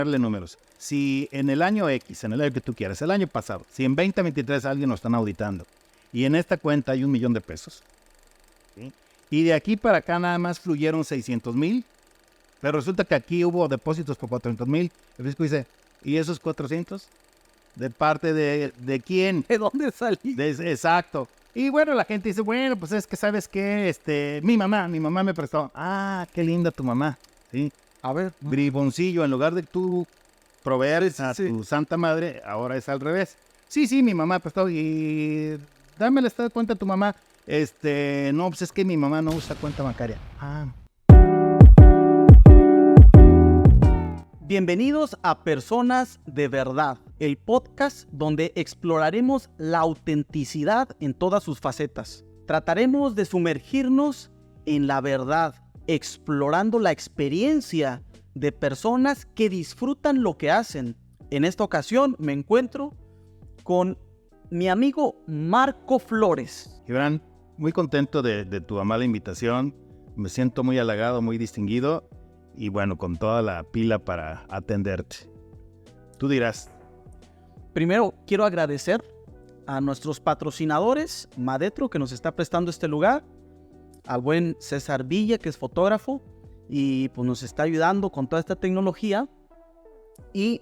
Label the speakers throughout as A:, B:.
A: darle números. Si en el año X, en el año que tú quieras, el año pasado, si en 2023 alguien lo están auditando y en esta cuenta hay $1,000,000, ¿sí? Y de aquí para acá nada más fluyeron 600,000, pero resulta que aquí hubo depósitos por 400,000. El fisco dice, ¿y esos 400? ¿De parte de quién?
B: ¿De dónde salí?
A: Exacto. Y bueno, la gente dice, bueno, pues es que ¿sabes qué? Mi mamá me prestó. Ah, qué linda tu mamá, ¿sí?
B: A ver.
A: Briboncillo, en lugar de tú proveer a tu santa madre, ahora es al revés. Sí, mi mamá prestó y dame el estado de cuenta de tu mamá. No, pues es que mi mamá no usa cuenta bancaria.
B: Bienvenidos a Personas de Verdad, el podcast donde exploraremos la autenticidad en todas sus facetas. Trataremos de sumergirnos en la verdad, explorando la experiencia de personas que disfrutan lo que hacen. En esta ocasión me encuentro con mi amigo Marco Flores.
A: Gibran, muy contento de tu amable invitación. Me siento muy halagado, muy distinguido y bueno, con toda la pila para atenderte. Tú dirás.
B: Primero, quiero agradecer a nuestros patrocinadores, Madetro, que nos está prestando este lugar, al buen César Villa, que es fotógrafo, y pues nos está ayudando con toda esta tecnología. Y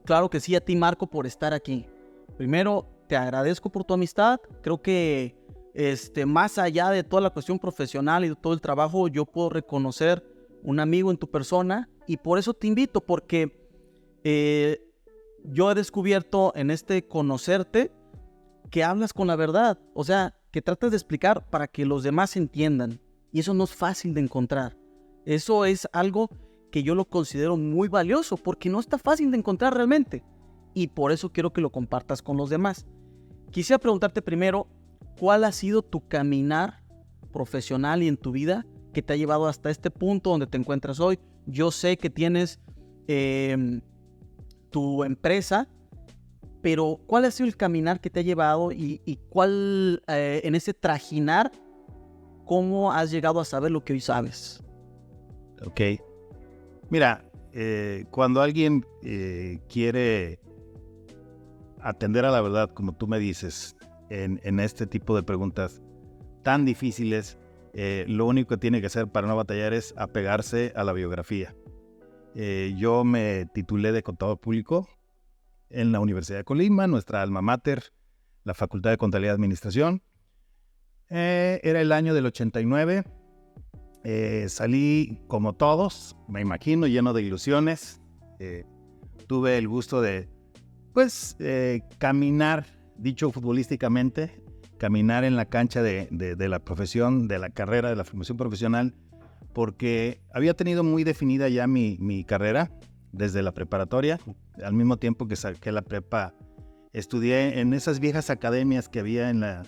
B: claro que sí, a ti, Marco, por estar aquí. Primero, te agradezco por tu amistad. Creo que más allá de toda la cuestión profesional y de todo el trabajo, yo puedo reconocer un amigo en tu persona, y por eso te invito, porque yo he descubierto en conocerte que hablas con la verdad, o sea, que tratas de explicar para que los demás entiendan, y eso no es fácil de encontrar. Eso es algo que yo lo considero muy valioso, porque no está fácil de encontrar realmente, y por eso quiero que lo compartas con los demás. Quisiera preguntarte primero, ¿cuál ha sido tu caminar profesional y en tu vida que te ha llevado hasta este punto donde te encuentras hoy? Yo sé que tienes tu empresa, pero ¿cuál ha sido el caminar que te ha llevado y cuál, en ese trajinar, cómo has llegado a saber lo que hoy sabes?
A: Ok. Mira, cuando alguien quiere atender a la verdad, como tú me dices, en este tipo de preguntas tan difíciles, lo único que tiene que hacer para no batallar es apegarse a la biografía. Yo me titulé de contador público en la Universidad de Colima, nuestra alma mater, la Facultad de Contabilidad y Administración. Era el año del 89. Salí como todos, me imagino, lleno de ilusiones. Tuve el gusto de, caminar, dicho futbolísticamente, caminar en la cancha de la profesión, de la carrera, de la formación profesional, porque había tenido muy definida ya mi carrera desde la preparatoria. Al mismo tiempo que saqué la prepa, estudié en esas viejas academias que había en la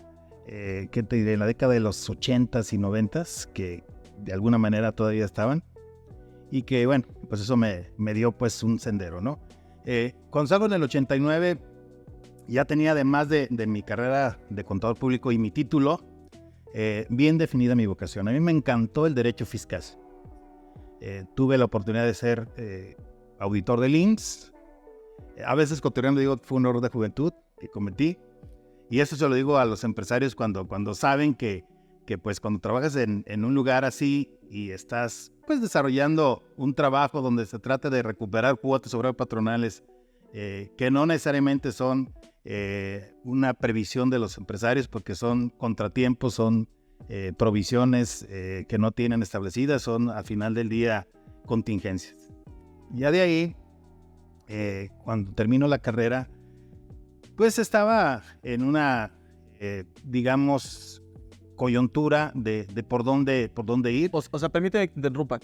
A: década de los 80s y 90s, que de alguna manera todavía estaban, y que bueno, pues eso me dio pues un sendero, ¿no? Cuando salgo en el 89, ya tenía, además de mi carrera de contador público y mi título, bien definida mi vocación. A mí me encantó el derecho fiscal. Tuve la oportunidad de ser auditor del INSS. A veces cotorreando digo, fue un error de juventud que cometí. Y eso se lo digo a los empresarios cuando saben que pues cuando trabajas en un lugar así y estás pues desarrollando un trabajo donde se trata de recuperar cuotas sobre patronales, que no necesariamente son una previsión de los empresarios, porque son contratiempos, son provisiones que no tienen establecidas, son al final del día contingencias. Ya de ahí, cuando termino la carrera, pues estaba en una, digamos, coyuntura de por dónde ir.
B: O sea, permíteme que te interrumpa.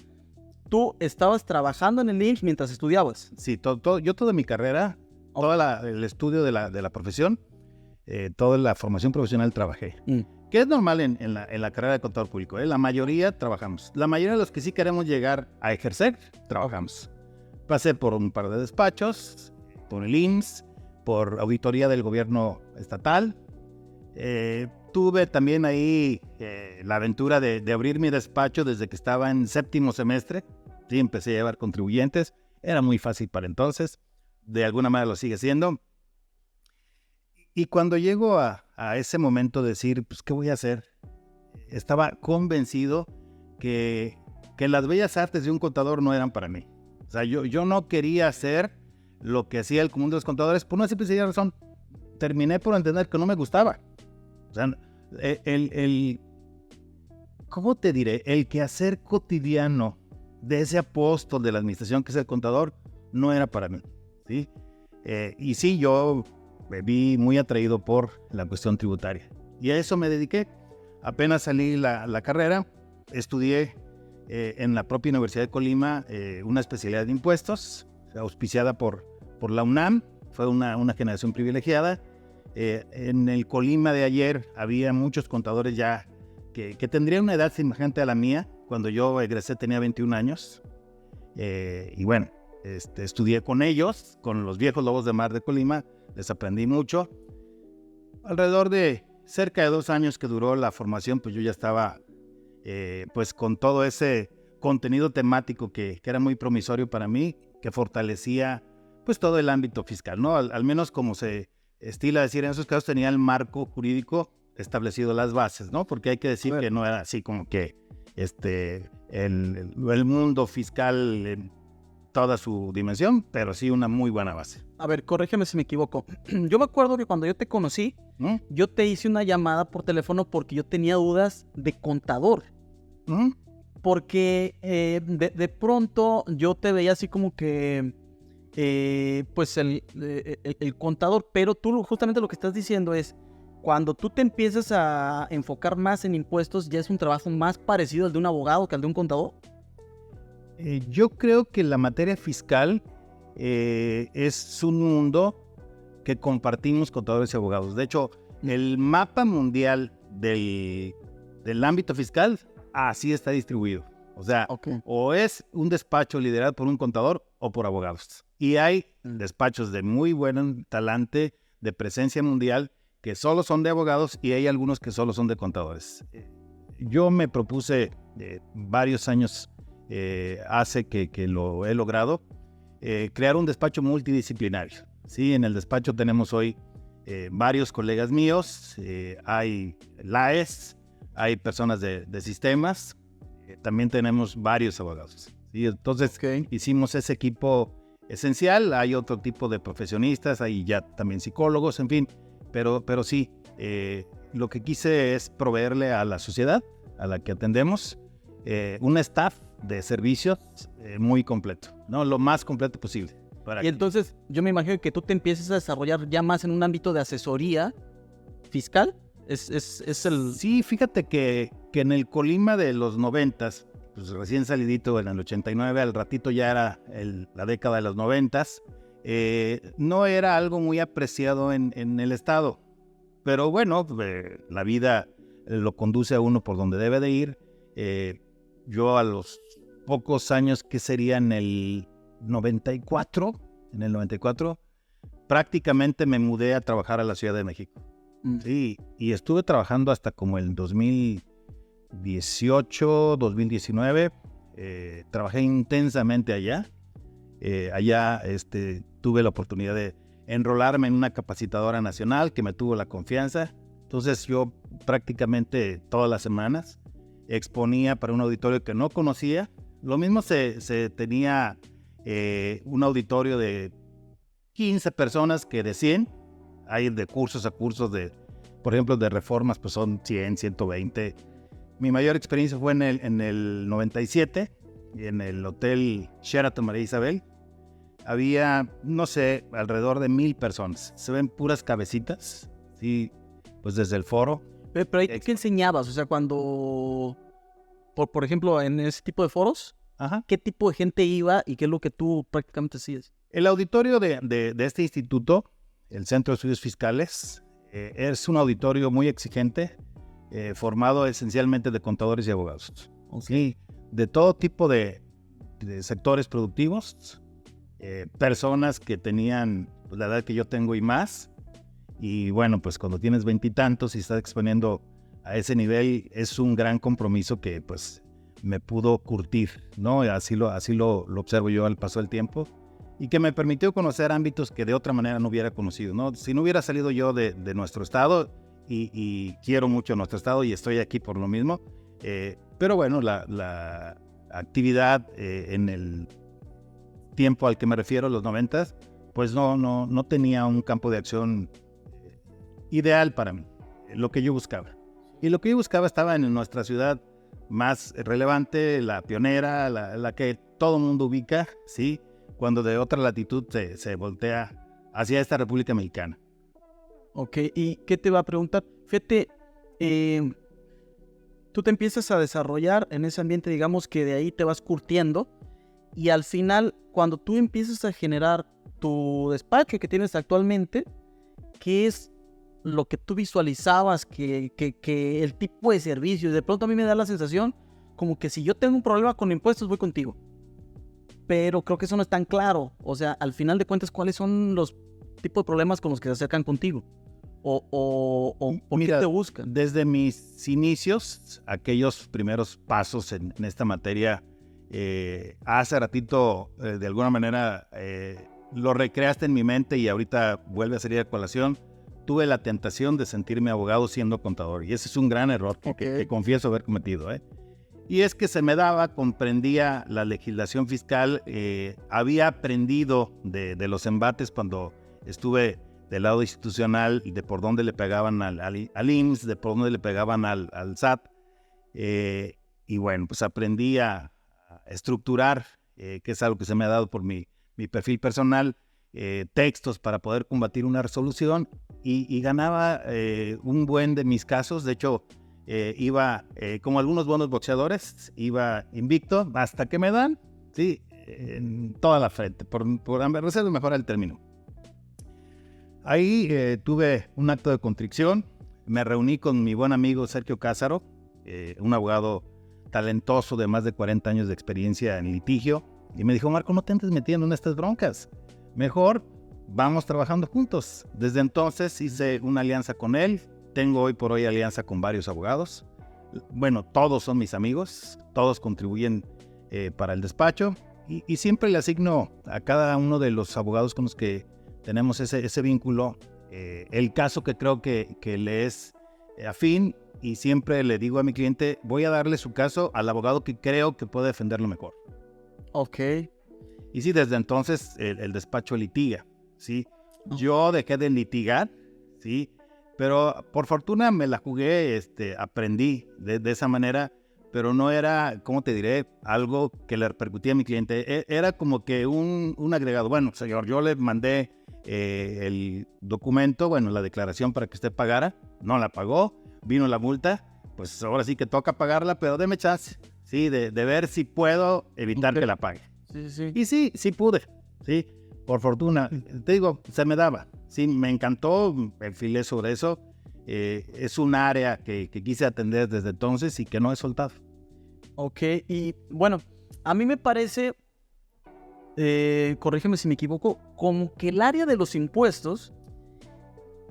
B: ¿Tú estabas trabajando en el IMSS mientras estudiabas?
A: Sí, yo toda mi carrera, todo el estudio de la profesión, toda la formación profesional trabajé. Que es normal en la carrera de contador público. La mayoría trabajamos. La mayoría de los que sí queremos llegar a ejercer, trabajamos. Pasé por un par de despachos, por el IMSS, por auditoría del gobierno estatal. Tuve también ahí la aventura de abrir mi despacho desde que estaba en séptimo semestre. Sí, empecé a llevar contribuyentes. Era muy fácil para entonces, de alguna manera lo sigue siendo. Y cuando llego a ese momento de decir, pues, ¿qué voy a hacer? Estaba convencido que las bellas artes de un contador no eran para mí. O sea, yo no quería hacer lo que hacía el común de los contadores por una simple y sencilla razón. Terminé por entender que no me gustaba. O sea, ¿cómo te diré? El quehacer cotidiano de ese apóstol de la administración que es el contador no era para mí, ¿sí? Y sí, yo me vi muy atraído por la cuestión tributaria. Y a eso me dediqué. Apenas salí la carrera, estudié en la propia Universidad de Colima una especialidad de impuestos, auspiciada por la UNAM. Fue una generación privilegiada. En el Colima de ayer había muchos contadores ya que tendrían una edad semejante a la mía. Cuando yo egresé tenía 21 años. Y bueno, estudié con ellos, con los viejos lobos de mar de Colima. Les aprendí mucho. Alrededor de cerca de 2 años que duró la formación, pues yo ya estaba pues con todo ese contenido temático que era muy promisorio para mí, que fortalecía pues todo el ámbito fiscal, ¿no? Al menos como se estila decir en esos casos, tenía el marco jurídico establecido, las bases, ¿no? Porque hay que decir que no era así como que el mundo fiscal en toda su dimensión, pero sí una muy buena base.
B: A ver, corrígeme si me equivoco. Yo me acuerdo que cuando yo te conocí, yo te hice una llamada por teléfono porque yo tenía dudas de contador. Porque de pronto yo te veía así como que, pues el contador, pero tú justamente lo que estás diciendo es, cuando tú te empiezas a enfocar más en impuestos, ya es un trabajo más parecido al de un abogado que al de un contador.
A: Yo creo que la materia fiscal es un mundo que compartimos contadores y abogados. De hecho, el mapa mundial del ámbito fiscal así está distribuido. O sea, o es un despacho liderado por un contador o por abogados. Y hay despachos de muy buen talante, de presencia mundial, que solo son de abogados, y hay algunos que solo son de contadores. Yo me propuse varios años hace que lo he logrado, crear un despacho multidisciplinario. ¿Sí? En el despacho tenemos hoy varios colegas míos, hay LAES, hay personas de sistemas, también tenemos varios abogados. ¿Sí? Entonces hicimos ese equipo esencial. Hay otro tipo de profesionistas, hay ya también psicólogos, en fin, pero sí, lo que quise es proveerle a la sociedad a la que atendemos un staff de servicios muy completo, ¿no? Lo más completo posible.
B: Y entonces yo me imagino que tú te empieces a desarrollar ya más en un ámbito de asesoría fiscal.
A: Sí, fíjate que en el Colima de los 90s, pues recién salidito en el 89, al ratito ya era la década de los 90s, no era algo muy apreciado en el estado. Pero bueno, la vida lo conduce a uno por donde debe de ir. Yo a los pocos años, que sería en el 94, prácticamente me mudé a trabajar a la Ciudad de México. Sí, y estuve trabajando hasta como el 2018, 2019. Trabajé intensamente allá. Allá tuve la oportunidad de enrolarme en una capacitadora nacional que me tuvo la confianza. Entonces yo prácticamente todas las semanas exponía para un auditorio que no conocía. Lo mismo se tenía un auditorio de 15 personas que de 100. Hay de cursos a cursos por ejemplo, de reformas, pues son 100, 120. Mi mayor experiencia fue en el 97, en el Hotel Sheraton María Isabel. Había, no sé, alrededor de 1,000 personas. Se ven puras cabecitas, sí, pues desde el foro.
B: Pero ahí, ¿qué enseñabas? O sea, cuando, por ejemplo, en ese tipo de foros, ¿qué tipo de gente iba y qué es lo que tú prácticamente hacías?
A: El auditorio de este instituto, el Centro de Estudios Fiscales, es un auditorio muy exigente, formado esencialmente de contadores y abogados. ¿Sí? De todo tipo de sectores productivos, personas que tenían la edad que yo tengo y más. Y bueno, pues cuando tienes 20 y tantos y estás exponiendo a ese nivel, es un gran compromiso que pues me pudo curtir, ¿no? Así lo observo yo al paso del tiempo, y que me permitió conocer ámbitos que de otra manera no hubiera conocido, ¿no? Si no hubiera salido yo de nuestro estado, y quiero mucho nuestro estado y estoy aquí por lo mismo, pero bueno, la actividad en el tiempo al que me refiero, los 90s, pues no tenía un campo de acción ideal para mí, lo que yo buscaba. Y lo que yo buscaba estaba en nuestra ciudad más relevante, la pionera, la que todo el mundo ubica, ¿sí? Cuando de otra latitud se voltea hacia esta República Mexicana.
B: Ok, ¿y qué te va a preguntar? Fíjate, tú te empiezas a desarrollar en ese ambiente, digamos que de ahí te vas curtiendo, y al final, cuando tú empiezas a generar tu despacho que tienes actualmente, ¿qué es lo que tú visualizabas que el tipo de servicio? De pronto a mí me da la sensación como que si yo tengo un problema con impuestos, voy contigo. Pero creo que eso no es tan claro. O sea, al final de cuentas, ¿cuáles son los tipos de problemas con los que se acercan contigo? ¿O por qué te buscan?
A: Desde mis inicios, aquellos primeros pasos en esta materia, hace ratito, de alguna manera, lo recreaste en mi mente y ahorita vuelve a salir a colación. Tuve la tentación de sentirme abogado siendo contador, y ese es un gran error que confieso haber cometido, Y es que se me daba, comprendía la legislación fiscal, había aprendido de los embates cuando estuve del lado institucional, de por dónde le pegaban al IMSS, de por dónde le pegaban al SAT, y bueno, pues aprendí a estructurar, que es algo que se me ha dado por mi perfil personal, textos para poder combatir una resolución, y ganaba un buen de mis casos. De hecho, iba, como algunos buenos boxeadores, iba invicto hasta que me dan, sí, en toda la frente, por reserva mejor el término. Ahí tuve un acto de contrición, me reuní con mi buen amigo Sergio Cázaro, un abogado talentoso de más de 40 años de experiencia en litigio, y me dijo: Marco, no te andes metiendo en estas broncas, mejor vamos trabajando juntos. Desde entonces hice una alianza con él. Tengo hoy por hoy alianza con varios abogados. Bueno, todos son mis amigos, todos contribuyen para el despacho, y siempre le asigno a cada uno de los abogados con los que tenemos ese vínculo el caso que creo que le es afín, y siempre le digo a mi cliente: voy a darle su caso al abogado que creo que puede defenderlo mejor.
B: Ok.
A: Y sí, desde entonces el despacho litiga, ¿sí? Yo dejé de litigar, ¿sí? Pero por fortuna me la jugué, aprendí de esa manera, pero no era, ¿cómo te diré?, algo que le repercutía a mi cliente. Era como que un agregado. Bueno, señor, yo le mandé el documento, bueno, la declaración para que usted pagara, no la pagó, vino la multa, pues ahora sí que toca pagarla, pero deme chance, ¿sí? De ver si puedo evitar que la pague.
B: Sí.
A: Y sí pude, ¿sí? Por fortuna, te digo, se me daba. Sí, me encantó, enfilé sobre eso. Es un área que quise atender desde entonces y que no he soltado.
B: Ok, y bueno, a mí me parece, corrígeme si me equivoco, como que el área de los impuestos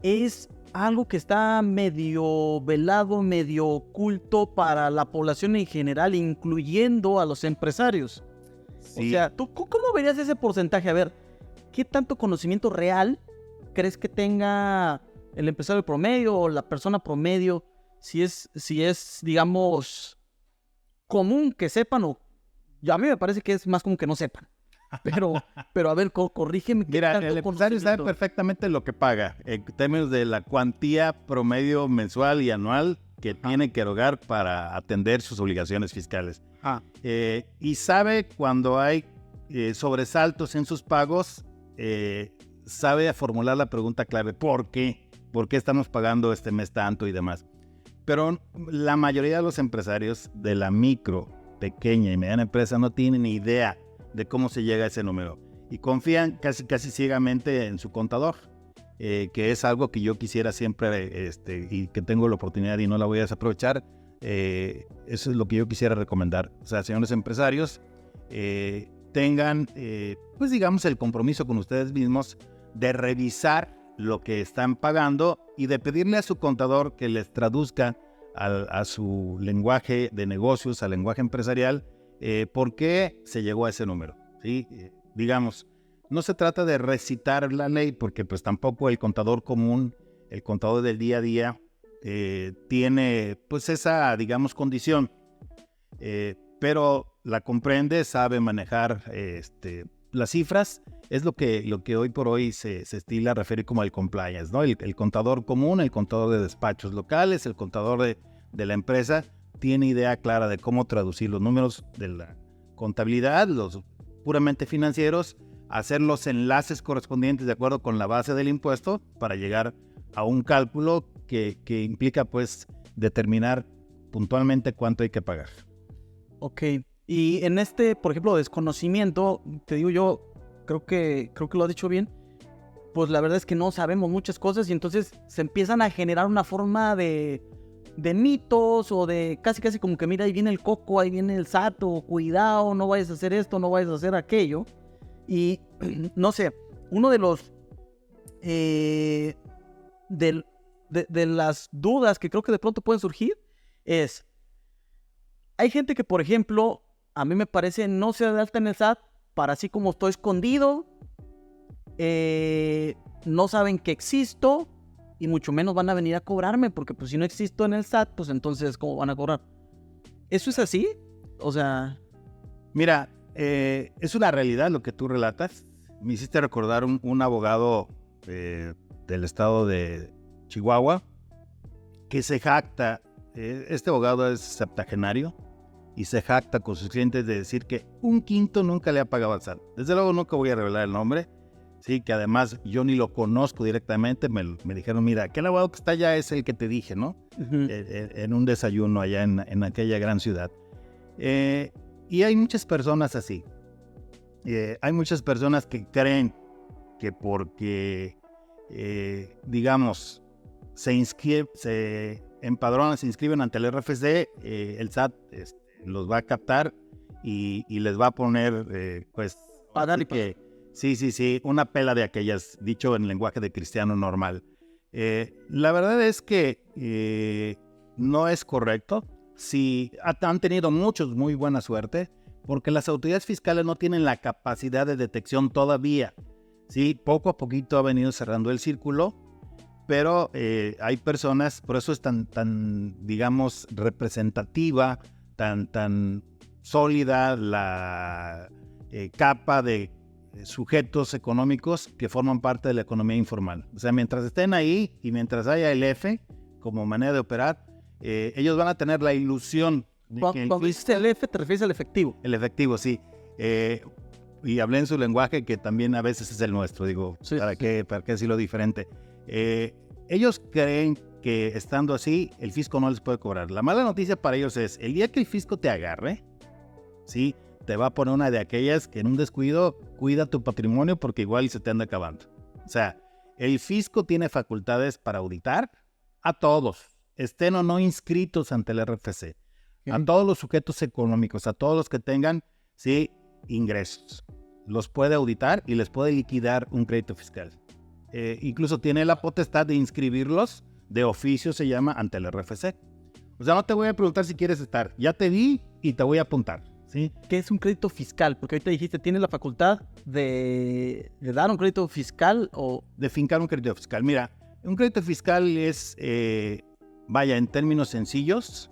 B: es algo que está medio velado, medio oculto para la población en general, incluyendo a los empresarios. Sí. O sea, ¿tú cómo verías ese porcentaje? A ver, ¿qué tanto conocimiento real crees que tenga el empresario promedio o la persona promedio? Si es, digamos, común que sepan, o a mí me parece que es más común que no sepan. Pero a ver, corrígeme.
A: Mira, el empresario sabe perfectamente lo que paga en términos de la cuantía promedio mensual y anual que tiene que erogar para atender sus obligaciones fiscales. Y sabe cuando hay sobresaltos en sus pagos, sabe formular la pregunta clave: ¿por qué? ¿Por qué estamos pagando este mes tanto y demás? Pero la mayoría de los empresarios de la micro, pequeña y mediana empresa no tienen ni idea de cómo se llega a ese número, y confían casi ciegamente en su contador, que es algo que yo quisiera siempre, y que tengo la oportunidad y no la voy a desaprovechar. Eso es lo que yo quisiera recomendar. O sea, señores empresarios, tengan, pues digamos, el compromiso con ustedes mismos de revisar lo que están pagando y de pedirle a su contador que les traduzca a su lenguaje de negocios, al lenguaje empresarial, por qué se llegó a ese número, ¿sí? Digamos, no se trata de recitar la ley, porque pues tampoco el contador común, el contador del día a día, tiene pues esa, digamos, condición, pero la comprende, sabe manejar las cifras. Es lo que hoy por hoy se estila a referir como el compliance, ¿no? El contador común, el contador de despachos locales, el contador de la empresa, tiene idea clara de cómo traducir los números de la contabilidad, los puramente financieros, hacer los enlaces correspondientes de acuerdo con la base del impuesto para llegar a un cálculo que implica pues determinar puntualmente cuánto hay que pagar.
B: Ok, y en por ejemplo, desconocimiento, te digo yo, creo que lo has dicho bien, pues la verdad es que no sabemos muchas cosas y entonces se empiezan a generar una forma de mitos o de casi como que mira, ahí viene el coco, ahí viene el SAT, o cuidado, no vayas a hacer esto, no vayas a hacer aquello. Y no sé, uno de los de las dudas que creo que de pronto pueden surgir es, hay gente que, por ejemplo, a mí me parece no se da de alta en el SAT para así como estoy escondido, no saben que existo y mucho menos van a venir a cobrarme, porque pues si no existo en el SAT, pues entonces ¿cómo van a cobrar? ¿Eso es así? O sea...
A: Mira, es una realidad lo que tú relatas. Me hiciste recordar un abogado del estado de Chihuahua que se jacta, este abogado es septagenario y se jacta con sus clientes de decir que un quinto nunca le ha pagado al SAT. Desde luego nunca voy a revelar el nombre, sí, que además yo ni lo conozco directamente. Me dijeron, mira, aquel abogado que está allá es el que te dije, ¿no? Uh-huh. En un desayuno allá en aquella gran ciudad. Y hay muchas personas así. Hay muchas personas que creen que porque, digamos, se empadronan, se inscriben ante el RFC, el SAT los va a captar y les va a poner, pues, que, sí, una pela de aquellas, dicho en lenguaje de cristiano normal. La verdad es que no es correcto. Sí, han tenido muchos muy buena suerte, porque las autoridades fiscales no tienen la capacidad de detección todavía. Sí, poco a poquito ha venido cerrando el círculo, pero hay personas, por eso es tan digamos, representativa, tan sólida la capa de sujetos económicos que forman parte de la economía informal. O sea, mientras estén ahí y mientras haya el F como manera de operar, ellos van a tener la ilusión.
B: Cuando dices el F, ¿te refieres al efectivo?
A: El efectivo, sí. Y hablé en su lenguaje, que también a veces es el nuestro. Digo, sí, ¿para qué decirlo diferente? Ellos creen que estando así, el fisco no les puede cobrar. La mala noticia para ellos es, el día que el fisco te agarre, ¿sí? Te va a poner una de aquellas que en un descuido cuida tu patrimonio porque igual se te anda acabando. O sea, el fisco tiene facultades para auditar a todos, estén o no inscritos ante el RFC, a todos los sujetos económicos, a todos los que tengan, sí, ingresos. Los puede auditar y les puede liquidar un crédito fiscal. Incluso tiene la potestad de inscribirlos de oficio, se llama, ante el RFC. O sea, no te voy a preguntar si quieres estar, ya te vi y te voy a apuntar, ¿sí?
B: ¿Qué es un crédito fiscal? Porque ahorita dijiste, ¿tiene la facultad de dar un crédito fiscal o...?
A: De fincar un crédito fiscal. Mira, un crédito fiscal es, en términos sencillos,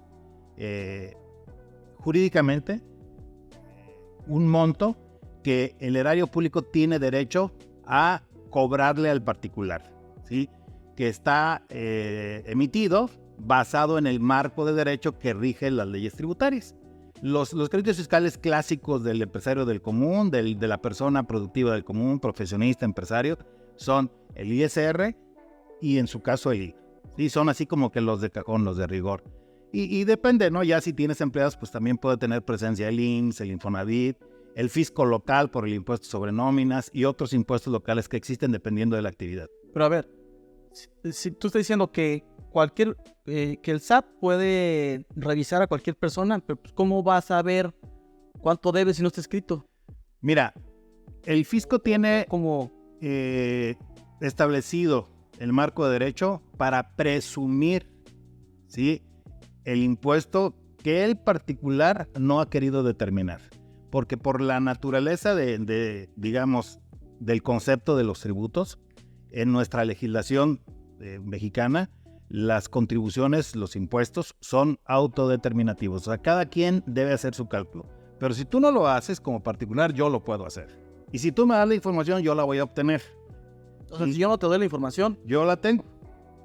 A: jurídicamente, un monto que el erario público tiene derecho a cobrarle al particular, ¿sí? Que está emitido basado en el marco de derecho que rige las leyes tributarias. Los créditos fiscales clásicos del empresario del común, de la persona productiva del común, profesionista, empresario, son el ISR y en su caso el IVA. Sí, son así como que los de cajón, los de rigor. Y depende, ¿no? Ya si tienes empleados, pues también puede tener presencia el IMSS, el Infonavit, el fisco local por el impuesto sobre nóminas y otros impuestos locales que existen dependiendo de la actividad.
B: Pero a ver, si tú estás diciendo que que el SAT puede revisar a cualquier persona, pero ¿cómo vas a ver cuánto debe si no está escrito?
A: Mira, el fisco tiene como establecido el marco de derecho para presumir, ¿sí?, el impuesto que el particular no ha querido determinar. Porque por la naturaleza digamos, del concepto de los tributos, en nuestra legislación mexicana, las contribuciones, los impuestos son autodeterminativos. O sea, cada quien debe hacer su cálculo. Pero si tú no lo haces como particular, yo lo puedo hacer. Y si tú me das la información, yo la voy a obtener.
B: O sea, si yo no te doy la información,
A: yo la tengo.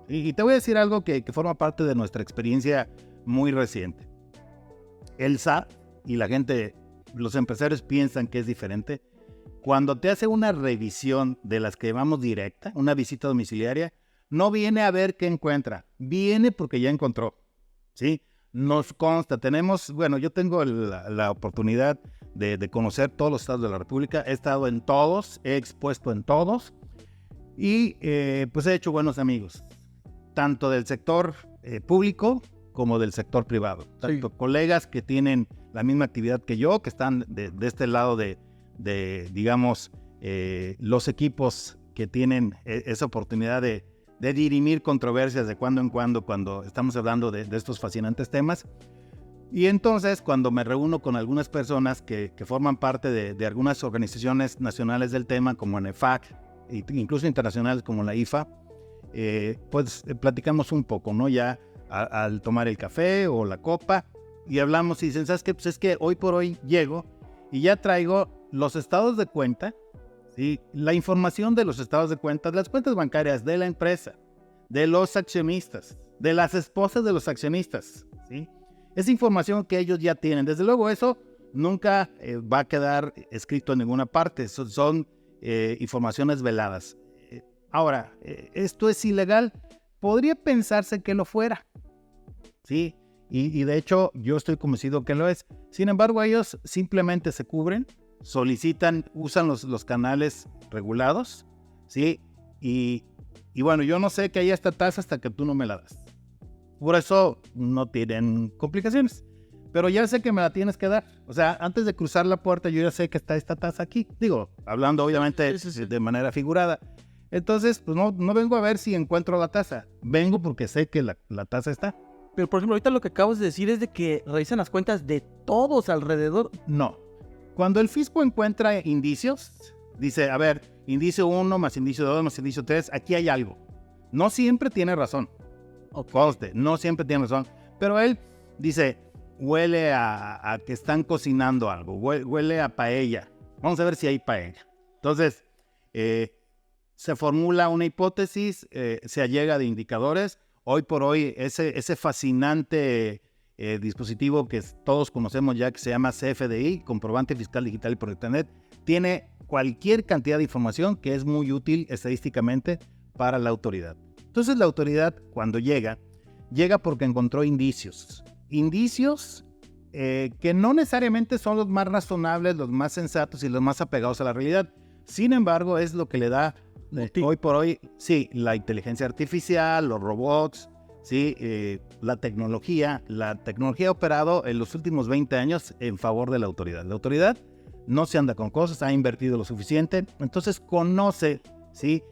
A: Y te voy a decir algo que forma parte de nuestra experiencia muy reciente. El SAT y la gente, los empresarios piensan que es diferente. Cuando te hace una revisión de las que llamamos directa, una visita domiciliaria, no viene a ver qué encuentra, viene porque ya encontró, ¿sí? Nos consta, yo tengo la oportunidad de conocer todos los estados de la República, he estado en todos, he expuesto en todos y pues he hecho buenos amigos, tanto del sector público como del sector privado, tanto colegas que tienen la misma actividad que yo, que están de este lado de digamos, los equipos que tienen esa oportunidad de dirimir controversias de cuando en cuando estamos hablando de estos fascinantes temas. Y entonces, cuando me reúno con algunas personas que forman parte de algunas organizaciones nacionales del tema, como NEFAC, e incluso internacionales como la IFA, pues platicamos un poco, ¿no? Ya al tomar el café o la copa, y hablamos y dicen, ¿sabes qué? Pues es que hoy por hoy llego y ya traigo los estados de cuenta, ¿sí? La información de los estados de cuenta, las cuentas bancarias de la empresa, de los accionistas, de las esposas de los accionistas, ¿sí? Esa información que ellos ya tienen. Desde luego eso nunca va a quedar escrito en ninguna parte, son informaciones veladas. Ahora, ¿esto es ilegal? Podría pensarse que lo fuera, ¿sí? Y de hecho yo estoy convencido que lo es. Sin embargo, ellos simplemente se cubren, solicitan, usan los canales regulados, ¿sí? Y bueno, yo no sé que haya esta tasa hasta que tú no me la das. Por eso no tienen complicaciones. Pero ya sé que me la tienes que dar. O sea, antes de cruzar la puerta, yo ya sé que está esta tasa aquí. Digo, hablando obviamente sí. De manera figurada. Entonces, pues no vengo a ver si encuentro la tasa. Vengo porque sé que la tasa está.
B: Pero, por ejemplo, ahorita lo que acabas de decir es de que revisan las cuentas de todos alrededor.
A: No. Cuando el fisco encuentra indicios, dice, a ver, indicio 1 más indicio 2 más indicio 3, aquí hay algo. No siempre tiene razón. Conste, no siempre tiene razón. Pero él dice, huele a que están cocinando algo, huele a paella. Vamos a ver si hay paella. Entonces, se formula una hipótesis, se allega de indicadores. Hoy por hoy, ese fascinante dispositivo que todos conocemos ya, que se llama CFDI, Comprobante Fiscal Digital y por Internet, tiene cualquier cantidad de información que es muy útil estadísticamente para la autoridad. Entonces la autoridad, cuando llega porque encontró indicios que no necesariamente son los más razonables, los más sensatos y los más apegados a la realidad. Sin embargo, es lo que le da hoy por hoy, sí, la inteligencia artificial, los robots, sí, la tecnología ha operado en los últimos 20 años en favor de la autoridad. La autoridad no se anda con cosas, ha invertido lo suficiente, entonces conoce, sí,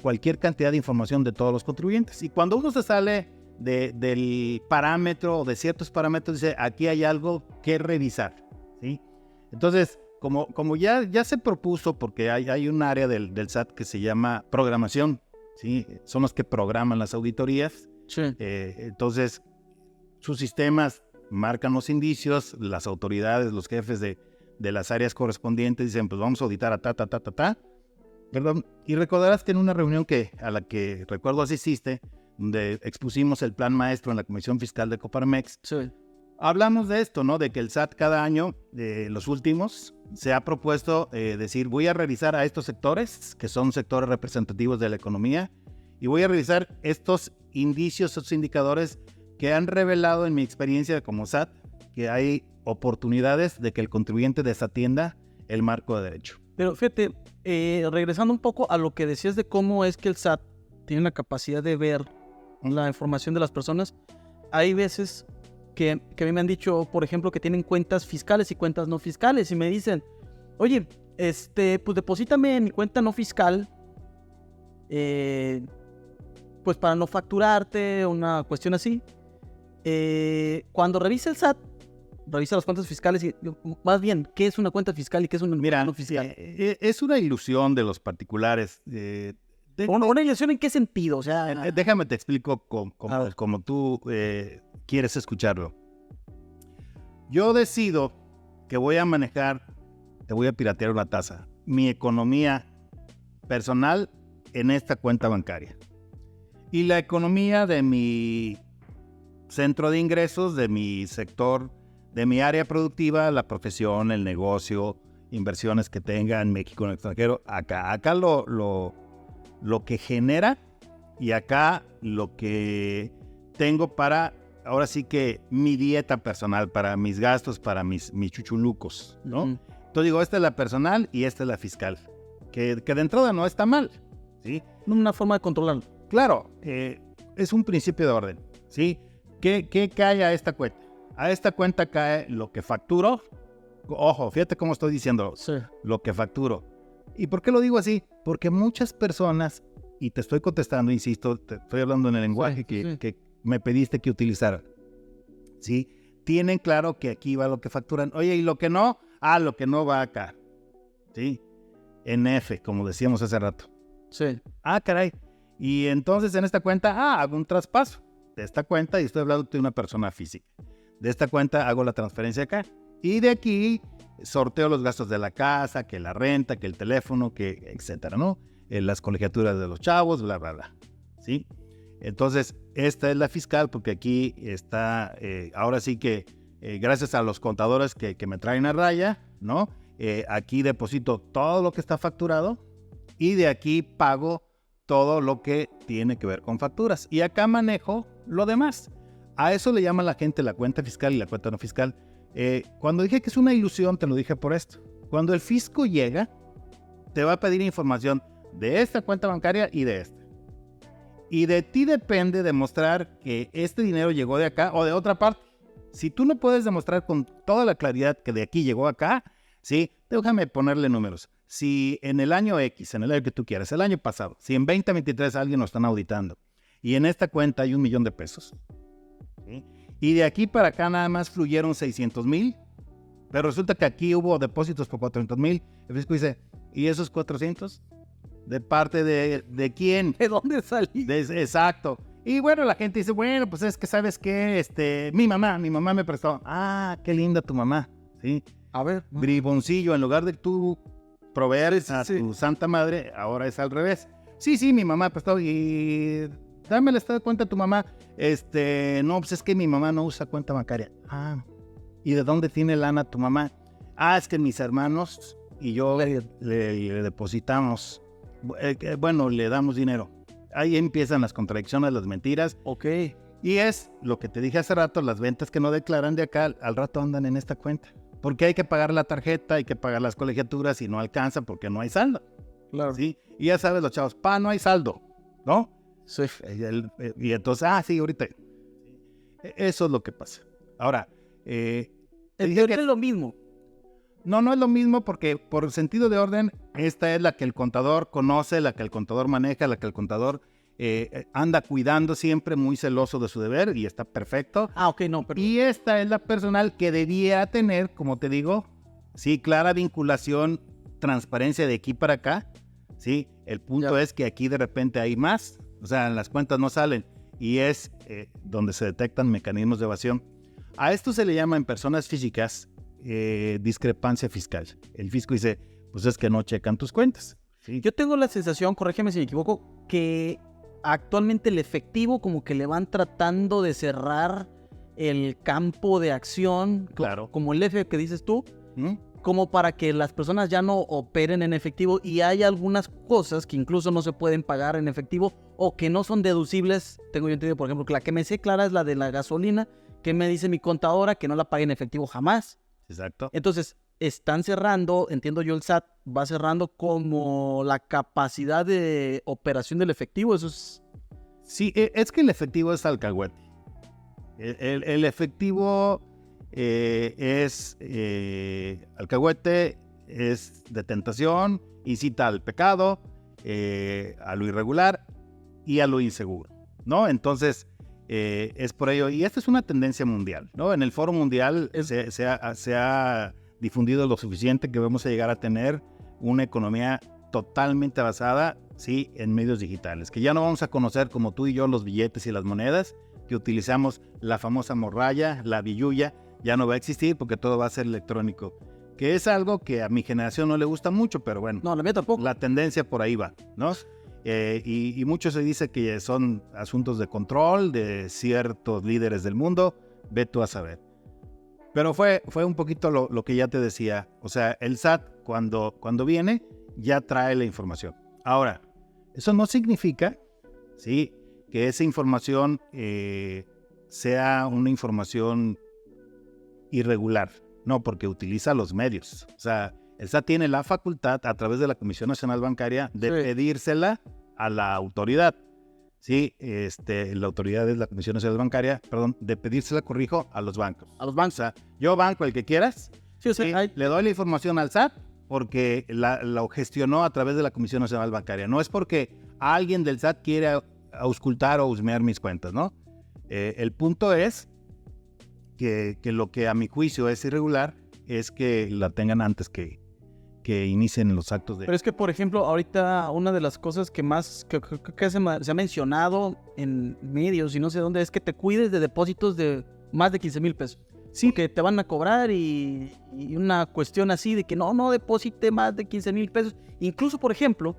A: cualquier cantidad de información de todos los contribuyentes. Y cuando uno se sale del parámetro o de ciertos parámetros, dice, aquí hay algo que revisar, ¿sí? Entonces, como ya se propuso, porque hay un área del SAT que se llama programación, ¿sí? Son los que programan las auditorías.
B: Sí.
A: Entonces, sus sistemas marcan los indicios, las autoridades, los jefes de las áreas correspondientes dicen, pues vamos a auditar a ta. Perdón. Y recordarás que en una reunión a la que recuerdo asististe, donde expusimos el plan maestro en la Comisión Fiscal de Coparmex,
B: sí,
A: hablamos de esto, ¿no? De que el SAT cada año, los últimos, se ha propuesto decir, voy a revisar a estos sectores, que son sectores representativos de la economía, y voy a revisar estos indicios, estos indicadores que han revelado en mi experiencia como SAT que hay oportunidades de que el contribuyente desatienda el marco de derecho.
B: Pero fíjate, regresando un poco a lo que decías de cómo es que el SAT tiene la capacidad de ver la información de las personas, hay veces que a mí me han dicho, por ejemplo, que tienen cuentas fiscales y cuentas no fiscales y me dicen, oye, pues deposítame en mi cuenta no fiscal, pues para no facturarte, una cuestión así. Cuando revisa el SAT, revisa las cuentas fiscales y, más bien, ¿qué es una cuenta fiscal y qué es una
A: Mira,
B: no fiscal?
A: es una ilusión de los particulares.
B: ¿Una ilusión en qué sentido? O sea,
A: Déjame te explico
B: A ver.
A: como tú quieres escucharlo. Yo decido que voy a manejar, te voy a piratear una tasa, mi economía personal en esta cuenta bancaria. Y la economía de mi centro de ingresos, de mi sector, de mi área productiva, la profesión, el negocio, inversiones que tenga en México, en el extranjero, acá lo que genera y acá lo que tengo para, ahora sí que mi dieta personal, para mis gastos, para mis chuchulucos, ¿no?
B: Ujú.
A: Entonces digo, esta es la personal y esta es la fiscal, que de entrada no está mal, ¿sí?
B: Una forma de controlarlo.
A: Claro, es un principio de orden, ¿sí? ¿Qué cae a esta cuenta? A esta cuenta cae lo que facturo. Ojo, fíjate cómo estoy diciendo,
B: Sí.
A: lo que facturo. ¿Y por qué lo digo así? Porque muchas personas, y te estoy contestando, insisto, te estoy hablando en el lenguaje
B: Sí.
A: que me pediste que utilizara, ¿sí? Tienen claro que aquí va lo que facturan. Oye, ¿y lo que no? Lo que no va acá, ¿sí? En F, como decíamos hace rato.
B: Sí.
A: Caray. Y entonces en esta cuenta, hago un traspaso de esta cuenta y estoy hablando de una persona física. De esta cuenta hago la transferencia acá. Y de aquí sorteo los gastos de la casa, que la renta, que el teléfono, que etcétera, ¿no? Las colegiaturas de los chavos, bla, bla, bla. ¿Sí? Entonces, esta es la fiscal porque aquí está, ahora sí que gracias a los contadores que me traen a raya, ¿no? Aquí deposito todo lo que está facturado y de aquí pago todo lo que tiene que ver con facturas. Y acá manejo lo demás. A eso le llama la gente la cuenta fiscal y la cuenta no fiscal. Cuando dije que es una ilusión, te lo dije por esto. Cuando el fisco llega, te va a pedir información de esta cuenta bancaria y de esta. Y de ti depende demostrar que este dinero llegó de acá o de otra parte. Si tú no puedes demostrar con toda la claridad que de aquí llegó acá, ¿sí? Déjame ponerle números. Si en el año X, en el año que tú quieras, el año pasado, si en 2023 alguien nos están auditando y en esta cuenta hay $1 millón, ¿sí? Y de aquí para acá nada más fluyeron 600,000, pero resulta que aquí hubo depósitos por 400,000, el fisco dice, ¿y esos 400? ¿De parte de quién?
B: ¿De dónde salí?
A: Exacto. Y bueno, la gente dice, bueno, pues es que ¿sabes qué? Mi mamá me prestó. Qué linda tu mamá, ¿sí?
B: A ver.
A: Briboncillo, en lugar de tú proveer a tu santa madre, ahora es al revés. Sí, mi mamá prestó y dame el estado de cuenta de tu mamá. No, pues es que mi mamá no usa cuenta bancaria. ¿Y de dónde tiene lana tu mamá? Es que mis hermanos y yo le depositamos. Bueno, le damos dinero. Ahí empiezan las contradicciones, las mentiras.
B: Ok.
A: Y es lo que te dije hace rato, las ventas que no declaran de acá, al rato andan en esta cuenta. Porque hay que pagar la tarjeta, hay que pagar las colegiaturas y no alcanza porque no hay saldo.
B: Claro.
A: ¿Sí? Y ya sabes, los chavos, no hay saldo, ¿no?
B: Sí.
A: Y entonces, sí, ahorita. Eso es lo que pasa. Ahora,
B: Es lo mismo.
A: No es lo mismo porque por sentido de orden, esta es la que el contador conoce, la que el contador maneja, la que el contador anda cuidando siempre, muy celoso de su deber y está perfecto.
B: Ok, no, pero...
A: Y esta es la personal que debía tener, como te digo, sí, clara vinculación, transparencia de aquí para acá, sí. El punto es que aquí de repente hay más, o sea, las cuentas no salen y es donde se detectan mecanismos de evasión. A esto se le llama en personas físicas discrepancia fiscal. El fisco dice, pues es que no checan tus cuentas. ¿Sí?
B: Yo tengo la sensación, corrígeme si me equivoco, que actualmente el efectivo como que le van tratando de cerrar el campo de acción,
A: claro,
B: como el F que dices tú, como para que las personas ya no operen en efectivo, y hay algunas cosas que incluso no se pueden pagar en efectivo o que no son deducibles. Tengo yo entendido, por ejemplo, que la que me sé clara es la de la gasolina, que me dice mi contadora que no la pague en efectivo jamás.
A: Exacto.
B: Entonces, están cerrando, entiendo yo, el SAT va cerrando como la capacidad de operación del efectivo. Eso es...
A: Sí, es que el efectivo es alcahuete. El efectivo es alcahuete, es de tentación, incita al pecado, a lo irregular y a lo inseguro, ¿no? Entonces, Es por ello, y esta es una tendencia mundial, ¿no? En el foro mundial se ha difundido lo suficiente que vamos a llegar a tener una economía totalmente basada, sí, en medios digitales, que ya no vamos a conocer como tú y yo los billetes y las monedas, que utilizamos la famosa morralla, la billulla, ya no va a existir porque todo va a ser electrónico, que es algo que a mi generación no le gusta mucho, pero bueno,
B: No, la mía tampoco.
A: la tendencia por ahí va, ¿no? Y mucho se dice que son asuntos de control de ciertos líderes del mundo, ve tú a saber. Pero fue un poquito lo que ya te decía, o sea, el SAT cuando viene ya trae la información. Ahora, eso no significa, ¿sí?, que esa información sea una información irregular, no, porque utiliza los medios. O sea, el SAT tiene la facultad a través de la Comisión Nacional Bancaria de pedírsela a la autoridad. Sí, la autoridad es la Comisión Nacional Bancaria, perdón, de pedírsela, corrijo, a los bancos.
B: A los bancos.
A: O sea, yo banco el que quieras,
B: Sí, o sea,
A: le doy la información al SAT porque lo gestionó a través de la Comisión Nacional Bancaria. No es porque alguien del SAT quiere auscultar o husmear mis cuentas, ¿no? El punto es que lo que a mi juicio es irregular es que la tengan antes que inicien los actos de...
B: Pero es que, por ejemplo, ahorita una de las cosas que más que se ha mencionado en medios y no sé dónde es que te cuides de depósitos de más de 15 mil pesos. Sí, que te van a cobrar y una cuestión así de que no deposite más de 15 mil pesos. Incluso, por ejemplo,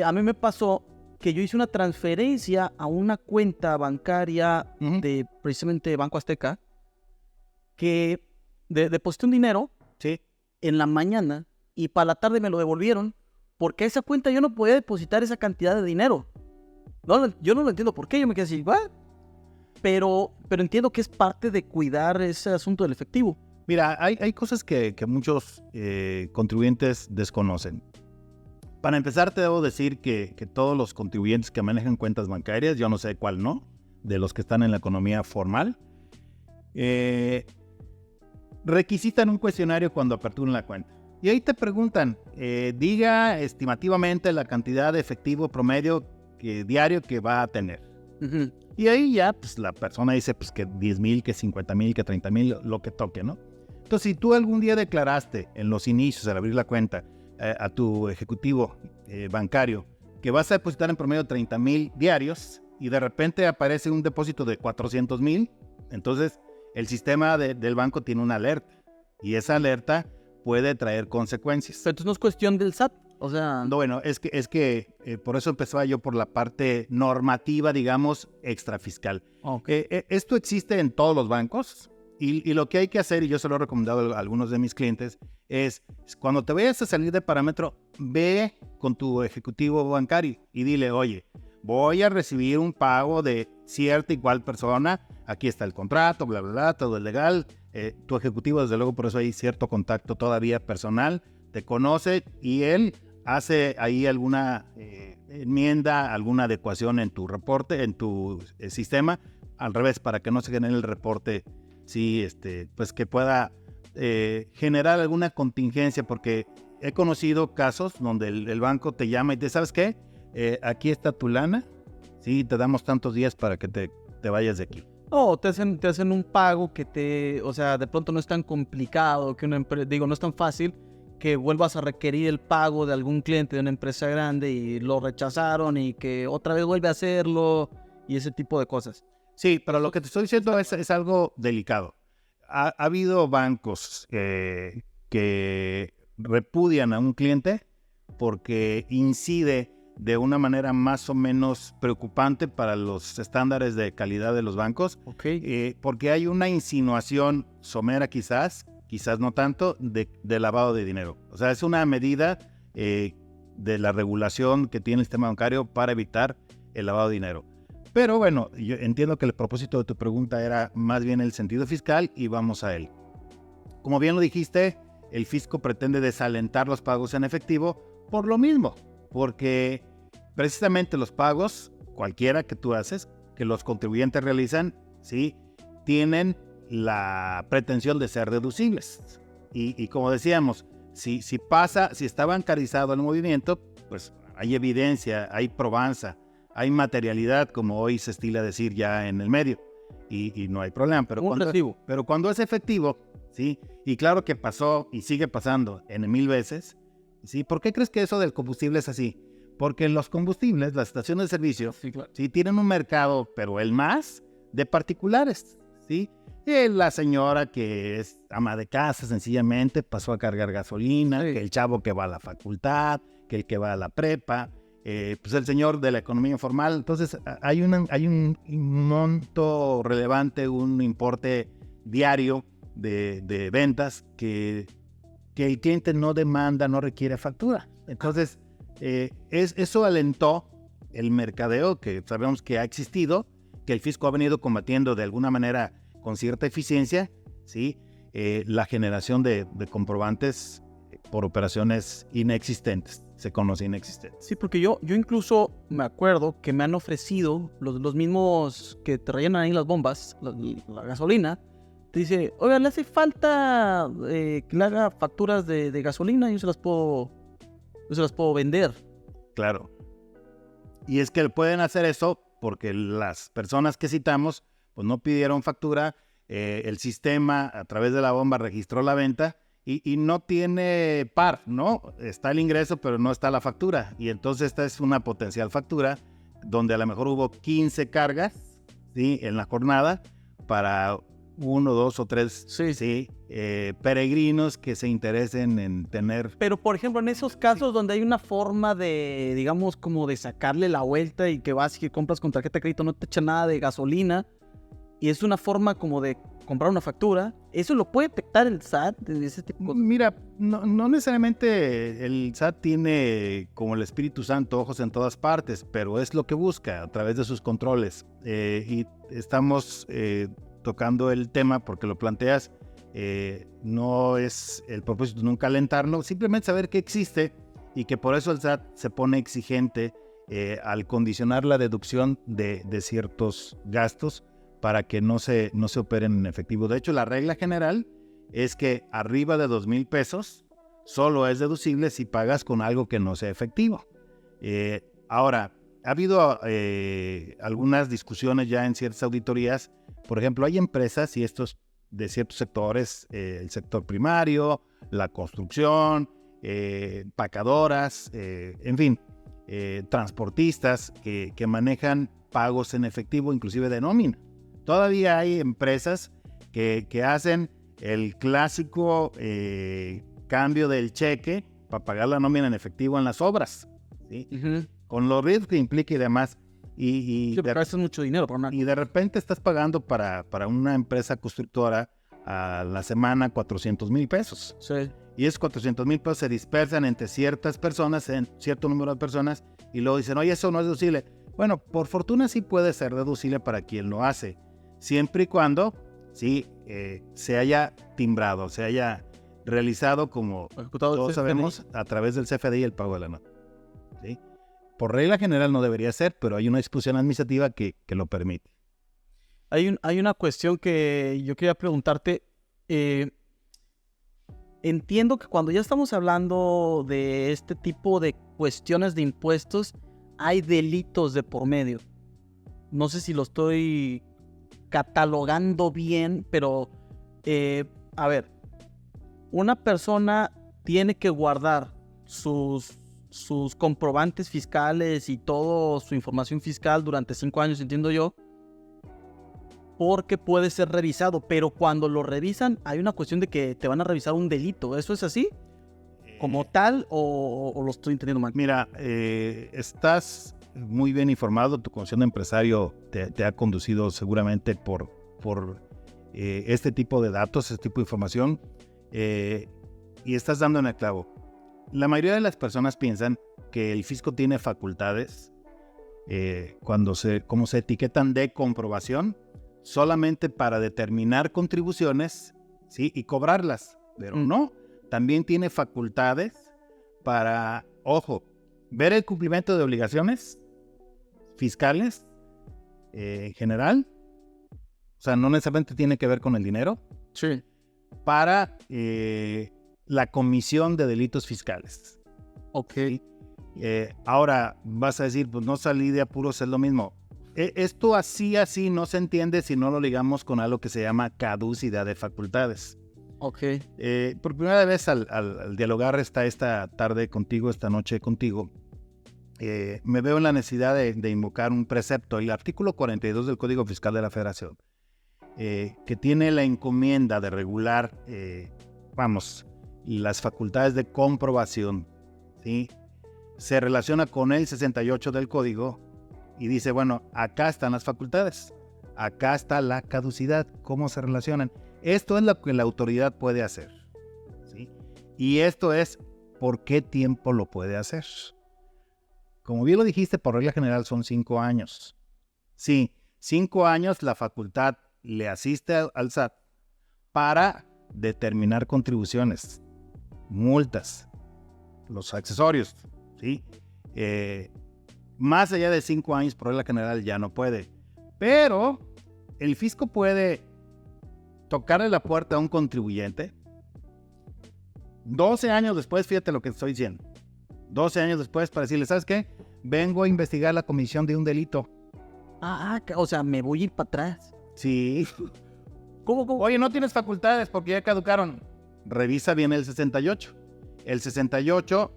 B: a mí me pasó que yo hice una transferencia a una cuenta bancaria de precisamente Banco Azteca que deposité un dinero en la mañana y para la tarde me lo devolvieron porque a esa cuenta yo no podía depositar esa cantidad de dinero. Yo no lo entiendo por qué, yo me quedé así, ¿what? Pero entiendo que es parte de cuidar ese asunto del efectivo.
A: Mira, hay cosas que muchos contribuyentes desconocen. Para empezar, te debo decir que todos los contribuyentes que manejan cuentas bancarias, yo no sé cuál no, de los que están en la economía formal, requisitan un cuestionario cuando aperturan la cuenta. Y ahí te preguntan, diga estimativamente la cantidad de efectivo promedio diario que va a tener.
B: Uh-huh.
A: Y ahí ya pues, la persona dice pues, que 10,000, que 50,000, que 30,000, lo que toque, ¿no? Entonces, si tú algún día declaraste en los inicios, al abrir la cuenta, a tu ejecutivo bancario, que vas a depositar en promedio 30,000 diarios y de repente aparece un depósito de 400,000, entonces el sistema del banco tiene una alerta y esa alerta puede traer consecuencias.
B: Pero entonces no es cuestión del SAT, o sea...
A: No, bueno, es que por eso empezaba yo por la parte normativa, digamos, extrafiscal.
B: Okay.
A: Esto existe en todos los bancos y lo que hay que hacer, y yo se lo he recomendado a algunos de mis clientes, es cuando te vayas a salir de parámetro, ve con tu ejecutivo bancario y dile, oye, voy a recibir un pago de cierta y cual persona, aquí está el contrato, bla, bla, bla, todo es legal. Tu ejecutivo, desde luego, por eso hay cierto contacto todavía personal, te conoce y él hace ahí alguna enmienda, alguna adecuación en tu reporte, en tu sistema, al revés, para que no se genere el reporte, sí, pues que pueda generar alguna contingencia, porque he conocido casos donde el banco te llama y te, ¿sabes qué? Aquí está tu lana, sí, te damos tantos días para que te vayas de aquí.
B: No, te hacen un pago que o sea, de pronto no es tan complicado, que no es tan fácil que vuelvas a requerir el pago de algún cliente de una empresa grande y lo rechazaron y que otra vez vuelve a hacerlo y ese tipo de cosas.
A: Sí, pero lo que te estoy diciendo es algo delicado. Ha habido bancos que repudian a un cliente porque incide de una manera más o menos preocupante para los estándares de calidad de los bancos, porque hay una insinuación somera quizás no tanto, de lavado de dinero. O sea, es una medida de la regulación que tiene el sistema bancario para evitar el lavado de dinero. Pero bueno, yo entiendo que el propósito de tu pregunta era más bien el sentido fiscal y vamos a él. Como bien lo dijiste, el fisco pretende desalentar los pagos en efectivo por lo mismo, porque precisamente los pagos, cualquiera que tú haces, que los contribuyentes realizan, ¿sí?, tienen la pretensión de ser deducibles. Y como decíamos, si está bancarizado el movimiento, pues hay evidencia, hay probanza, hay materialidad, como hoy se estila decir ya en el medio, y no hay problema. Pero cuando es efectivo, ¿sí? Y claro que pasó y sigue pasando en 1000 veces, ¿sí? ¿Por qué crees que eso del combustible es así? Porque los combustibles, las estaciones de servicio,
B: Sí, claro.
A: ¿sí? Tienen un mercado, pero el más de particulares, ¿sí? La señora que es ama de casa sencillamente pasó a cargar gasolina,
B: Sí.
A: que el chavo que va a la facultad, que el que va a la prepa, pues el señor de la economía informal. Entonces hay un monto relevante, un importe diario de ventas que el cliente no demanda, no requiere factura. Entonces eso alentó el mercadeo que sabemos que ha existido, que el fisco ha venido combatiendo de alguna manera con cierta eficiencia, ¿sí? La generación de comprobantes por operaciones inexistentes, se conoce inexistentes.
B: Sí, porque yo incluso me acuerdo que me han ofrecido los mismos que te rellenan ahí las bombas, la gasolina, te dice, oiga, le hace falta que le haga facturas de gasolina y yo se las puedo vender.
A: Claro. Y es que pueden hacer eso porque las personas que citamos pues no pidieron factura, el sistema a través de la bomba registró la venta y no tiene par, ¿no? Está el ingreso, pero no está la factura. Y entonces esta es una potencial factura donde a lo mejor hubo 15 cargas, ¿sí? En la jornada para 1, 2 o 3 ¿sí? Peregrinos que se interesen en tener.
B: Pero, por ejemplo, en esos casos donde hay una forma de, digamos, como de sacarle la vuelta y que vas y que compras con tarjeta de crédito, no te echa nada de gasolina, y es una forma como de comprar una factura, ¿eso lo puede detectar el SAT? De ese tipo de cosas?
A: Mira, no necesariamente el SAT tiene como el Espíritu Santo ojos en todas partes, pero es lo que busca a través de sus controles. Y estamos tocando el tema porque lo planteas. No es el propósito nunca alentarlo, simplemente saber que existe y que por eso el SAT se pone exigente al condicionar la deducción de ciertos gastos para que no se operen en efectivo. De hecho, la regla general es que arriba de 2,000 pesos solo es deducible si pagas con algo que no sea efectivo. Ahora, ha habido algunas discusiones ya en ciertas auditorías. Por ejemplo, hay empresas, y estos de ciertos sectores, el sector primario, la construcción, empacadoras, en fin, transportistas que manejan pagos en efectivo, inclusive de nómina. Todavía hay empresas que hacen el clásico cambio del cheque para pagar la nómina en efectivo en las obras, ¿sí?
B: Uh-huh.
A: Con los riesgos que implica y demás.
B: Sí, porque a veces es mucho dinero por una...
A: Y de repente estás pagando para una empresa constructora a la semana 400,000 pesos.
B: Sí.
A: Y esos 400,000 pesos se dispersan entre ciertas personas, en cierto número de personas, y luego dicen, oye, eso no es deducible. Bueno, por fortuna sí puede ser deducible para quien lo hace, siempre y cuando sí, se haya timbrado, se haya realizado como todos sabemos a través del CFDI el pago de la nota, ¿sí? Por regla general no debería ser, pero hay una disposición administrativa que lo permite.
B: Hay una cuestión que yo quería preguntarte. Entiendo que cuando ya estamos hablando de este tipo de cuestiones de impuestos, hay delitos de por medio. No sé si lo estoy catalogando bien, pero a ver, una persona tiene que guardar sus comprobantes fiscales y toda su información fiscal durante 5 años, entiendo yo, porque puede ser revisado, pero cuando lo revisan hay una cuestión de que te van a revisar un delito. ¿Eso es así? ¿Como tal o lo estoy entendiendo mal?
A: Mira, estás muy bien informado, tu condición de empresario te ha conducido seguramente por este tipo de datos, este tipo de información, y estás dando en el clavo. La mayoría de las personas piensan que el fisco tiene facultades como se etiquetan de comprobación solamente para determinar contribuciones, ¿sí? Y cobrarlas, pero no, también tiene facultades para, ojo, ver el cumplimiento de obligaciones fiscales en general, o sea, no necesariamente tiene que ver con el dinero,
B: sí,
A: para la comisión de delitos fiscales.
B: ok.
A: ¿Sí? Ahora vas a decir, pues no salí de apuros, es lo mismo. Esto así no se entiende si no lo ligamos con algo que se llama caducidad de facultades.
B: Ok.
A: Por primera vez al dialogar esta tarde contigo, esta noche contigo, me veo en la necesidad de invocar un precepto, el artículo 42 del Código Fiscal de la Federación, que tiene la encomienda de regular, las facultades de comprobación, ¿sí? Se relaciona con el 68 del Código y dice, bueno, acá están las facultades, acá está la caducidad, ¿cómo se relacionan? Esto es lo que la autoridad puede hacer, ¿sí? Y esto es, ¿por qué tiempo lo puede hacer? Como bien lo dijiste, por regla general son 5 años. Sí, 5 años la facultad le asiste al SAT para determinar contribuciones, multas, los accesorios, ¿sí? Más allá de 5 años, por regla general ya no puede. Pero el fisco puede tocarle la puerta a un contribuyente 12 años después, fíjate lo que estoy diciendo, 12 años después para decirle, ¿sabes qué? Vengo a investigar la comisión de un delito.
B: O sea, me voy a ir para atrás.
A: Sí.
B: ¿Cómo?
A: Oye, no tienes facultades porque ya caducaron. Revisa bien el 68. El 68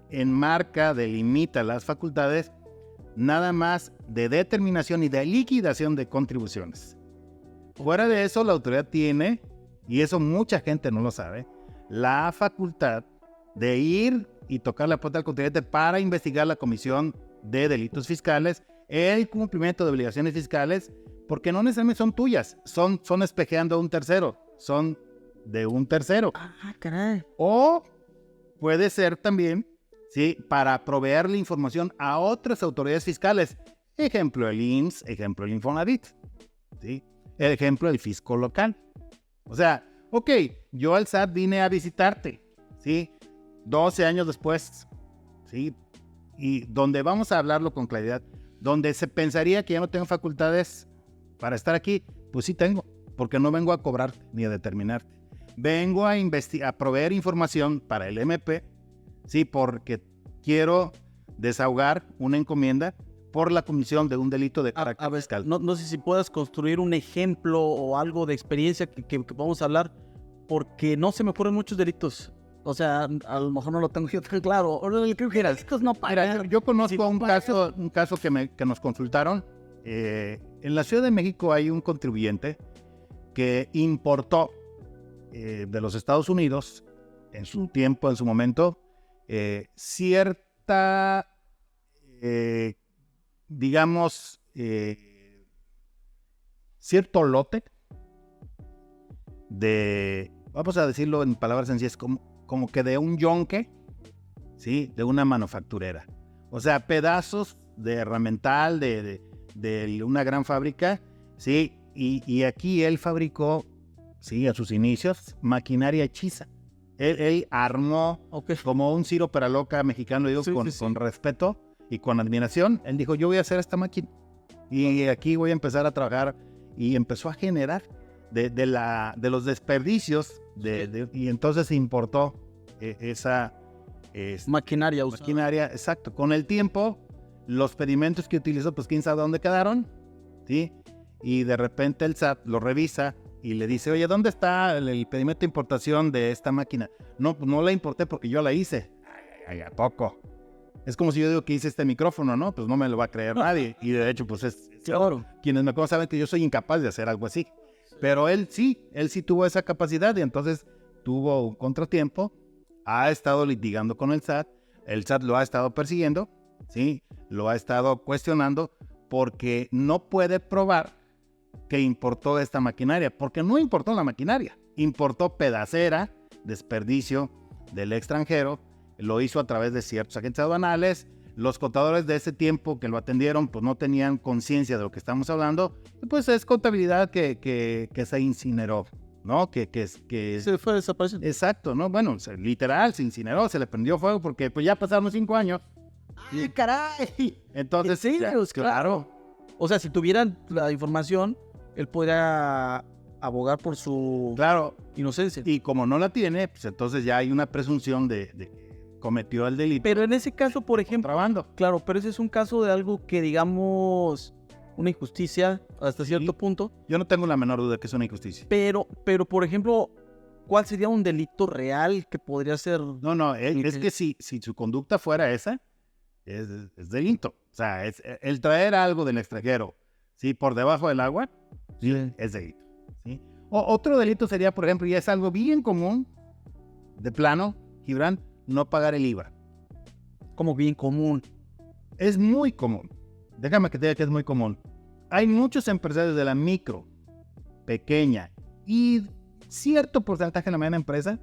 A: enmarca, delimita las facultades nada más de determinación y de liquidación de contribuciones. Fuera de eso, la autoridad tiene, y eso mucha gente no lo sabe, la facultad de ir y tocar la puerta al contribuyente para investigar la comisión de delitos fiscales, el cumplimiento de obligaciones fiscales, porque no necesariamente son tuyas, son espejeando a un tercero, son de un tercero.
B: Caray.
A: O puede ser también, ¿sí?, para proveerle información a otras autoridades fiscales. Ejemplo, el IMSS, ejemplo, el Infonavit, ¿sí? El ejemplo, el fisco local. O sea, ok, yo al SAT vine a visitarte, ¿sí? 12 años después, ¿sí? Y donde vamos a hablarlo con claridad, donde se pensaría que ya no tengo facultades para estar aquí, pues sí tengo, porque no vengo a cobrarte ni a determinarte. Vengo a proveer información para el MP, sí, porque quiero desahogar una encomienda por la comisión de un delito de carácter fiscal.
B: No sé si puedas construir un ejemplo o algo de experiencia que vamos a hablar, porque no se me ocurren muchos delitos. O sea, a lo mejor no lo tengo yo tan claro.
A: Mira, yo conozco un caso que nos consultaron. En la Ciudad de México hay un contribuyente que importó de los Estados Unidos, en su tiempo, en su momento, cierta, cierto lote de, vamos a decirlo en palabras sencillas, como que de un yonque, ¿sí?, de una manufacturera. O sea, pedazos de herramental de una gran fábrica, ¿sí? Y aquí él fabricó, sí, a sus inicios, maquinaria hechiza. Él armó, como un Ciro Peraloca mexicano, digo, con respeto y con admiración. Él dijo, yo voy a hacer esta máquina y aquí voy a empezar a trabajar. Y empezó a generar de los desperdicios y entonces importó esa
B: maquinaria,
A: exacto. Con el tiempo, los pedimentos que utilizó, pues quién sabe dónde quedaron, ¿sí? Y de repente el SAT lo revisa y le dice, oye, ¿dónde está el pedimento de importación de esta máquina? No, pues no la importé porque yo la hice. Ay, ¿a poco? Es como si yo digo que hice este micrófono, ¿no? Pues no me lo va a creer nadie. Y de hecho, pues
B: claro.
A: Quienes me conocen saben que yo soy incapaz de hacer algo así. Pero él sí tuvo esa capacidad y entonces tuvo un contratiempo, ha estado litigando con el SAT lo ha estado persiguiendo, ¿sí? Lo ha estado cuestionando porque no puede probar que importó esta maquinaria, porque no importó la maquinaria, importó pedacera, desperdicio del extranjero, lo hizo a través de ciertos agentes aduanales. Los contadores de ese tiempo que lo atendieron pues no tenían conciencia de lo que estamos hablando, pues es contabilidad que se incineró, ¿no? Que
B: se fue desapareciendo.
A: Exacto, ¿no? Bueno, literal, se incineró, se le prendió fuego porque pues ya pasaron 5 años.
B: ¡Ay, caray!
A: Entonces,
B: sí, claro. O sea, si tuvieran la información, él podría abogar por su inocencia.
A: Y como no la tiene, pues entonces ya hay una presunción de cometió el delito.
B: Pero en ese caso, por ejemplo,
A: Contrabando.
B: claro, pero ese es un caso de algo que digamos una injusticia hasta cierto
A: Sí.
B: punto,
A: Yo no tengo la menor duda que es una injusticia.
B: pero por ejemplo, ¿cuál sería un delito real que podría ser?
A: No, es que si su conducta fuera esa, es delito. O sea, el traer algo del extranjero, ¿sí? Por debajo del agua,
B: Sí.
A: es delito. ¿Sí? Otro delito sería, por ejemplo, y es algo bien común, de plano, Gibran, no pagar el IVA.
B: Como bien común.
A: Es muy común. Déjame que te diga que es muy común. Hay muchos empresarios de la micro, pequeña y cierto porcentaje de la mediana empresa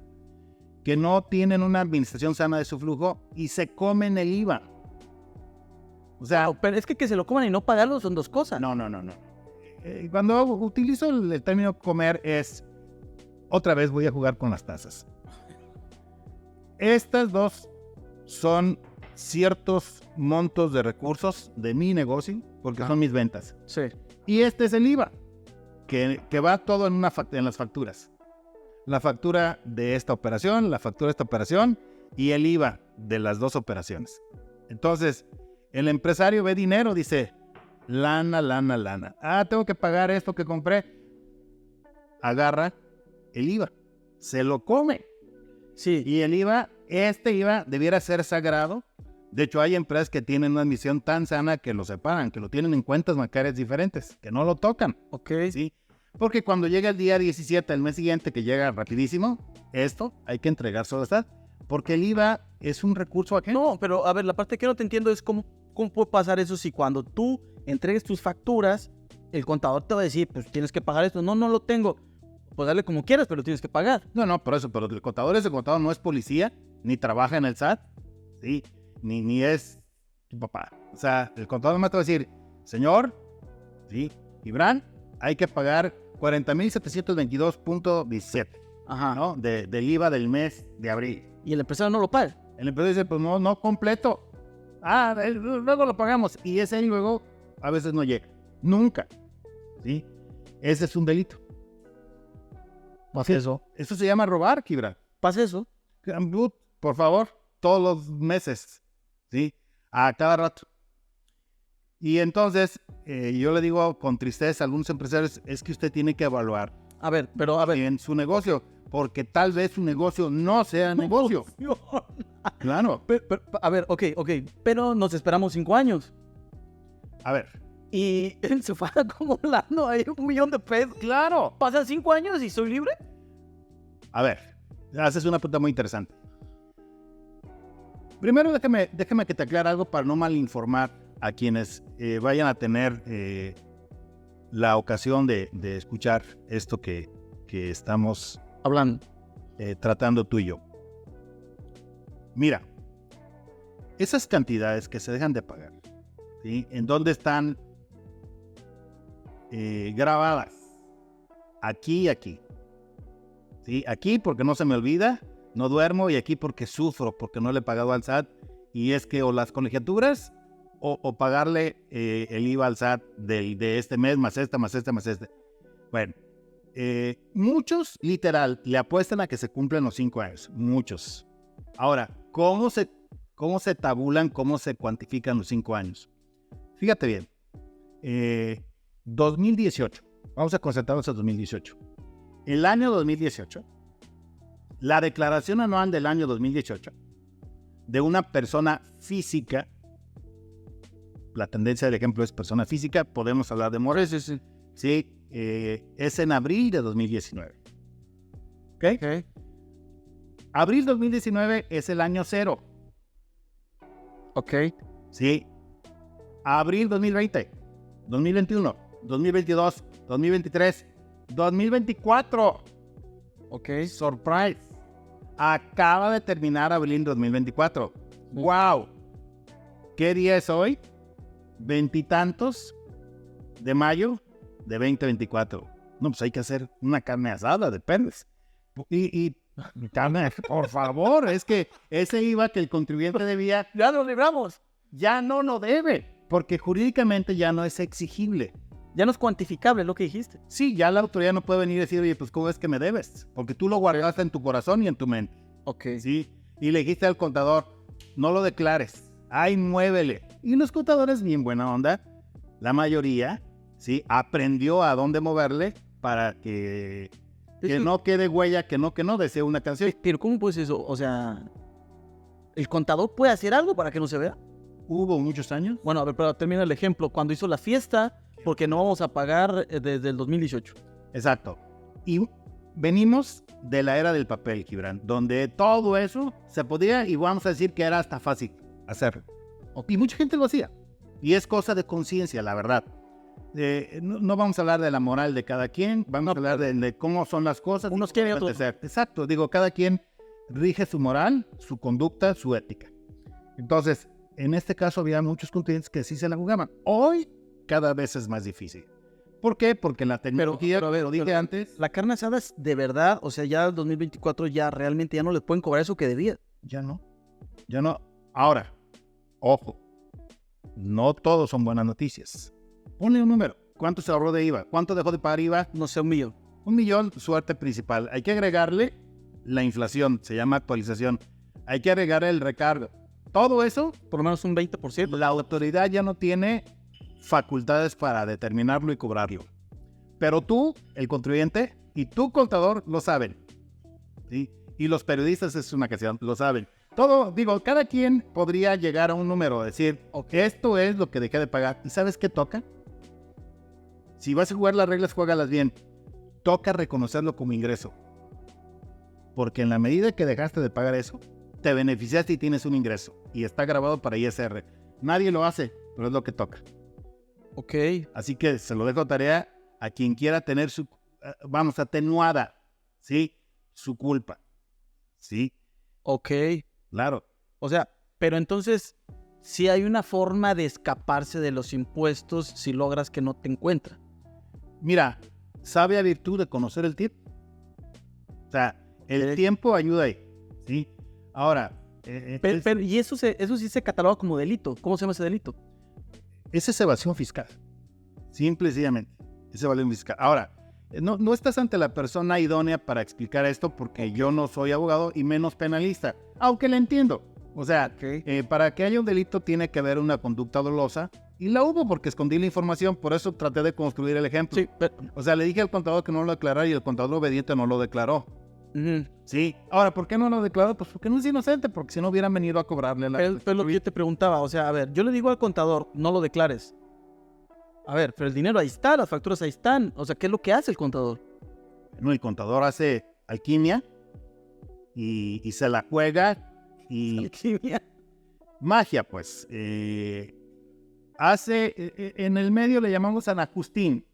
A: que no tienen una administración sana de su flujo y se comen el IVA. O sea,
B: No, pero es que se lo coman y no pagarlo son dos cosas.
A: no. Cuando utilizo el término comer es, otra vez voy a jugar con las tasas. Estas dos son ciertos montos de recursos de mi negocio, porque son mis ventas.
B: Sí.
A: Y este es el IVA, que va todo en las facturas. La factura de esta operación, la factura de esta operación y el IVA de las dos operaciones. Entonces, el empresario ve dinero, dice, lana. Ah, tengo que pagar esto que compré. Agarra el IVA, se lo come.
B: Sí.
A: Y el IVA, este IVA debiera ser sagrado. De hecho, hay empresas que tienen una admisión tan sana que lo separan, que lo tienen en cuentas bancarias diferentes, que no lo tocan.
B: Ok.
A: ¿Sí? Porque cuando llega el día 17, el mes siguiente, que llega rapidísimo, esto hay que entregárselo a SAT, porque el IVA es un recurso ajeno.
B: No, pero a ver, la parte que no te entiendo es cómo puede pasar eso si cuando tú entregues tus facturas, el contador te va a decir, pues tienes que pagar esto. No lo tengo. Pues dale como quieras, pero lo tienes que pagar.
A: No, por eso, pero el contador no es policía, ni trabaja en el SAT, ¿sí? Ni es tu papá. O sea, el contador me va a decir, señor, ¿sí? Gibran, hay que pagar 40,722.17,
B: Ajá.
A: ¿no? Del IVA del mes de abril.
B: Y el empresario no lo paga.
A: El empresario dice, pues no completo. Luego lo pagamos. Y ese luego a veces no llega. Nunca. ¿Sí? Ese es un delito.
B: Pasa eso.
A: Eso se llama robar, Gibran.
B: Pasa eso.
A: Gambut, por favor, todos los meses, ¿sí? A cada rato. Y entonces, yo le digo con tristeza a algunos empresarios, es que usted tiene que evaluar
B: A ver.
A: en su negocio, porque tal vez su negocio no sea negocio. Claro.
B: A ver, ok. Pero nos esperamos 5 años.
A: A ver.
B: Y él se fue acumulando ahí 1 millón de pesos.
A: Claro.
B: Pasan 5 años y soy libre.
A: A ver, haces una pregunta muy interesante. Primero, déjame que te aclare algo para no malinformar a quienes vayan a tener la ocasión de escuchar esto que estamos
B: Hablando.
A: tratando tú y yo. Mira, esas cantidades que se dejan de pagar, ¿sí? ¿En dónde están grabadas? Aquí y aquí. ¿Sí? Aquí porque no se me olvida, no duermo, y aquí porque sufro, porque no le he pagado al SAT. Y es que o las colegiaturas o pagarle el IVA al SAT de este mes, más este. Bueno, muchos literal le apuestan a que se cumplen los 5 años. Muchos. Ahora, ¿cómo se tabulan, cómo se cuantifican los 5 años? Fíjate bien. 2018. Vamos a concentrarnos en 2018. El año 2018, la declaración anual del año 2018 de una persona física, la tendencia del ejemplo es persona física, podemos hablar de Morales, sí, es en abril de 2019. ¿Ok? Abril 2019 es el año 0.
B: Ok.
A: Sí. Abril 2020, 2021, 2022, 2023, 2024.
B: Ok.
A: Surprise. Acaba de terminar abril 2024. ¡Wow! ¿Qué día es hoy? 20 y tantos de mayo de 2024. No, pues hay que hacer una carne asada, depende. Y carne, por favor, es que ese IVA que el contribuyente debía,
B: Ya nos libramos.
A: ya no lo debe, porque jurídicamente ya no es exigible.
B: Ya no es cuantificable lo que dijiste.
A: Sí, ya la autoridad no puede venir y decir, oye, pues ¿cómo es que me debes? Porque tú lo guardaste en tu corazón y en tu mente.
B: Ok.
A: ¿Sí? y le dijiste al contador, no lo declares, ahí muévele. Y los contadores, bien buena onda, la mayoría, ¿sí? Aprendió a dónde moverle para que no quede huella, que no, decía una canción.
B: Pero ¿cómo puedes eso? O sea, ¿el contador puede hacer algo para que no se vea?
A: Hubo muchos años.
B: Bueno, a ver, pero termina el ejemplo. Cuando hizo la fiesta, porque no vamos a pagar desde el 2018.
A: Exacto. Y venimos de la era del papel, Gibran, donde todo eso se podía, y vamos a decir que era hasta fácil hacerlo. Y mucha gente lo hacía. Y es cosa de conciencia, la verdad. No vamos a hablar de la moral de cada quien, vamos a hablar de cómo son las cosas.
B: Unos quieren y otros no.
A: Exacto, digo, cada quien rige su moral, su conducta, su ética. Entonces, en este caso había muchos clientes que sí se la jugaban. Hoy, cada vez es más difícil. ¿Por qué? Porque la tecnología,
B: pero a ver,
A: lo dije antes...
B: La carne asada es de verdad, o sea, ya en 2024 ya realmente ya no les pueden cobrar eso que debía.
A: Ya no. Ahora, ojo, no todos son buenas noticias. Ponle un número. ¿Cuánto se ahorró de IVA? ¿Cuánto dejó de pagar IVA?
B: No sé, 1 millón.
A: 1 millón, suerte principal. Hay que agregarle la inflación, se llama actualización. Hay que agregarle el recargo. Todo eso,
B: por lo menos un 20%.
A: La autoridad ya no tiene facultades para determinarlo y cobrarlo. Pero tú, el contribuyente, y tu contador lo saben. ¿Sí? Y los periodistas, es una canción, lo saben. Todo, digo, cada quien podría llegar a un número, decir, esto es lo que dejé de pagar. ¿Y sabes qué toca? Si vas a jugar las reglas, juégalas bien. Toca reconocerlo como ingreso. Porque en la medida que dejaste de pagar eso, te beneficiaste y tienes un ingreso. Y está grabado para ISR. Nadie lo hace, pero es lo que toca.
B: Ok.
A: Así que se lo dejo tarea a quien quiera tener su, atenuada, ¿sí? Su culpa. ¿Sí?
B: Ok.
A: Claro.
B: O sea, pero entonces, si hay una forma de escaparse de los impuestos si logras que no te encuentran.
A: Mira, sabe a virtud de conocer el tip. O sea, el tiempo ayuda ahí, ¿sí? Ahora...
B: pero y eso sí se cataloga como delito. ¿Cómo se llama ese delito?
A: Esa es evasión fiscal. Simple y sencillamente. Es evasión fiscal. Ahora, no estás ante la persona idónea para explicar esto porque yo no soy abogado y menos penalista. Aunque le entiendo. O sea, para que haya un delito tiene que haber una conducta dolosa. Y la hubo porque escondí la información. Por eso traté de construir el ejemplo.
B: Sí,
A: o sea, le dije al contador que no lo declarara y el contador obediente no lo declaró.
B: Uh-huh.
A: Sí. Ahora, ¿por qué no lo declaró? Pues porque no es inocente, porque si no hubieran venido a cobrarle la...
B: Pero lo que yo te preguntaba, o sea, a ver, yo le digo al contador, no lo declares. A ver, pero el dinero ahí está, las facturas ahí están. O sea, ¿qué es lo que hace el contador?
A: No, el contador hace alquimia y se la juega y...
B: ¿Alquimia?
A: Magia, pues. Hace, en el medio le llamamos anajustín.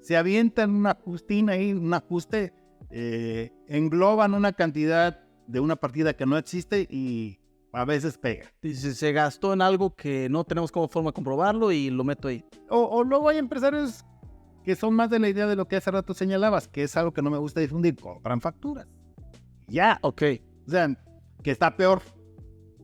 A: Se avientan un ajustín ahí, un ajuste... engloban una cantidad de una partida que no existe y a veces pega.
B: Dice, se gastó en algo que no tenemos como forma de comprobarlo y lo meto ahí.
A: O luego hay empresarios que son más de la idea de lo que hace rato señalabas, que es algo que no me gusta difundir, compran facturas. Ya.
B: Ok.
A: O sea, que está peor.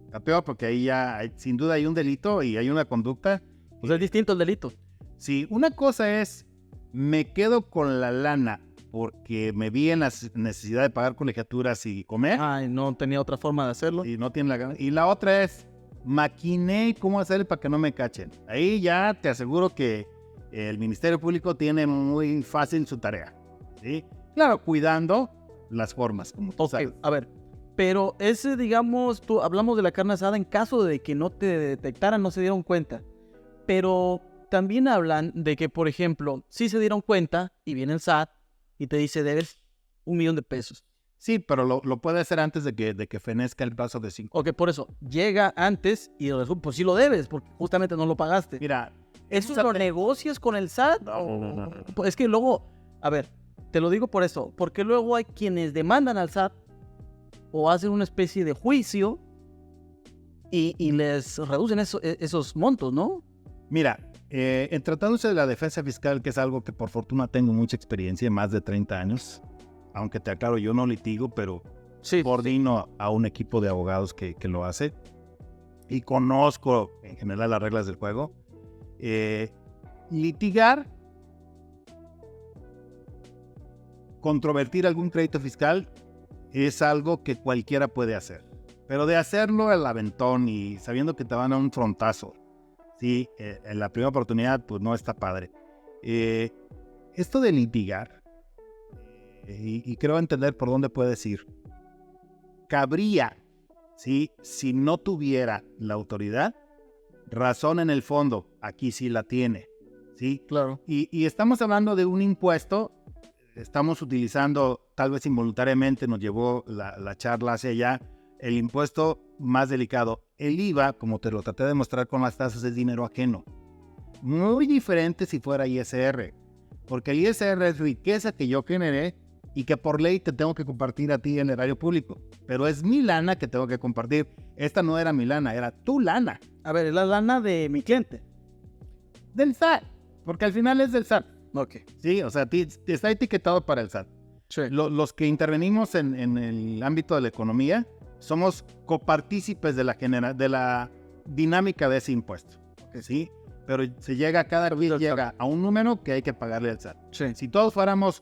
A: Está peor porque ahí ya sin duda hay un delito y hay una conducta.
B: O sea, es distinto el delito.
A: Sí, una cosa es, me quedo con la lana porque me vi en la necesidad de pagar colegiaturas y comer.
B: Ay, no tenía otra forma de hacerlo.
A: Y no tiene la gana. Y la otra es, maquiné cómo hacerle para que no me cachen. Ahí ya te aseguro que el Ministerio Público tiene muy fácil su tarea. ¿Sí? Claro, cuidando las formas. Como tú sabes.
B: A ver, pero ese, digamos, hablamos de la carne asada en caso de que no te detectaran, no se dieron cuenta. Pero también hablan de que, por ejemplo, si se dieron cuenta y viene el SAT, y te dice, debes 1 millón de pesos.
A: Sí, pero lo puede hacer antes de que fenezca el plazo de 5.
B: Ok, por eso, llega antes y pues sí lo debes, porque justamente no lo pagaste.
A: Mira,
B: ¿eso lo negocias con el SAT? No. Es que luego, a ver, te lo digo por eso, porque luego hay quienes demandan al SAT o hacen una especie de juicio y les reducen esos montos, ¿no?
A: Mira, en tratándose de la defensa fiscal, que es algo que por fortuna tengo mucha experiencia, más de 30 años, aunque te aclaro, yo no litigo, pero sí, coordino a un equipo de abogados que lo hace y conozco en general las reglas del juego. Litigar, controvertir algún crédito fiscal es algo que cualquiera puede hacer. Pero de hacerlo al aventón y sabiendo que te van a un frontazo, sí, en la primera oportunidad, pues no está padre. Esto de litigar, y creo entender por dónde puedes ir, cabría, ¿sí? Si no tuviera la autoridad, razón en el fondo, aquí sí la tiene, ¿sí?
B: Claro.
A: Y estamos hablando de un impuesto, estamos utilizando, tal vez involuntariamente nos llevó la charla hacia allá, el impuesto más delicado. El IVA, como te lo traté de mostrar con las tasas, es dinero ajeno. Muy diferente si fuera ISR, porque el ISR es riqueza que yo generé y que por ley te tengo que compartir a ti en el erario público. Pero es mi lana que tengo que compartir. Esta no era mi lana, era tu lana.
B: A ver, es la lana de mi cliente.
A: Del SAT, porque al final es del SAT.
B: Ok.
A: Sí, o sea, está etiquetado para el SAT.
B: Sí.
A: Los que intervenimos en el ámbito de la economía somos copartícipes de la dinámica de ese impuesto. ¿Sí? Pero cada vez llega a un número que hay que pagarle al SAT.
B: Sí.
A: Si todos fuéramos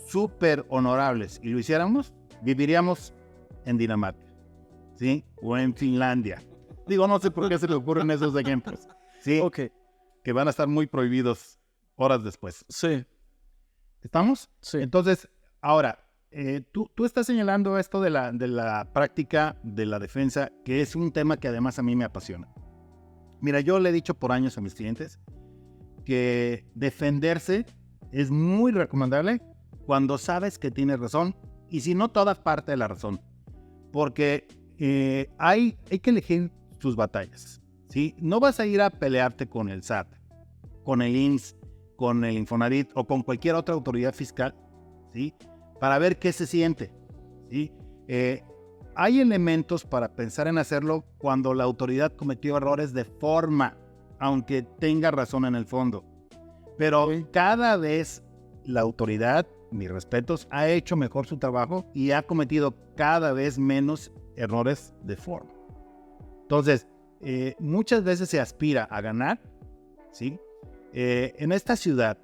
A: súper honorables y lo hiciéramos, viviríamos en Dinamarca, ¿sí? O en Finlandia. Digo, no sé por qué se le ocurren esos ejemplos, ¿sí?
B: Ok.
A: Que van a estar muy prohibidos horas después.
B: Sí.
A: ¿Estamos?
B: Sí.
A: Entonces, ahora, tú estás señalando esto de la práctica de la defensa, que es un tema que además a mí me apasiona. Mira, yo le he dicho por años a mis clientes que defenderse es muy recomendable cuando sabes que tienes razón y si no todas parte de la razón. Porque hay que elegir tus batallas, ¿sí? No vas a ir a pelearte con el SAT, con el INSS, con el Infonavit o con cualquier otra autoridad fiscal, ¿sí? Para ver qué se siente, ¿sí? Hay elementos para pensar en hacerlo cuando la autoridad cometió errores de forma, aunque tenga razón en el fondo. Pero cada vez la autoridad, mis respetos, ha hecho mejor su trabajo y ha cometido cada vez menos errores de forma. Entonces, muchas veces se aspira a ganar, ¿sí? En esta ciudad,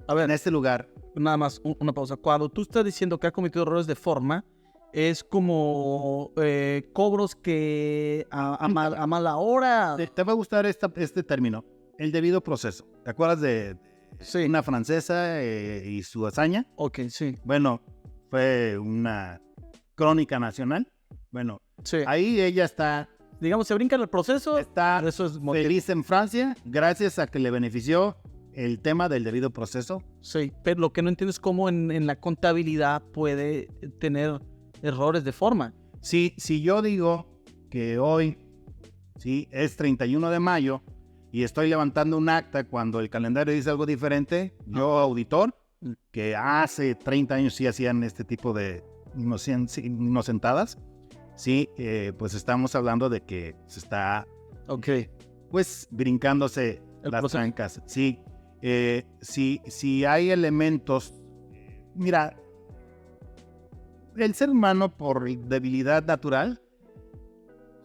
B: A ver,
A: en este lugar.
B: nada más una pausa. Cuando tú estás diciendo que ha cometido errores de forma, es como cobros que a mala hora.
A: Te va a gustar este término, el debido proceso. ¿Te acuerdas de una francesa y su hazaña?
B: Ok, sí.
A: Bueno, fue una crónica nacional. Bueno,
B: Sí.
A: ahí ella está,
B: Digamos, se brinca en el proceso.
A: está
B: Eso es
A: feliz en Francia gracias a que le benefició el tema del debido proceso.
B: Sí, pero lo que no entiendo es cómo en la contabilidad puede tener errores de forma.
A: Si yo digo que hoy, ¿sí?, es 31 de mayo y estoy levantando un acta cuando el calendario dice algo diferente, yo, auditor, que hace 30 años sí hacían este tipo de inocentadas, sí, pues estamos hablando de que se está,
B: Ok.
A: pues, brincándose
B: El
A: las
B: proceso.
A: trancas. Sí, si hay elementos, mira, el ser humano por debilidad natural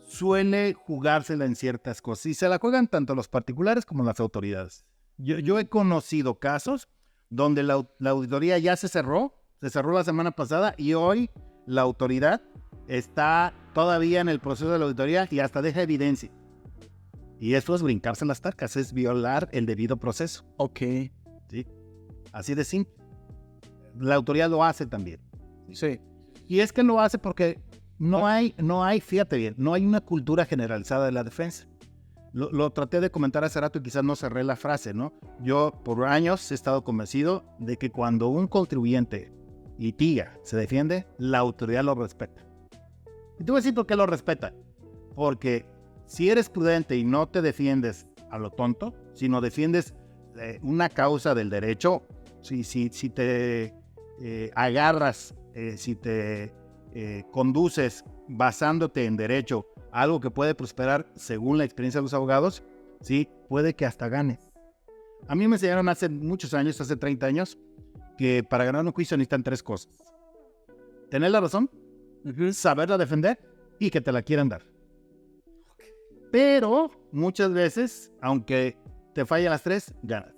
A: suele jugársela en ciertas cosas y se la juegan tanto los particulares como las autoridades. Yo he conocido casos donde la auditoría ya se cerró la semana pasada y hoy la autoridad está todavía en el proceso de la auditoría y hasta deja evidencia. Y eso es brincarse las tarcas, es violar el debido proceso.
B: Ok.
A: ¿Sí? Así de simple. La autoridad lo hace también.
B: Sí.
A: Y es que lo hace porque no hay, fíjate bien, no hay una cultura generalizada de la defensa. Lo traté de comentar hace rato y quizás no cerré la frase, ¿no? Yo por años he estado convencido de que cuando un contribuyente litiga, se defiende, la autoridad lo respeta. Y te voy a decir por qué lo respeta. Porque si eres prudente y no te defiendes a lo tonto, sino defiendes una causa del derecho, si te agarras, si te conduces basándote en derecho, algo que puede prosperar según la experiencia de los abogados, sí, puede que hasta ganes. A mí me enseñaron hace muchos años, hace 30 años, que para ganar un juicio necesitan 3 cosas. Tener la razón, saberla defender y que te la quieran dar. Pero muchas veces, aunque te fallen las 3, ganas.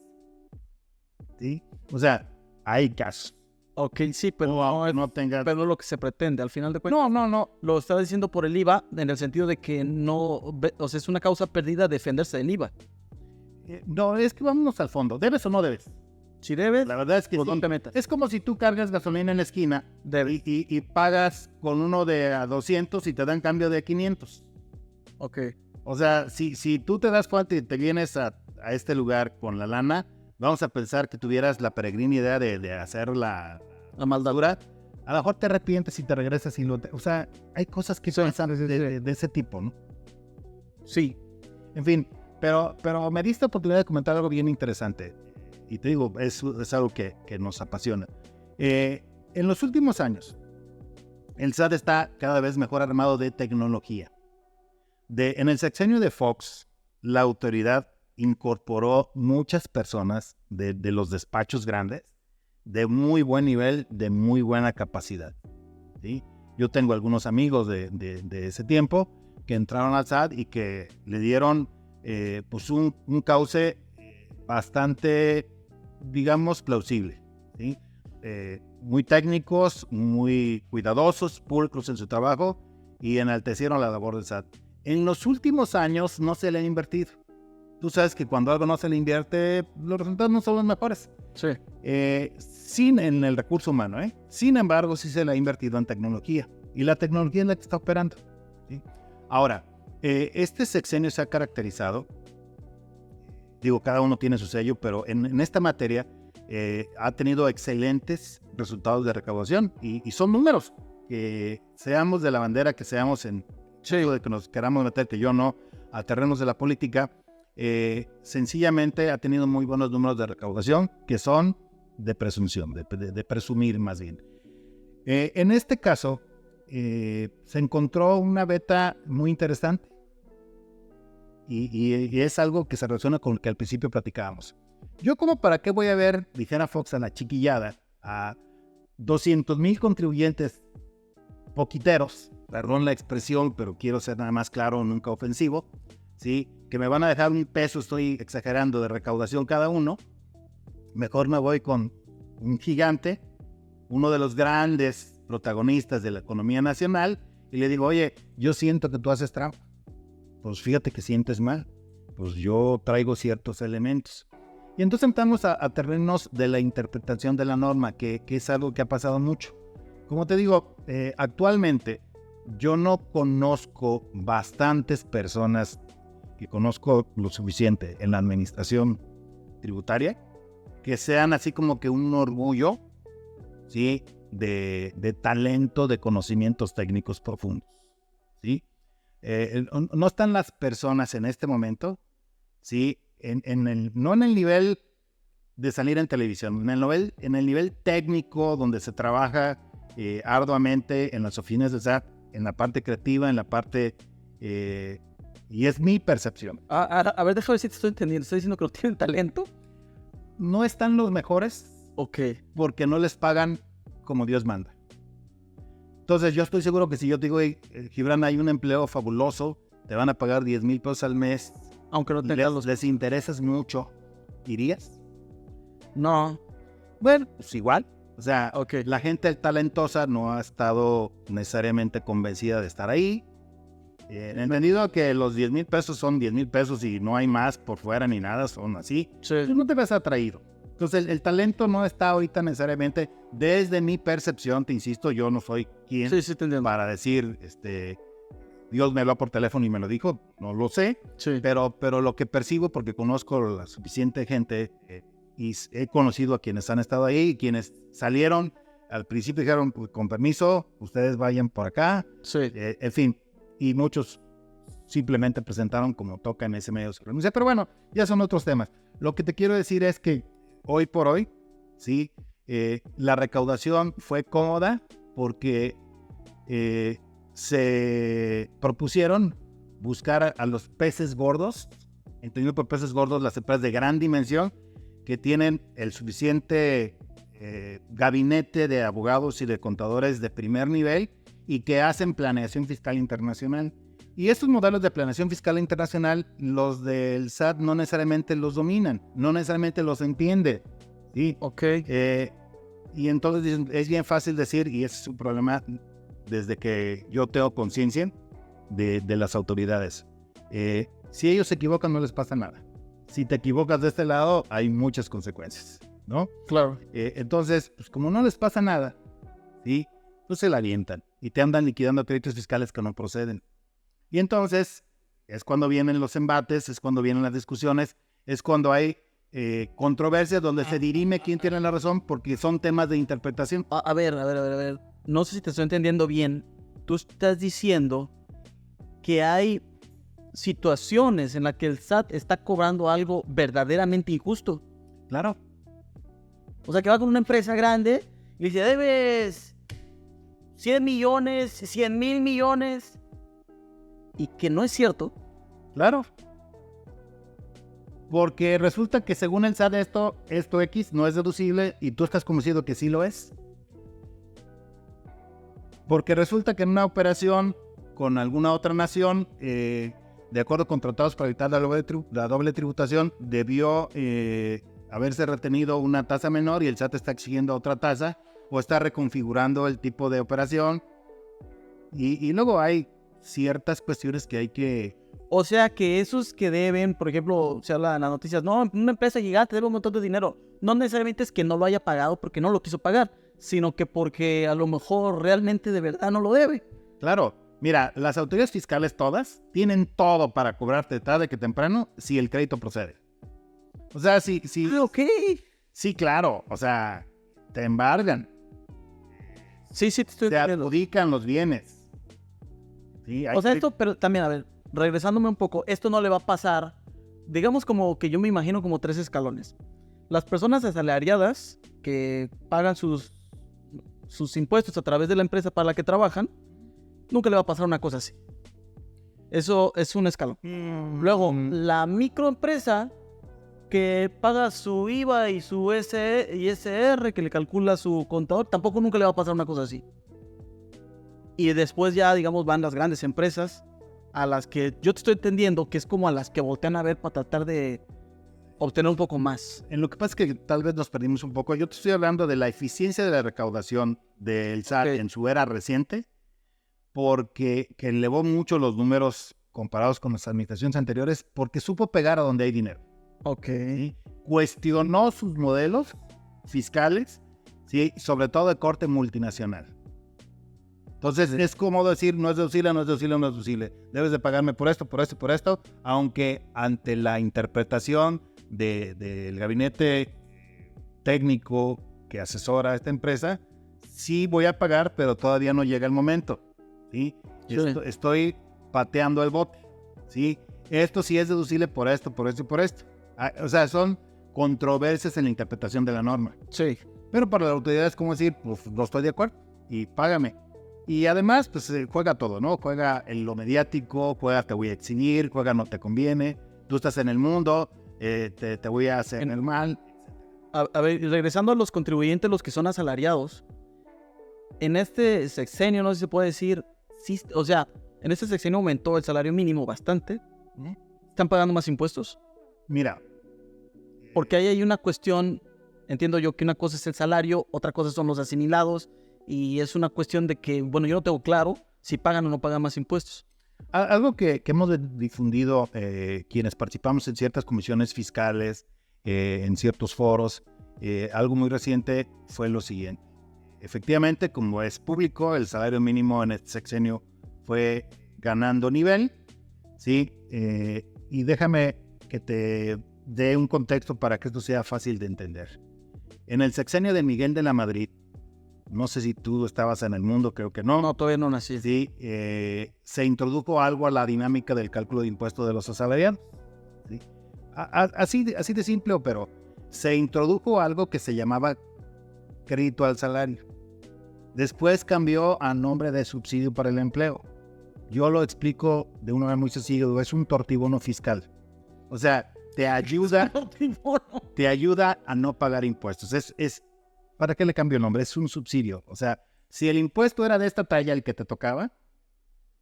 A: ¿Sí? O sea, hay casos.
B: Ok, sí, pero
A: no tenga...
B: pero no es lo que se pretende, al final de cuentas.
A: No.
B: Lo está diciendo por el IVA, en el sentido de que o sea, es una causa perdida defenderse del IVA.
A: No, es que vámonos al fondo. ¿Debes o no debes?
B: Si debes,
A: La verdad es que
B: pues
A: sí.
B: no te metas.
A: Es como si tú cargas gasolina en la esquina y pagas con uno de a 200 y te dan cambio de 500.
B: Ok.
A: O sea, si tú te das cuenta y te vienes a este lugar con la lana, vamos a pensar que tuvieras la peregrina idea de hacer la maldura. A lo mejor te arrepientes y te regresas y o sea, hay cosas que pasan de ese tipo, ¿no?
B: Sí.
A: En fin, pero me diste la oportunidad de comentar algo bien interesante. Y te digo, es algo que nos apasiona. En los últimos años, el SAT está cada vez mejor armado de tecnología. En el sexenio de Fox, la autoridad incorporó muchas personas de los despachos grandes, de muy buen nivel, de muy buena capacidad, ¿sí? Yo tengo algunos amigos de ese tiempo que entraron al SAT y que le dieron pues un cauce bastante, digamos, plausible, ¿sí? Muy técnicos, muy cuidadosos, pulcros en su trabajo y enaltecieron la labor del SAT. En los últimos años no se le ha invertido. Tú sabes que cuando algo no se le invierte, los resultados no son los mejores.
B: Sí.
A: Sin en el recurso humano, Sin embargo, sí se le ha invertido en tecnología. Y la tecnología es la que está operando, ¿sí? Ahora, este sexenio se ha caracterizado, digo, cada uno tiene su sello, pero en esta materia ha tenido excelentes resultados de recaudación. Y son números. Que seamos de la bandera, que seamos de que nos queramos meter, que yo no, a terrenos de la política, sencillamente ha tenido muy buenos números de recaudación, que son de presunción, de presumir más bien. En este caso, se encontró una beta muy interesante y es algo que se relaciona con lo que al principio platicábamos. Yo como para qué voy a ver, dijera Fox, a la chiquillada, a 200,000 contribuyentes poquiteros, perdón la expresión, pero quiero ser nada más claro, nunca ofensivo, ¿sí? Que me van a dejar $1, estoy exagerando, de recaudación cada uno. Mejor me voy con un gigante, uno de los grandes protagonistas de la economía nacional, y le digo, oye, yo siento que tú haces trampa. Pues fíjate que sientes mal. Pues yo traigo ciertos elementos. Y entonces empezamos a terrenos de la interpretación de la norma, que es algo que ha pasado mucho. Como te digo, actualmente yo no conozco bastantes personas que conozco lo suficiente en la administración tributaria que sean así como que un orgullo, ¿sí? de talento, de conocimientos técnicos profundos, ¿sí? No están las personas en este momento, ¿sí? No en el nivel de salir en televisión, en el nivel técnico donde se trabaja arduamente en las oficinas del SAT, en la parte creativa, en la parte... y es mi percepción.
B: A ver, déjame ver si te estoy entendiendo. ¿Estás diciendo que no tienen talento?
A: No están los mejores.
B: Ok.
A: Porque no les pagan como Dios manda. Entonces yo estoy seguro que si yo te digo, Gibran, hay un empleo fabuloso, te van a pagar $10,000 al mes.
B: Aunque no tengas
A: les interesas mucho, ¿irías?
B: No.
A: Bueno, pues igual. O sea,
B: okay.
A: La gente talentosa no ha estado necesariamente convencida de estar ahí. Entendido que los $10,000 son $10,000 y no hay más por fuera ni nada, son así.
B: Sí.
A: Pues no te ves atraído. Entonces el talento no está ahorita necesariamente, desde mi percepción, te insisto, yo no soy quien para decir, Dios me habló por teléfono y me lo dijo, no lo sé, pero lo que percibo, porque conozco la suficiente gente y he conocido a quienes han estado ahí y quienes salieron, al principio dijeron, pues, con permiso, ustedes vayan por acá, en fin, y muchos simplemente presentaron como toca en ese medio su renuncia, pero bueno, ya son otros temas. Lo que te quiero decir es que hoy por hoy, ¿sí? La recaudación fue cómoda porque se propusieron buscar a los peces gordos, entendido por peces gordos las empresas de gran dimensión que tienen el suficiente gabinete de abogados y de contadores de primer nivel y que hacen planeación fiscal internacional. Y estos modelos de planeación fiscal internacional, los del SAT no necesariamente los dominan, no necesariamente los entienden, ¿sí?
B: Ok.
A: Y entonces dicen, es bien fácil decir, y ese es un problema desde que yo tengo conciencia de las autoridades. Si ellos se equivocan, no les pasa nada. Si te equivocas de este lado, hay muchas consecuencias, ¿no?
B: Claro.
A: Entonces, pues como no les pasa nada, ¿sí? Pues se la avientan y te andan liquidando créditos fiscales que no proceden. Y entonces es cuando vienen los embates, es cuando vienen las discusiones, es cuando hay controversias donde se dirime quién tiene la razón, porque son temas de interpretación.
B: A ver. No sé si te estoy entendiendo bien. Tú estás diciendo que hay situaciones en las que el SAT está cobrando algo verdaderamente injusto.
A: Claro.
B: O sea, que va con una empresa grande y dice, debes 100 millones, 100 mil millones. Y que no es cierto.
A: Claro. Porque resulta que según el SAT esto X no es deducible y tú estás convencido que sí lo es. Porque resulta que en una operación con alguna otra nación, de acuerdo con tratados para evitar la doble tributación, debió haberse retenido una tasa menor y el SAT está exigiendo otra tasa o está reconfigurando el tipo de operación. Y luego hay ciertas cuestiones que hay que...
B: O sea, que esos que deben, por ejemplo, se habla en las noticias, no, una empresa gigante debe un montón de dinero. No necesariamente es que no lo haya pagado porque no lo quiso pagar, sino que porque a lo mejor realmente de verdad no lo debe.
A: Claro, mira, las autoridades fiscales todas tienen todo para cobrarte tarde que temprano si el crédito procede. O sea, sí.
B: Ok.
A: Sí, claro, o sea, te embargan.
B: Sí, te estoy
A: te
B: entendiendo.
A: adjudican los bienes. Sí,
B: O sea, esto, pero también, a ver, regresándome un poco, esto no le va a pasar, digamos como que yo me imagino como 3 escalones. Las personas asalariadas que pagan sus impuestos a través de la empresa para la que trabajan, nunca le va a pasar una cosa así. Eso es un escalón. Luego, la microempresa que paga su IVA y su ISR, que le calcula su contador, tampoco nunca le va a pasar una cosa así. Y después ya, digamos, van las grandes empresas a las que yo te estoy entendiendo que es como a las que voltean a ver para tratar de obtener un poco más.
A: En lo que pasa es que tal vez nos perdimos un poco. Yo te estoy hablando de la eficiencia de la recaudación del SAT en su era reciente, porque que elevó mucho los números comparados con las administraciones anteriores, porque supo pegar a donde hay dinero.
B: Ok.
A: ¿Sí? Cuestionó sus modelos fiscales, ¿sí? Sobre todo de corte multinacional. Entonces es cómodo decir, no es deducible. Debes de pagarme por esto, aunque ante la interpretación del gabinete técnico que asesora a esta empresa, sí voy a pagar, pero todavía no llega el momento. ¿Sí?
B: Sí.
A: Estoy pateando el bote. ¿Sí? Esto sí es deducible por esto. O sea, son controversias en la interpretación de la norma.
B: Sí.
A: Pero para la autoridad es como decir, pues no estoy de acuerdo y págame. Y además, pues juega todo, ¿no? Juega en lo mediático, juega te voy a exhibir, juega no te conviene, tú estás en el mundo, te voy a hacer el mal.
B: A ver, regresando a los contribuyentes, los que son asalariados, en este sexenio, no sé si se puede decir, sí, o sea, en este sexenio aumentó el salario mínimo bastante. ¿Están pagando más impuestos?
A: Mira.
B: Porque ahí hay una cuestión, entiendo yo que una cosa es el salario, otra cosa son los asimilados, y es una cuestión de que, bueno, yo no tengo claro si pagan o no pagan más impuestos.
A: Algo que hemos difundido quienes participamos en ciertas comisiones fiscales, en ciertos foros, algo muy reciente fue lo siguiente. Efectivamente, como es público, el salario mínimo en este sexenio fue ganando nivel, ¿sí? Y déjame que te dé un contexto para que esto sea fácil de entender. En el sexenio de Miguel de la Madrid, no sé si tú estabas en el mundo, creo que no.
B: No, todavía no nací.
A: Sí, se introdujo algo a la dinámica del cálculo de impuestos de los asalariados. ¿Sí? Así de simple, pero se introdujo algo que se llamaba crédito al salario. Después cambió a nombre de subsidio para el empleo. Yo lo explico de una manera muy sencilla, es un tortibono fiscal. O sea, te ayuda a no pagar impuestos. ¿Para qué le cambio el nombre? Es un subsidio. O sea, si el impuesto era de esta talla el que te tocaba,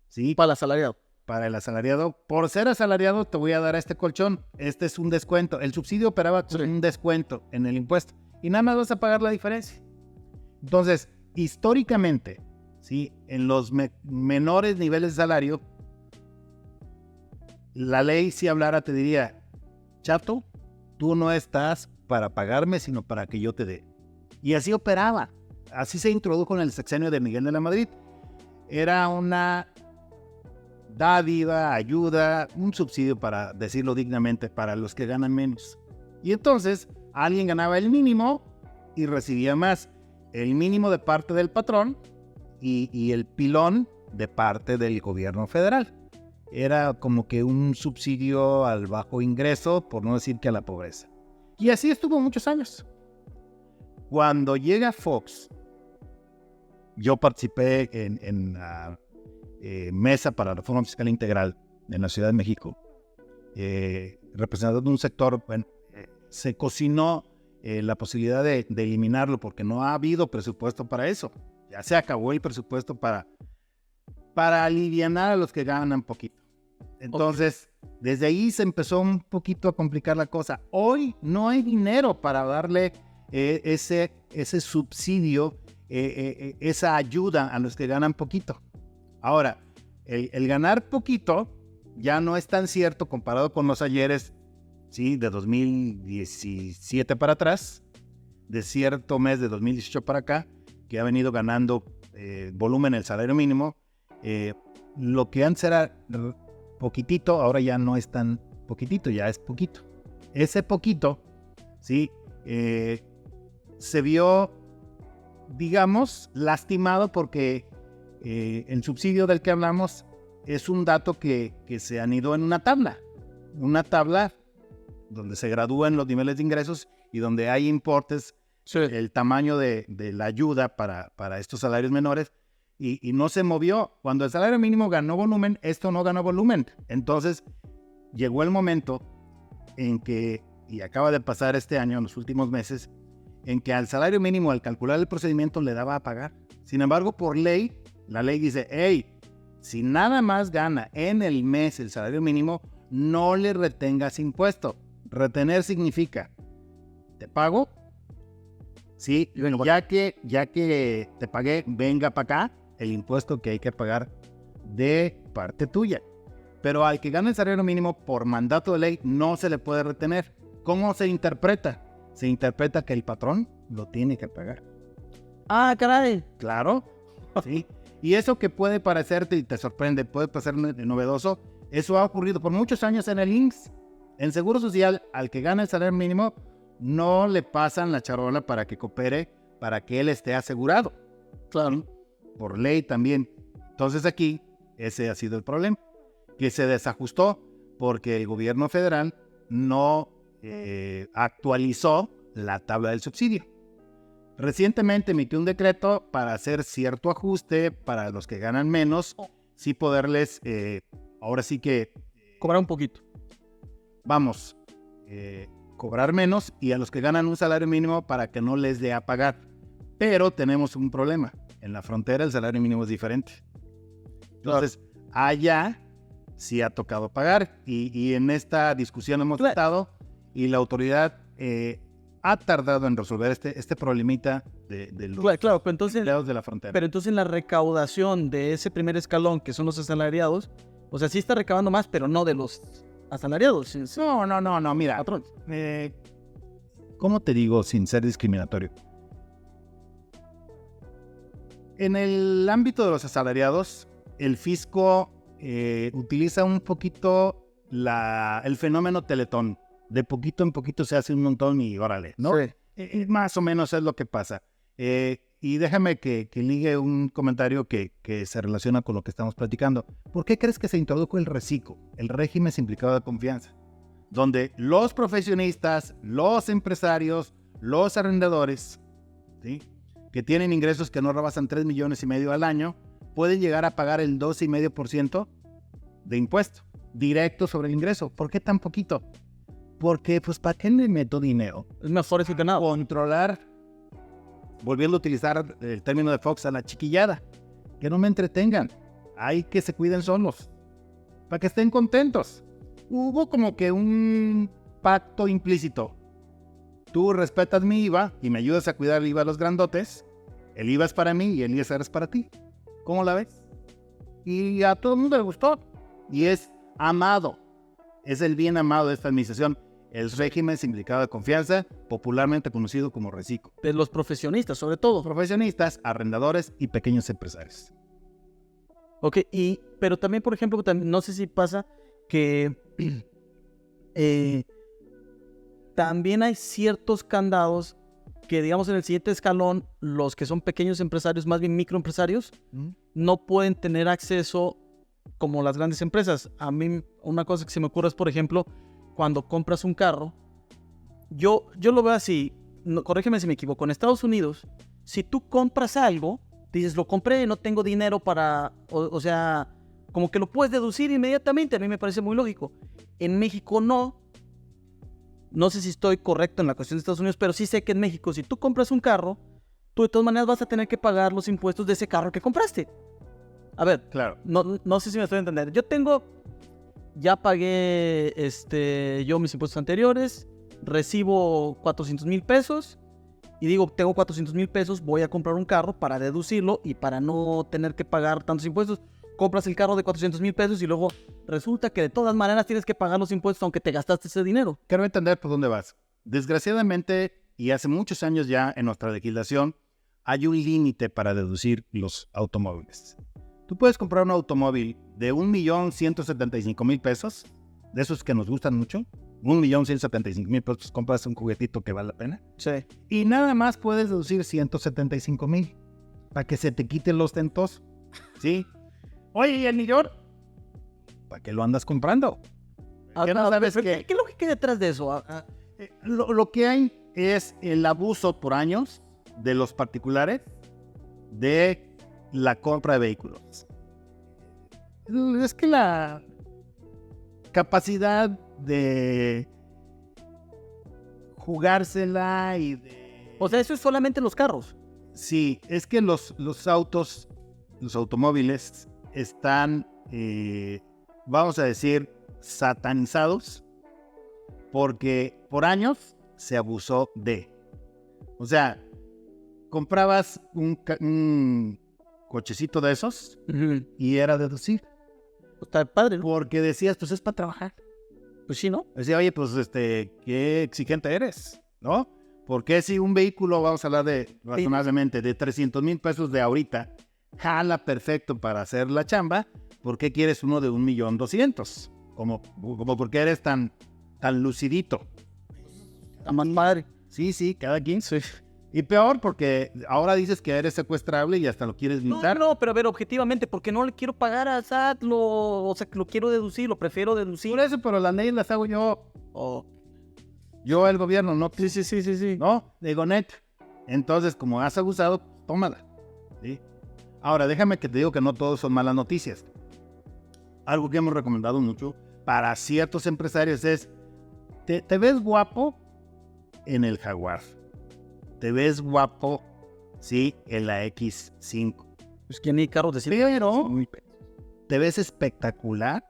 A: ¿sí?
B: Para el asalariado.
A: Para el asalariado, por ser asalariado te voy a dar este colchón. Este es un descuento. El subsidio operaba con un descuento en el impuesto. Y nada más vas a pagar la diferencia. Entonces, históricamente, ¿sí? En los menores niveles de salario, la ley, si hablara, te diría, chato, tú no estás para pagarme, sino para que yo te dé. Y así operaba. Así se introdujo en el sexenio de Miguel de la Madrid. Era una dádiva, ayuda, un subsidio, para decirlo dignamente, para los que ganan menos. Y entonces, alguien ganaba el mínimo y recibía más. El mínimo de parte del patrón y el pilón de parte del gobierno federal. Era como que un subsidio al bajo ingreso, por no decir que a la pobreza. Y así estuvo muchos años. Cuando llega Fox, yo participé en la Mesa para la Reforma Fiscal Integral en la Ciudad de México, representando un sector. Bueno, se cocinó la posibilidad de eliminarlo porque no ha habido presupuesto para eso. Ya se acabó el presupuesto para alivianar a los que ganan poquito. Entonces, desde ahí se empezó un poquito a complicar la cosa. Hoy no hay dinero para darle ese subsidio, esa ayuda a los que ganan poquito. Ahora, el ganar poquito ya no es tan cierto comparado con los ayeres, ¿sí? De 2017 para atrás, de cierto mes de 2018 para acá, que ha venido ganando volumen el salario mínimo. Lo que antes era poquitito, ahora ya no es tan poquitito, ya es poquito. Ese poquito, ¿sí? Se vio, digamos, lastimado porque el subsidio del que hablamos es un dato que se anidó en una tabla donde se gradúan los niveles de ingresos y donde hay importes, sí, el tamaño de la ayuda para estos salarios menores, y no se movió. Cuando el salario mínimo ganó volumen, esto no ganó volumen. Entonces llegó el momento en que, y acaba de pasar este año, en los últimos meses, en que al salario mínimo, al calcular el procedimiento, le daba a pagar. Sin embargo, por ley, la ley dice, hey, si nada más gana en el mes el salario mínimo, no le retengas impuesto. Retener significa, te pago, sí, ya que te pagué, venga para acá el impuesto que hay que pagar de parte tuya. Pero al que gana el salario mínimo por mandato de ley no se le puede retener. ¿Cómo se interpreta? Se interpreta que el patrón lo tiene que pagar.
B: Ah, caray.
A: Claro, sí. Y eso que puede parecerte y te sorprende, puede parecer novedoso, eso ha ocurrido por muchos años en el IMSS. En Seguro Social, al que gana el salario mínimo, no le pasan la charola para que coopere, para que él esté asegurado. Claro. Por ley también. Entonces aquí, ese ha sido el problema, que se desajustó porque el gobierno federal no actualizó la tabla del subsidio. Recientemente emitió un decreto para hacer cierto ajuste para los que ganan menos, sí poderles, ahora sí que...
B: cobrar un poquito.
A: Vamos, cobrar menos, y a los que ganan un salario mínimo para que no les dé a pagar. Pero tenemos un problema. En la frontera el salario mínimo es diferente. Entonces, allá sí ha tocado pagar. Y en esta discusión hemos estado, y la autoridad ha tardado en resolver este problemita de los
B: pero entonces,
A: empleados de la frontera.
B: Pero entonces la recaudación de ese primer escalón, que son los asalariados, o sea, sí está recaudando más, pero no de los asalariados.
A: No, mira. Patrón. ¿Cómo te digo sin ser discriminatorio? En el ámbito de los asalariados, el fisco utiliza un poquito el fenómeno Teletón. De poquito en poquito se hace un montón y órale, ¿no? Sí. Más o menos es lo que pasa. Y déjame que ligue un comentario que se relaciona con lo que estamos platicando. ¿Por qué crees que se introdujo el RECICO, el régimen simplificado de confianza? Donde los profesionistas, los empresarios, los arrendadores, ¿sí?, que tienen ingresos que no rebasan 3,5 millones al año, pueden llegar a pagar el 12,5% de impuesto directo sobre el ingreso. ¿Por qué tan poquito? Porque, pues, ¿para qué le meto dinero?
B: Es mejor eso que nada.
A: Controlar, volviendo a utilizar el término de Fox, a la chiquillada. Que no me entretengan. Hay que se cuiden solos. Para que estén contentos. Hubo como que un pacto implícito. Tú respetas mi IVA y me ayudas a cuidar el IVA a los grandotes. El IVA es para mí y el ISR es para ti. ¿Cómo la ves? Y a todo el mundo le gustó. Y es amado. Es el bien amado de esta administración. El régimen simplificado de confianza, popularmente conocido como RECICO.
B: De los profesionistas, sobre todo.
A: Profesionistas, arrendadores y pequeños empresarios.
B: Ok, pero también, por ejemplo, no sé si pasa que también hay ciertos candados que, digamos, en el siguiente escalón, los que son pequeños empresarios, más bien microempresarios, no pueden tener acceso como las grandes empresas. A mí, una cosa que se me ocurre es, por ejemplo, cuando compras un carro, yo lo veo así, corrígeme si me equivoco, en Estados Unidos, si tú compras algo, dices, lo compré, no tengo dinero para, o sea, como que lo puedes deducir inmediatamente, a mí me parece muy lógico. En México no sé si estoy correcto en la cuestión de Estados Unidos, pero sí sé que en México, si tú compras un carro, tú de todas maneras vas a tener que pagar los impuestos de ese carro que compraste. A ver,
A: claro.
B: No sé si me estoy entendiendo. Ya pagué yo mis impuestos anteriores, recibo 400,000 pesos y digo, tengo 400,000 pesos, voy a comprar un carro para deducirlo y para no tener que pagar tantos impuestos. Compras el carro de 400,000 pesos y luego resulta que de todas maneras tienes que pagar los impuestos aunque te gastaste ese dinero.
A: Quiero entender por dónde vas. Desgraciadamente, y hace muchos años ya en nuestra legislación, hay un límite para deducir los automóviles. Tú puedes comprar un automóvil de 1,175,000 pesos, de esos que nos gustan mucho. 1,175,000 pesos, compras un juguetito que vale la pena.
B: Sí.
A: Y nada más puedes deducir 175,000 para que se te quiten los tentos. ¿Sí? Oye, ¿y el millón? ¿Para qué lo andas comprando?
B: ¿Qué lógica hay detrás de eso?
A: Lo que hay es el abuso por años de los particulares de la compra de vehículos. Es que la capacidad de jugársela y de...
B: O sea, eso es solamente los carros.
A: Sí, es que los automóviles están, vamos a decir, satanizados porque por años se abusó de. O sea, comprabas un cochecito de esos y era deducir.
B: Está padre, ¿no?
A: Porque decías, pues es para trabajar.
B: Pues sí, ¿no?
A: Decía, oye, pues qué exigente eres, ¿no? Porque si un vehículo, vamos a hablar de razonablemente, de 300,000 pesos de ahorita, jala perfecto para hacer la chamba, ¿por qué quieres uno de 1,200,000? Como porque eres tan lucidito.
B: Está más padre.
A: Sí, cada quien.
B: Sí.
A: Y peor porque ahora dices que eres secuestrable y hasta lo quieres blindar.
B: No, pero a ver, objetivamente, porque no le quiero pagar a SAT, o sea, que lo quiero deducir, lo prefiero deducir.
A: Por eso, pero las leyes las hago yo. Yo, el gobierno, no.
B: Sí.
A: No, de Gonet. Entonces, como has abusado, tómala. ¿Sí? Ahora, déjame que te digo que no todos son malas noticias. Algo que hemos recomendado mucho para ciertos empresarios es, te ves guapo en el Jaguar. Te ves guapo, sí, en la X5.
B: Pues que ni carros de
A: Pero te ves espectacular,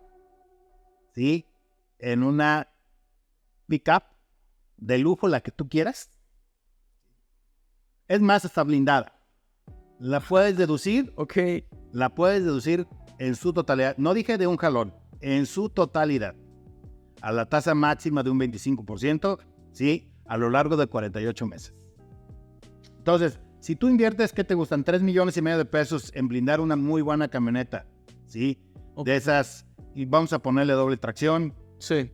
A: sí, en una pickup de lujo, la que tú quieras. Es más, está blindada. La puedes deducir.
B: Ok.
A: La puedes deducir en su totalidad. No dije de un jalón, en su totalidad. A la tasa máxima de un 25%, sí, a lo largo de 48 meses. Entonces, si tú inviertes, ¿qué te gustan? 3,5 millones de pesos en blindar una muy buena camioneta, ¿sí? Okay. De esas, y vamos a ponerle doble tracción,
B: sí,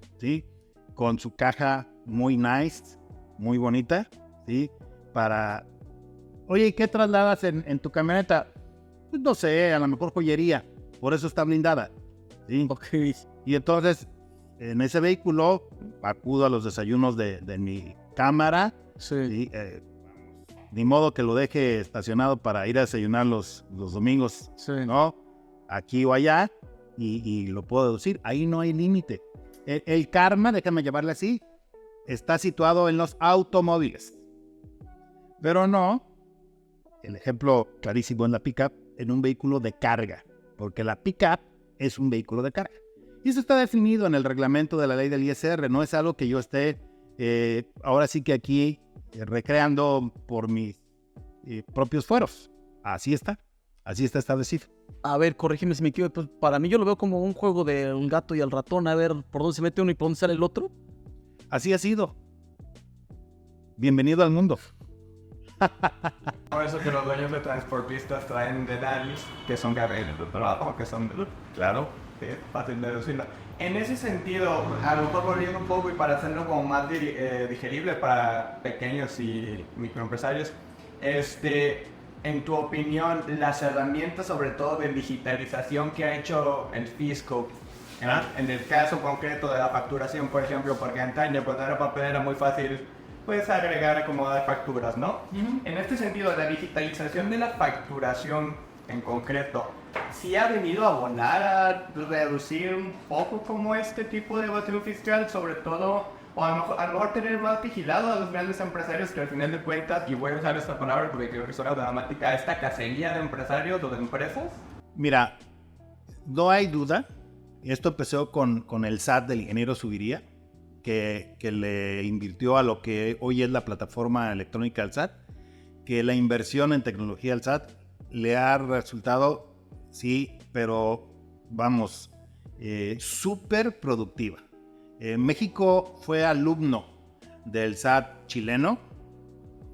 A: con su caja muy nice, muy bonita, ¿sí? Para, oye, ¿y qué trasladas en tu camioneta? Pues no sé, a lo mejor joyería, por eso está blindada, ¿sí?
B: Okay.
A: Y entonces, en ese vehículo, acudo a los desayunos de mi cámara,
B: sí.
A: Ni modo que lo deje estacionado para ir a desayunar los domingos,
B: sí.
A: ¿no? Aquí o allá, y lo puedo deducir. Ahí no hay límite. El karma, déjame llamarle así, está situado en los automóviles. Pero no, el ejemplo clarísimo en la pickup, en un vehículo de carga, porque la pickup es un vehículo de carga. Y eso está definido en el reglamento de la ley del ISR, no es algo que yo esté, ahora sí que aquí, recreando por mis propios fueros. Así está establecido.
B: A ver, corrígeme si me equivoco. Pues para mí yo lo veo como un juego del gato y el ratón. A ver por dónde se mete uno y por dónde sale el otro.
A: Así ha sido. Bienvenido al mundo.
C: Por eso que los dueños de transportistas traen de Dalis, que son carreras de trabajo, que son, claro, fácil de decirlo. En ese sentido, a lo mejor volviendo un poco y para hacerlo como más digerible para pequeños y microempresarios, en tu opinión, las herramientas sobre todo de digitalización que ha hecho el fisco, en el caso concreto de la facturación, por ejemplo, porque antaño cuando era papel era muy fácil puedes agregar, acomodar facturas, ¿no? En este sentido, la digitalización de la facturación en concreto, ¿sí ha venido a abonar a reducir un poco como este tipo de evasión fiscal, sobre todo, o a lo mejor tener más vigilado a los grandes empresarios que al final de cuentas, y voy a usar esta palabra porque creo que suena dramática, esta cacería de empresarios o de empresas?
A: Mira, no hay duda, esto empezó con el SAT del ingeniero Zuviría, que le invirtió a lo que hoy es la plataforma electrónica del SAT, que la inversión en tecnología del SAT le ha resultado, sí, pero vamos, súper productiva. México fue alumno del SAT chileno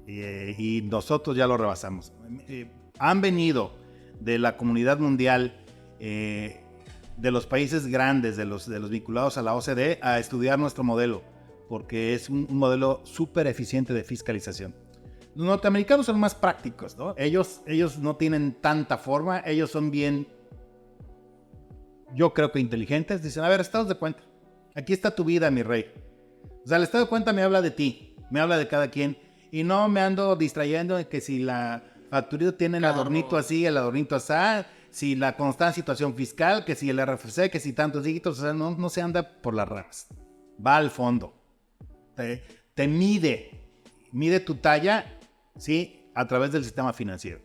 A: y nosotros ya lo rebasamos. Han venido de la comunidad mundial, de los países grandes, de los vinculados a la OCDE, a estudiar nuestro modelo, porque es un modelo súper eficiente de fiscalización. Los norteamericanos son más prácticos, ¿no? Ellos no tienen tanta forma, ellos son bien, yo creo que inteligentes. Dicen, a ver, estados de cuenta, aquí está tu vida, mi rey. O sea, el estado de cuenta me habla de ti, me habla de cada quien, y no me ando distrayendo de que si la facturita tiene el adornito así, el adornito así, si la constante situación fiscal, que si el RFC, que si tantos dígitos, o sea, no se anda por las ramas. Va al fondo. Te mide tu talla, ¿sí? A través del sistema financiero.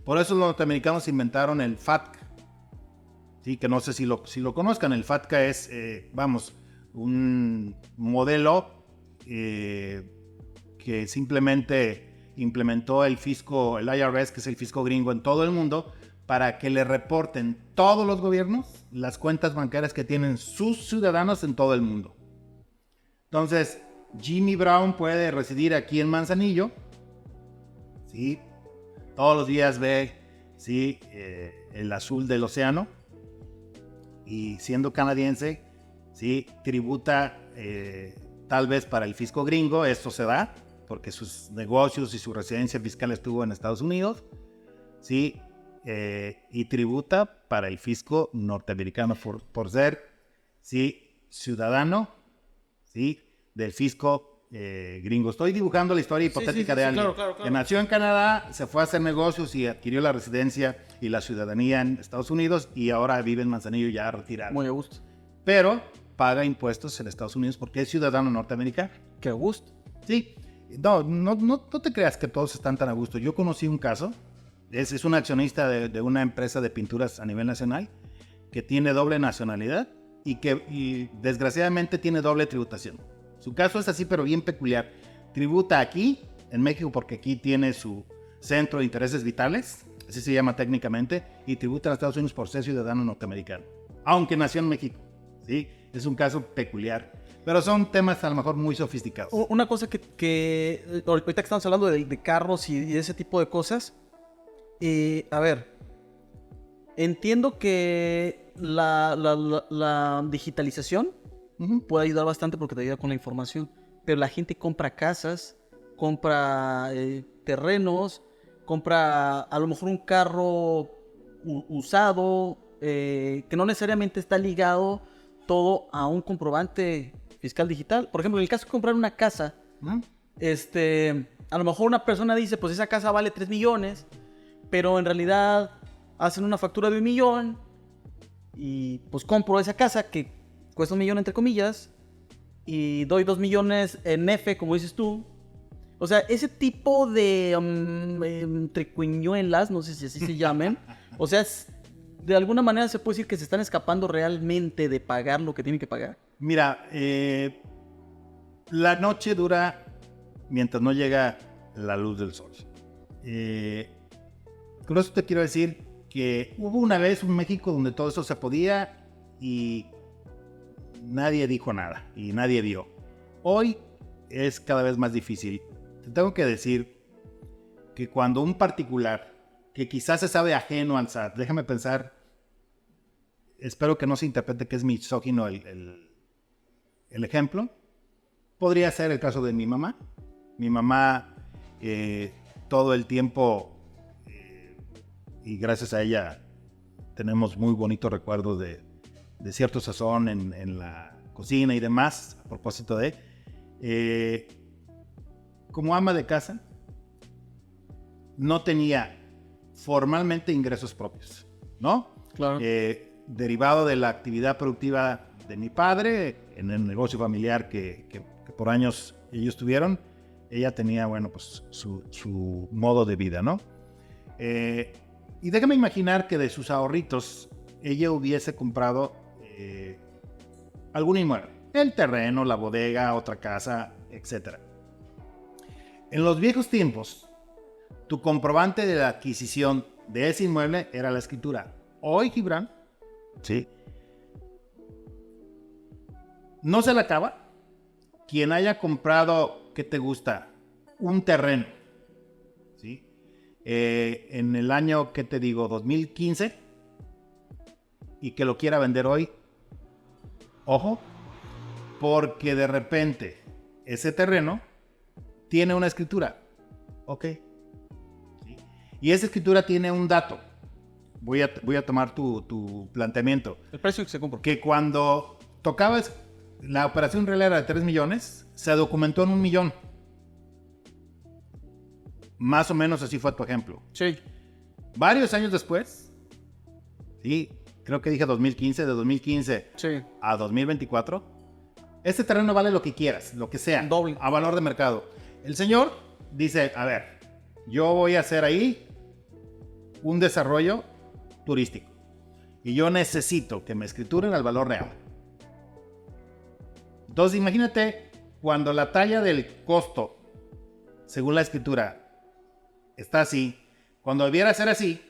A: Por eso los norteamericanos inventaron el FATCA, ¿sí? Que no sé si lo conozcan. El FATCA es, un modelo que simplemente implementó el fisco, el IRS, que es el fisco gringo en todo el mundo, para que le reporten todos los gobiernos las cuentas bancarias que tienen sus ciudadanos en todo el mundo. Entonces, Jimmy Brown puede residir aquí en Manzanillo, ¿sí? Todos los días ve, ¿sí? El azul del océano, y siendo canadiense, ¿sí? Tributa tal vez para el fisco gringo. Esto se da porque sus negocios y su residencia fiscal estuvo en Estados Unidos, ¿sí? Y tributa para el fisco norteamericano por ser, ¿sí? Ciudadano, ¿sí? Del fisco gringo. Estoy dibujando la historia hipotética de alguien
B: claro.
A: que nació en Canadá, se fue a hacer negocios y adquirió la residencia y la ciudadanía en Estados Unidos y ahora vive en Manzanillo ya retirado.
B: Muy a gusto.
A: Pero paga impuestos en Estados Unidos porque es ciudadano norteamericano.
B: Qué gusto.
A: Sí. No te creas que todos están tan a gusto. Yo conocí un caso. Es un accionista de una empresa de pinturas a nivel nacional que tiene doble nacionalidad y desgraciadamente tiene doble tributación. Su caso es así, pero bien peculiar. Tributa aquí, en México, porque aquí tiene su centro de intereses vitales, así se llama técnicamente, y tributa en Estados Unidos por ser ciudadano norteamericano, aunque nació en México. ¿Sí? Es un caso peculiar, pero son temas a lo mejor muy sofisticados.
B: Una cosa que ahorita que estamos hablando de carros y ese tipo de cosas, a ver, entiendo que la digitalización puede ayudar bastante porque te ayuda con la información, pero la gente compra casas, compra terrenos, compra a lo mejor un carro usado, que no necesariamente está ligado todo a un comprobante fiscal digital. Por ejemplo, en el caso de comprar una casa, a lo mejor una persona dice, pues esa casa vale 3 millones, pero en realidad hacen una factura de 1 millón y pues compro esa casa que cuesta 1 millón entre comillas y doy 2 millones en F, como dices tú. O sea, ese tipo de triquiñuelas, no sé si así se llamen, o sea, de alguna manera se puede decir que se están escapando realmente de pagar lo que tienen que pagar.
A: Mira, la noche dura mientras no llega la luz del sol. con eso te quiero decir que hubo una vez un México donde todo eso se podía y nadie dijo nada y nadie vio. Hoy es cada vez más difícil. Te tengo que decir que cuando un particular que quizás se sabe ajeno al SAT, déjame pensar, espero que no se interprete que es misógino el ejemplo, podría ser el caso de mi mamá. Mi mamá todo el tiempo, y gracias a ella tenemos muy bonitos recuerdos de cierto sazón en la cocina y demás, a propósito de, como ama de casa, no tenía formalmente ingresos propios, ¿no?
B: Claro.
A: Derivado de la actividad productiva de mi padre, en el negocio familiar que por años ellos tuvieron, ella tenía, bueno, pues su modo de vida, ¿no? Y déjame imaginar que de sus ahorritos ella hubiese comprado algún inmueble, el terreno, la bodega, otra casa, etc. En los viejos tiempos, tu comprobante de la adquisición de ese inmueble era la escritura. Hoy, Gibran, sí, no se le acaba. Quien haya comprado, ¿qué te gusta? Un terreno, ¿sí? En el año, ¿qué te digo? 2015, y que lo quiera vender hoy, ojo, porque de repente ese terreno tiene una escritura, ¿ok? ¿Sí? Y esa escritura tiene un dato. Voy a tomar tu planteamiento.
B: El precio que se compró.
A: Que cuando tocabas, la operación real era de 3 millones, se documentó en 1 millón. Más o menos así fue tu ejemplo.
B: Sí.
A: Varios años después, sí, creo que dije 2015, de 2015
B: Sí.
A: a 2024, este terreno vale lo que quieras, lo que sea,
B: Doble.
A: a valor de mercado. El señor dice, a ver, yo voy a hacer ahí un desarrollo turístico y yo necesito que me escrituren al valor real. Entonces imagínate cuando la talla del costo según la escritura está así, cuando debiera ser así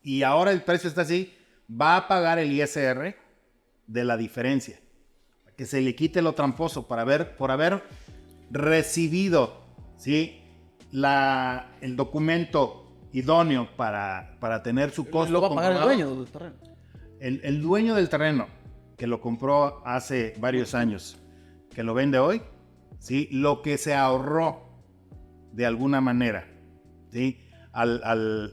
A: y ahora el precio está así, va a pagar el ISR de la diferencia, que se le quite lo tramposo por haber recibido, ¿sí?, el documento idóneo para tener su costo.
B: Lo va a pagar el
A: comprobado.
B: dueño del terreno.
A: El dueño del terreno que lo compró hace varios años, que lo vende hoy, ¿sí?, lo que se ahorró de alguna manera, ¿sí?, al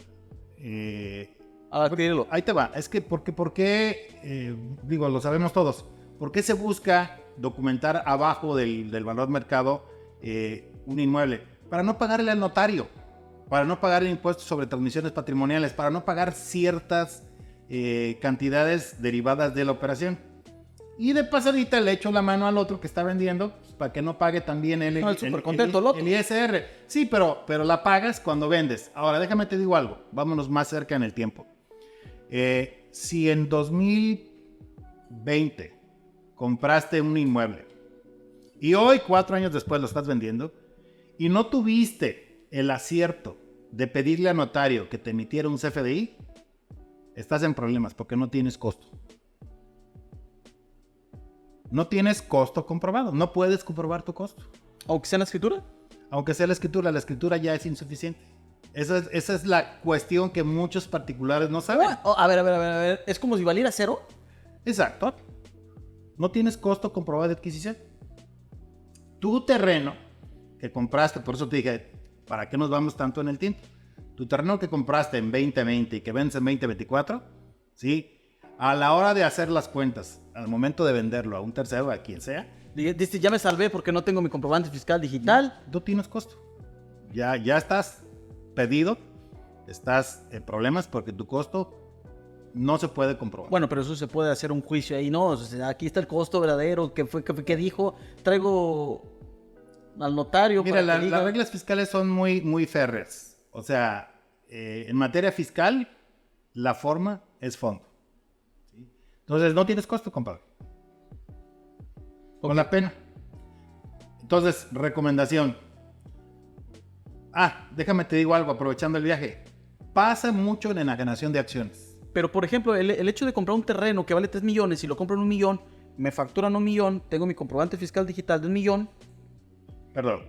B: adquirirlo.
A: Ahí te va. Es que, ¿por qué? Digo, lo sabemos todos. ¿Por qué se busca documentar abajo del valor mercado un inmueble? Para no pagarle al notario, para no pagar el impuesto sobre transmisiones patrimoniales, para no pagar ciertas cantidades derivadas de la operación. Y de pasadita le echo la mano al otro que está vendiendo, pues, para que no pague también el ISR. Sí, pero la pagas cuando vendes. Ahora, déjame te digo algo. Vámonos más cerca en el tiempo. Si en 2020 compraste un inmueble y hoy, 4 años después, lo estás vendiendo y no tuviste el acierto de pedirle al notario que te emitiera un CFDI, estás en problemas porque no tienes costo. No tienes costo comprobado. No puedes comprobar tu costo.
B: ¿Aunque sea en la escritura?
A: Aunque sea la escritura ya es insuficiente. Esa es la cuestión que muchos particulares no saben.
B: A ver. ¿Es como si valiera cero?
A: Exacto. No tienes costo comprobado de adquisición. Tu terreno que compraste, por eso te dije, ¿para qué nos vamos tanto en el tiempo? Tu terreno que compraste en 2020 y que vendes en 2024, ¿sí?, a la hora de hacer las cuentas, al momento de venderlo a un tercero, a quien sea,
B: Dice, ya me salvé porque no tengo mi comprobante fiscal digital.
A: no tienes costo. Ya estás pedido, estás en problemas porque tu costo no se puede comprobar.
B: Bueno, pero eso se puede hacer un juicio ahí, ¿no? O sea, aquí está el costo verdadero, que dijo, traigo al notario.
A: Mira, las reglas fiscales son muy, muy férreas. O sea, en materia fiscal, la forma es fondo. ¿Sí? Entonces, no tienes costo, compadre. Con la pena. Entonces, recomendación. Déjame te digo algo, aprovechando el viaje. Pasa mucho en enajenación de acciones.
B: Pero, por ejemplo, el hecho de comprar un terreno que vale 3 millones y lo compro en 1 millón, me facturan 1 millón, tengo mi comprobante fiscal digital de 1 millón.
A: Perdón.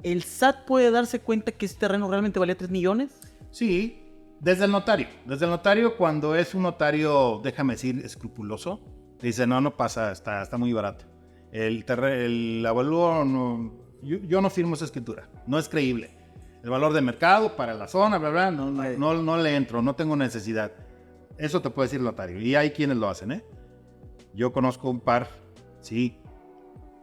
B: ¿El SAT puede darse cuenta que ese terreno realmente valía 3 millones?
A: Sí, desde el notario. Desde el notario, cuando es un notario, déjame decir, escrupuloso, dice, no pasa, está muy barato. El avalúo, yo no firmo esa escritura, no es creíble. El valor de mercado para la zona, bla, bla, no le entro, no tengo necesidad. Eso te puede decir el notario. Y hay quienes lo hacen, ¿eh? Yo conozco un par, sí,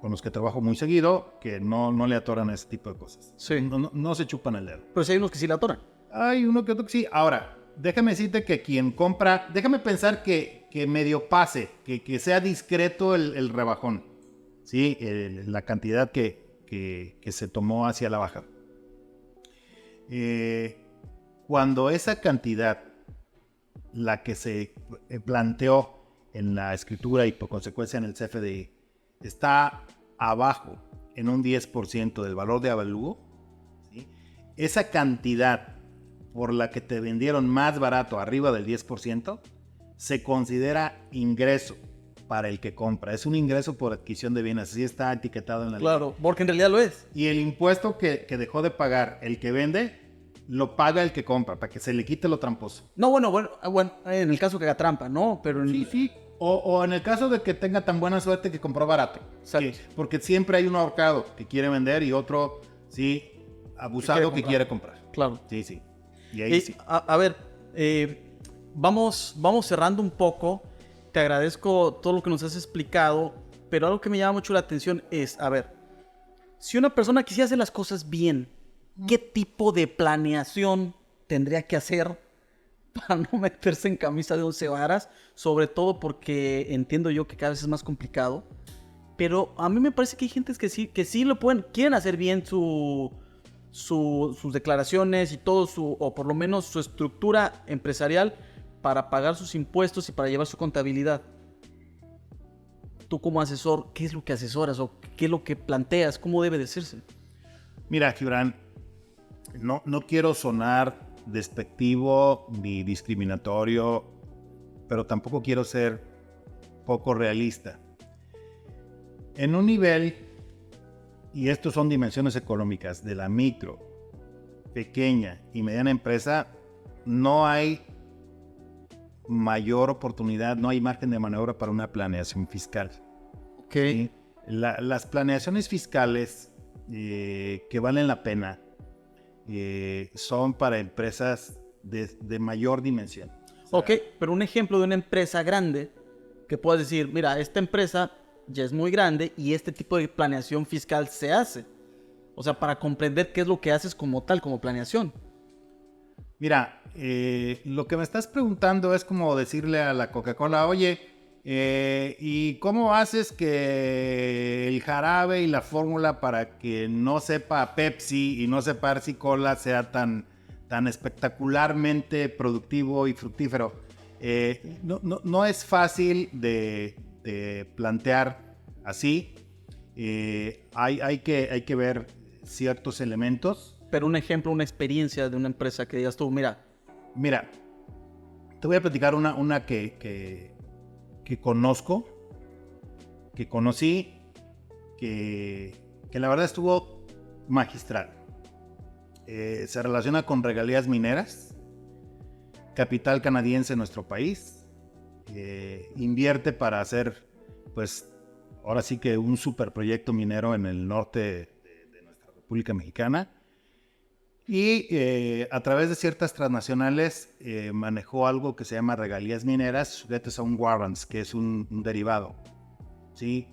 A: con los que trabajo muy seguido, que no le atoran a ese tipo de cosas.
B: Sí.
A: No se chupan el dedo.
B: Pero sí hay unos que sí la atoran.
A: Hay uno que otro que sí. Ahora, déjame decirte que quien compra, déjame pensar que medio pase, que sea discreto el rebajón, ¿sí? La cantidad que se tomó hacia la baja. Cuando esa cantidad, la que se planteó en la escritura y por consecuencia en el CFDI, está abajo en un 10% del valor de avalúo, ¿sí? Esa cantidad por la que te vendieron más barato, arriba del 10%, se considera ingreso para el que compra. Es un ingreso por adquisición de bienes, así está etiquetado en la ley.
B: Claro, porque en realidad lo es.
A: Y el impuesto que dejó de pagar el que vende, lo paga el que compra, para que se le quite lo tramposo.
B: No, bueno, en el caso que haga trampa, ¿no? Pero
A: Sí. O en el caso de que tenga tan buena suerte que compró barato.
B: Exacto.
A: Porque siempre hay un ahorcado que quiere vender y otro, sí, abusado que quiere comprar.
B: Claro.
A: Sí. Y ahí sí.
B: A ver, vamos cerrando un poco. Te agradezco todo lo que nos has explicado, pero algo que me llama mucho la atención es, a ver, si una persona quisiera hacer las cosas bien, ¿qué tipo de planeación tendría que hacer para no meterse en camisa de 11 varas? Sobre todo porque entiendo yo que cada vez es más complicado, pero a mí me parece que hay gentes que sí lo quieren hacer bien sus declaraciones y todo o por lo menos su estructura empresarial para pagar sus impuestos y para llevar su contabilidad. Tú como asesor, ¿qué es lo que asesoras o qué es lo que planteas? ¿Cómo debe de hacerse?
A: Mira, Gibran, no quiero sonar despectivo ni discriminatorio, pero tampoco quiero ser poco realista. En un nivel, y estos son dimensiones económicas, de la micro, pequeña y mediana empresa, no hay mayor oportunidad, no hay margen de maniobra para una planeación fiscal.
B: Ok.
A: ¿Sí? Las planeaciones fiscales que valen la pena son para empresas de mayor dimensión. O sea,
B: Ok, pero un ejemplo de una empresa grande que puedas decir, mira, esta empresa ya es muy grande y este tipo de planeación fiscal se hace. O sea, para comprender qué es lo que haces como tal, como planeación.
A: Mira, lo que me estás preguntando es como decirle a la Coca-Cola, oye, ¿y cómo haces que el jarabe y la fórmula para que no sepa Pepsi y no sepa Arsi Cola sea tan espectacularmente productivo y fructífero? No es fácil de plantear así. Hay que ver ciertos elementos.
B: Pero un ejemplo, una experiencia de una empresa que digas tú, mira,
A: te voy a platicar una que conozco, que conocí, que la verdad estuvo magistral. Se relaciona con regalías mineras, capital canadiense en nuestro país, invierte para hacer, pues, ahora sí que un superproyecto minero en el norte de nuestra República Mexicana. Y a través de ciertas transnacionales manejó algo que se llama regalías mineras sujetas a un warrants, que es un derivado. ¿Sí?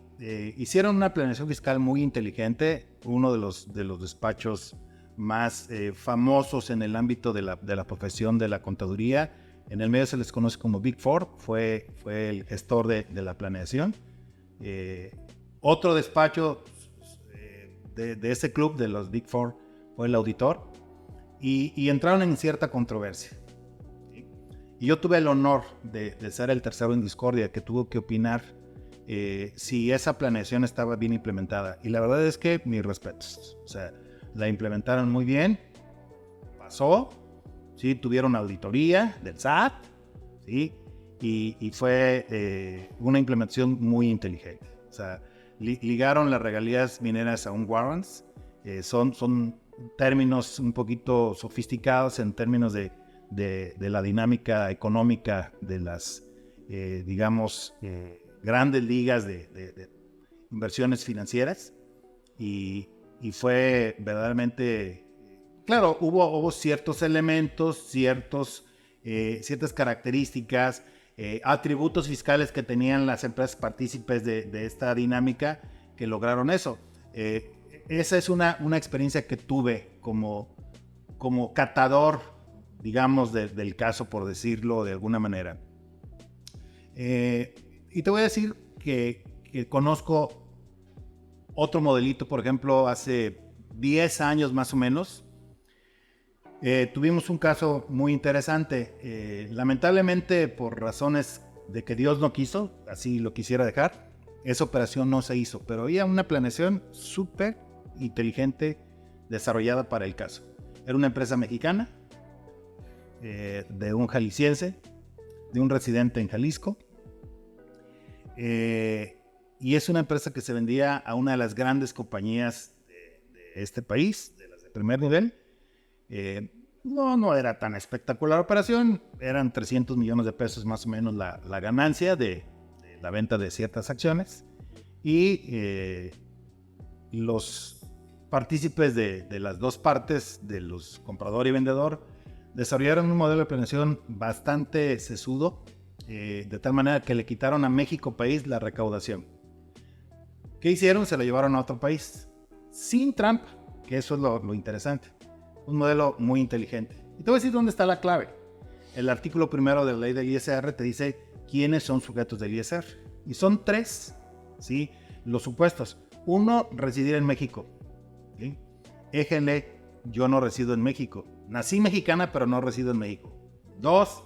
A: Hicieron una planeación fiscal muy inteligente, uno de los despachos más famosos en el ámbito de la profesión de la contaduría. En el medio se les conoce como Big Four, fue el gestor de la planeación. Otro despacho de ese club de los Big Four fue el auditor. Y entraron en cierta controversia. ¿Sí? Y yo tuve el honor de ser el tercero en discordia que tuvo que opinar si esa planeación estaba bien implementada. Y la verdad es que mis respetos. O sea, la implementaron muy bien. pasó, ¿sí? Tuvieron auditoría del SAT, ¿sí? Y fue una implementación muy inteligente. O sea, ligaron las regalías mineras a un warrants. Son términos un poquito sofisticados en términos de la dinámica económica de las, grandes ligas de inversiones financieras. Y fue verdaderamente, claro, hubo ciertos elementos, ciertas características, atributos fiscales que tenían las empresas partícipes de esta dinámica que lograron eso. Esa es una experiencia que tuve como catador, digamos, del caso, por decirlo de alguna manera. Y te voy a decir que conozco otro modelito, por ejemplo, hace 10 años más o menos. Tuvimos un caso muy interesante. Lamentablemente, por razones de que Dios no quiso, así lo quisiera dejar, esa operación no se hizo, pero había una planeación súper inteligente desarrollada para el caso. Era una empresa mexicana, de un jalisciense, de un residente en Jalisco, y es una empresa que se vendía a una de las grandes compañías de este país, de las de primer nivel. No era tan espectacular la operación, eran 300 millones de pesos más o menos la ganancia de la venta de ciertas acciones, y los partícipes de las dos partes, de los comprador y vendedor, desarrollaron un modelo de planeación bastante sesudo, de tal manera que le quitaron a México país la recaudación. ¿Qué hicieron? Se la llevaron a otro país, sin trampa, que eso es lo interesante. Un modelo muy inteligente. Y te voy a decir dónde está la clave. El artículo primero de la ley del ISR te dice quiénes son sujetos del ISR. Y son 3, ¿sí? Los supuestos. 1, residir en México. ¿Sí? Éjenle, yo no resido en México. Nací mexicana, pero no resido en México. 2,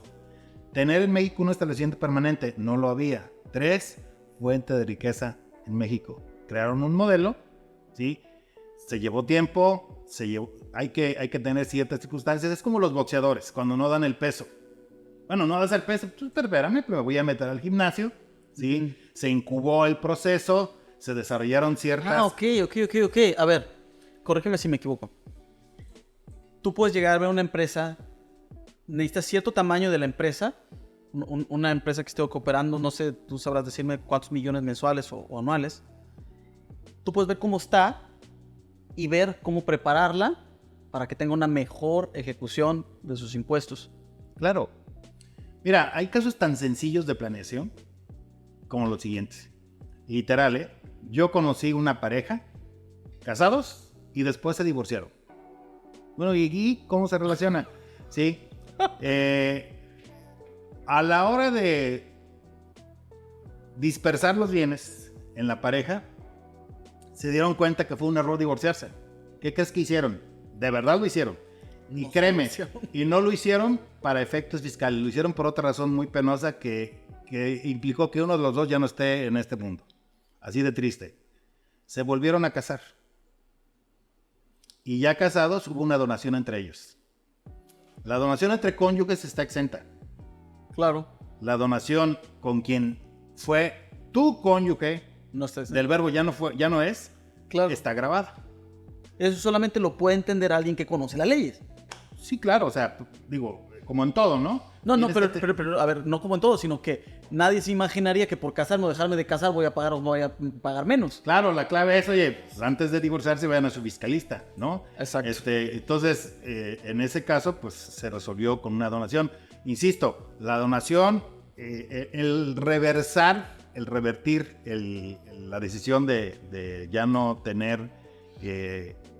A: tener en México un establecimiento permanente. No lo había. 3, fuente de riqueza en México. Crearon un modelo, ¿sí? Se llevó tiempo, hay que tener ciertas circunstancias. Es como los boxeadores, cuando no dan el peso. Bueno, no das el peso, pues espérame, me voy a meter al gimnasio, ¿sí? Se incubó el proceso, se desarrollaron ciertas...
B: Ok. A ver, corrígeme si me equivoco. Tú puedes llegar a ver una empresa, necesitas cierto tamaño de la empresa, una empresa que esté operando, no sé, tú sabrás decirme cuántos millones mensuales o anuales. Tú puedes ver cómo está y ver cómo prepararla para que tenga una mejor ejecución de sus impuestos.
A: Claro. Mira, hay casos tan sencillos de planeación como los siguientes. Literal, yo conocí una pareja, casados, y después se divorciaron. Bueno, ¿y cómo se relaciona? Sí. A la hora de dispersar los bienes en la pareja, se dieron cuenta que fue un error divorciarse. ¿Qué crees que hicieron? De verdad lo hicieron. Y no, créeme, y no lo hicieron para efectos fiscales, lo hicieron por otra razón muy penosa que implicó que uno de los dos ya no esté en este mundo. Así de triste. Se volvieron a casar. Y ya casados hubo una donación entre ellos. La donación entre cónyuges está exenta.
B: Claro.
A: La donación con quien fue tu cónyuge,
B: no está exenta.
A: Del verbo ya no es,
B: claro,
A: está grabada.
B: Eso solamente lo puede entender alguien que conoce las leyes.
A: Sí, claro, o sea, digo, como en todo, ¿no?
B: No, pero, a ver, no como en todo, sino que nadie se imaginaría que por casarme o dejarme de casar voy a pagar menos.
A: Claro, la clave es, oye, pues antes de divorciarse vayan a su fiscalista, ¿no?
B: Exacto.
A: Entonces, en ese caso, pues se resolvió con una donación. Insisto, la donación, el revertir la decisión de ya no tener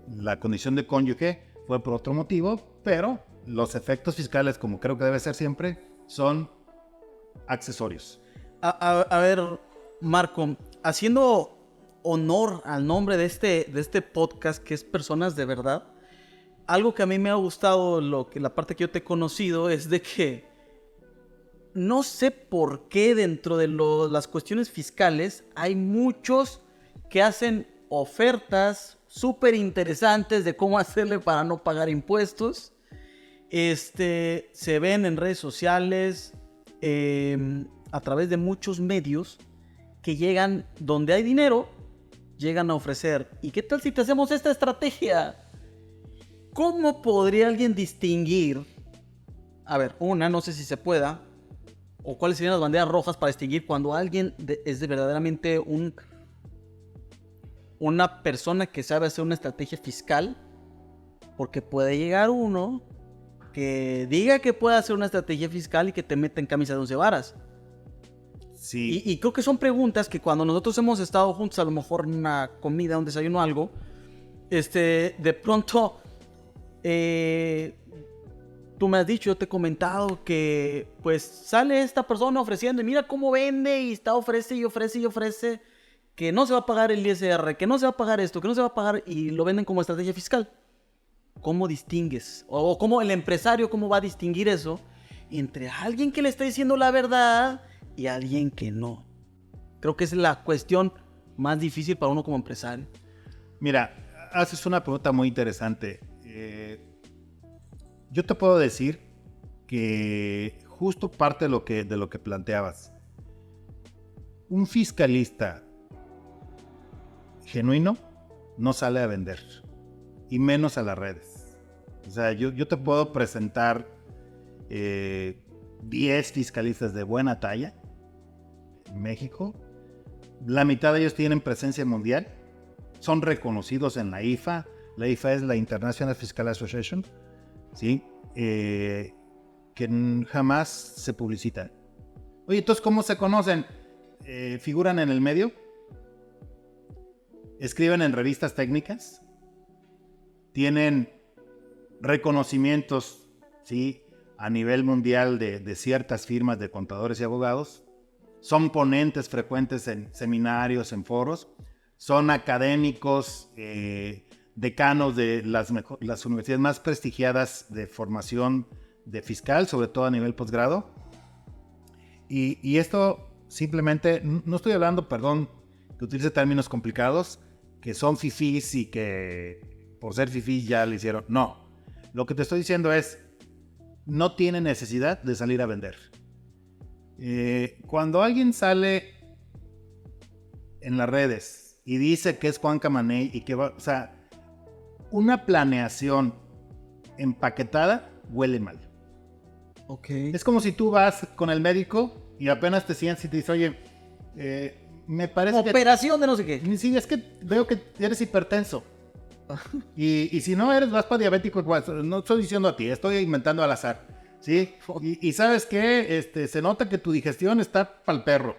A: la condición de cónyuge fue por otro motivo, pero los efectos fiscales, como creo que debe ser siempre, son accesorios.
B: A ver, Marco, haciendo honor al nombre de este podcast, que es Personas de Verdad, algo que a mí me ha gustado, la parte que yo te he conocido, es de que no sé por qué dentro de las cuestiones fiscales hay muchos que hacen ofertas súper interesantes de cómo hacerle para no pagar impuestos. Se ven en redes sociales, a través de muchos medios que llegan donde hay dinero, llegan a ofrecer. ¿Y qué tal si te hacemos esta estrategia? ¿Cómo podría alguien distinguir? A ver, no sé si se pueda, o cuáles serían las banderas rojas para distinguir cuando alguien es de verdaderamente una persona que sabe hacer una estrategia fiscal, porque puede llegar uno que diga que puede hacer una estrategia fiscal y que te meta en camisa de 11 varas.
A: Sí.
B: Y creo que son preguntas que cuando nosotros hemos estado juntos, a lo mejor en una comida, un desayuno, algo, de pronto, tú me has dicho, yo te he comentado que pues sale esta persona ofreciendo y mira cómo vende y ofrece y ofrece y ofrece que no se va a pagar el ISR, que no se va a pagar esto, que no se va a pagar, y lo venden como estrategia fiscal. ¿Cómo distingues? O cómo el empresario, cómo va a distinguir eso entre alguien que le está diciendo la verdad y alguien que no? Creo que es la cuestión más difícil para uno como empresario.
A: Mira, haces una pregunta muy interesante. Yo te puedo decir que justo parte de lo que planteabas. Un fiscalista genuino no sale a vender, y menos a las redes. O sea, yo te puedo presentar 10 fiscalistas de buena talla en México. La mitad de ellos tienen presencia mundial, son reconocidos en la IFA. La IFA es la International Fiscal Association, ¿sí? Que jamás se publicitan. Oye, entonces, ¿cómo se conocen? ¿Figuran en el medio? ¿Escriben en revistas técnicas? ¿Tienen reconocimientos, ¿sí?, a nivel mundial de ciertas firmas de contadores y abogados? ¿Son ponentes frecuentes en seminarios, en foros? ¿Son académicos, decanos de las universidades más prestigiadas de formación de fiscal, sobre todo a nivel posgrado? Y esto simplemente, no estoy hablando, perdón, que utilice términos complicados, que son fifís y que por ser fifís ya le hicieron. No, lo que te estoy diciendo es, no tiene necesidad de salir a vender. Cuando alguien sale en las redes y dice que es Juan Camaney y que va, o sea, una planeación empaquetada huele mal.
B: Okay.
A: Es como si tú vas con el médico y apenas te sientas y te dice, oye, me parece
B: operación de no sé qué.
A: Sí, es que veo que eres hipertenso. y si no vas para diabético, no estoy diciendo a ti, estoy inventando al azar, ¿sí? Y ¿sabes qué? Se nota que tu digestión está para el perro.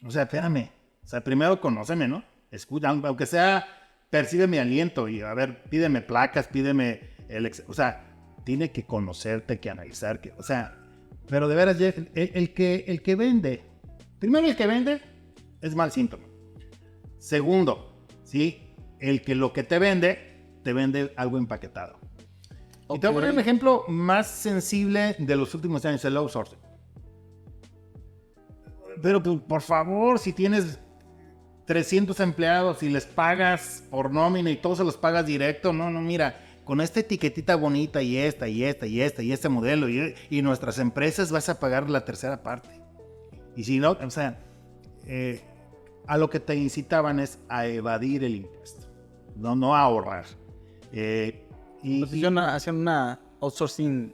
A: O sea, espérame. O sea, primero conóceme, ¿no? Escucha, aunque sea, percibe mi aliento y, a ver, pídeme placas, pídeme o sea, tiene que conocerte, que analizar, o sea, pero de veras, el que vende, primero el que vende es mal síntoma. Segundo, ¿sí? Lo que te vende algo empaquetado. Okay. Y te voy a poner un ejemplo más sensible de los últimos años, el outsourcing. Pero por favor, si tienes 300 empleados y les pagas por nómina y todos se los pagas directo, no, mira, con esta etiquetita bonita y esta, y este modelo y nuestras empresas vas a pagar la tercera parte. Y si no, o sea, a lo que te incitaban es a evadir el impuesto, no a ahorrar.
B: Hacían una outsourcing.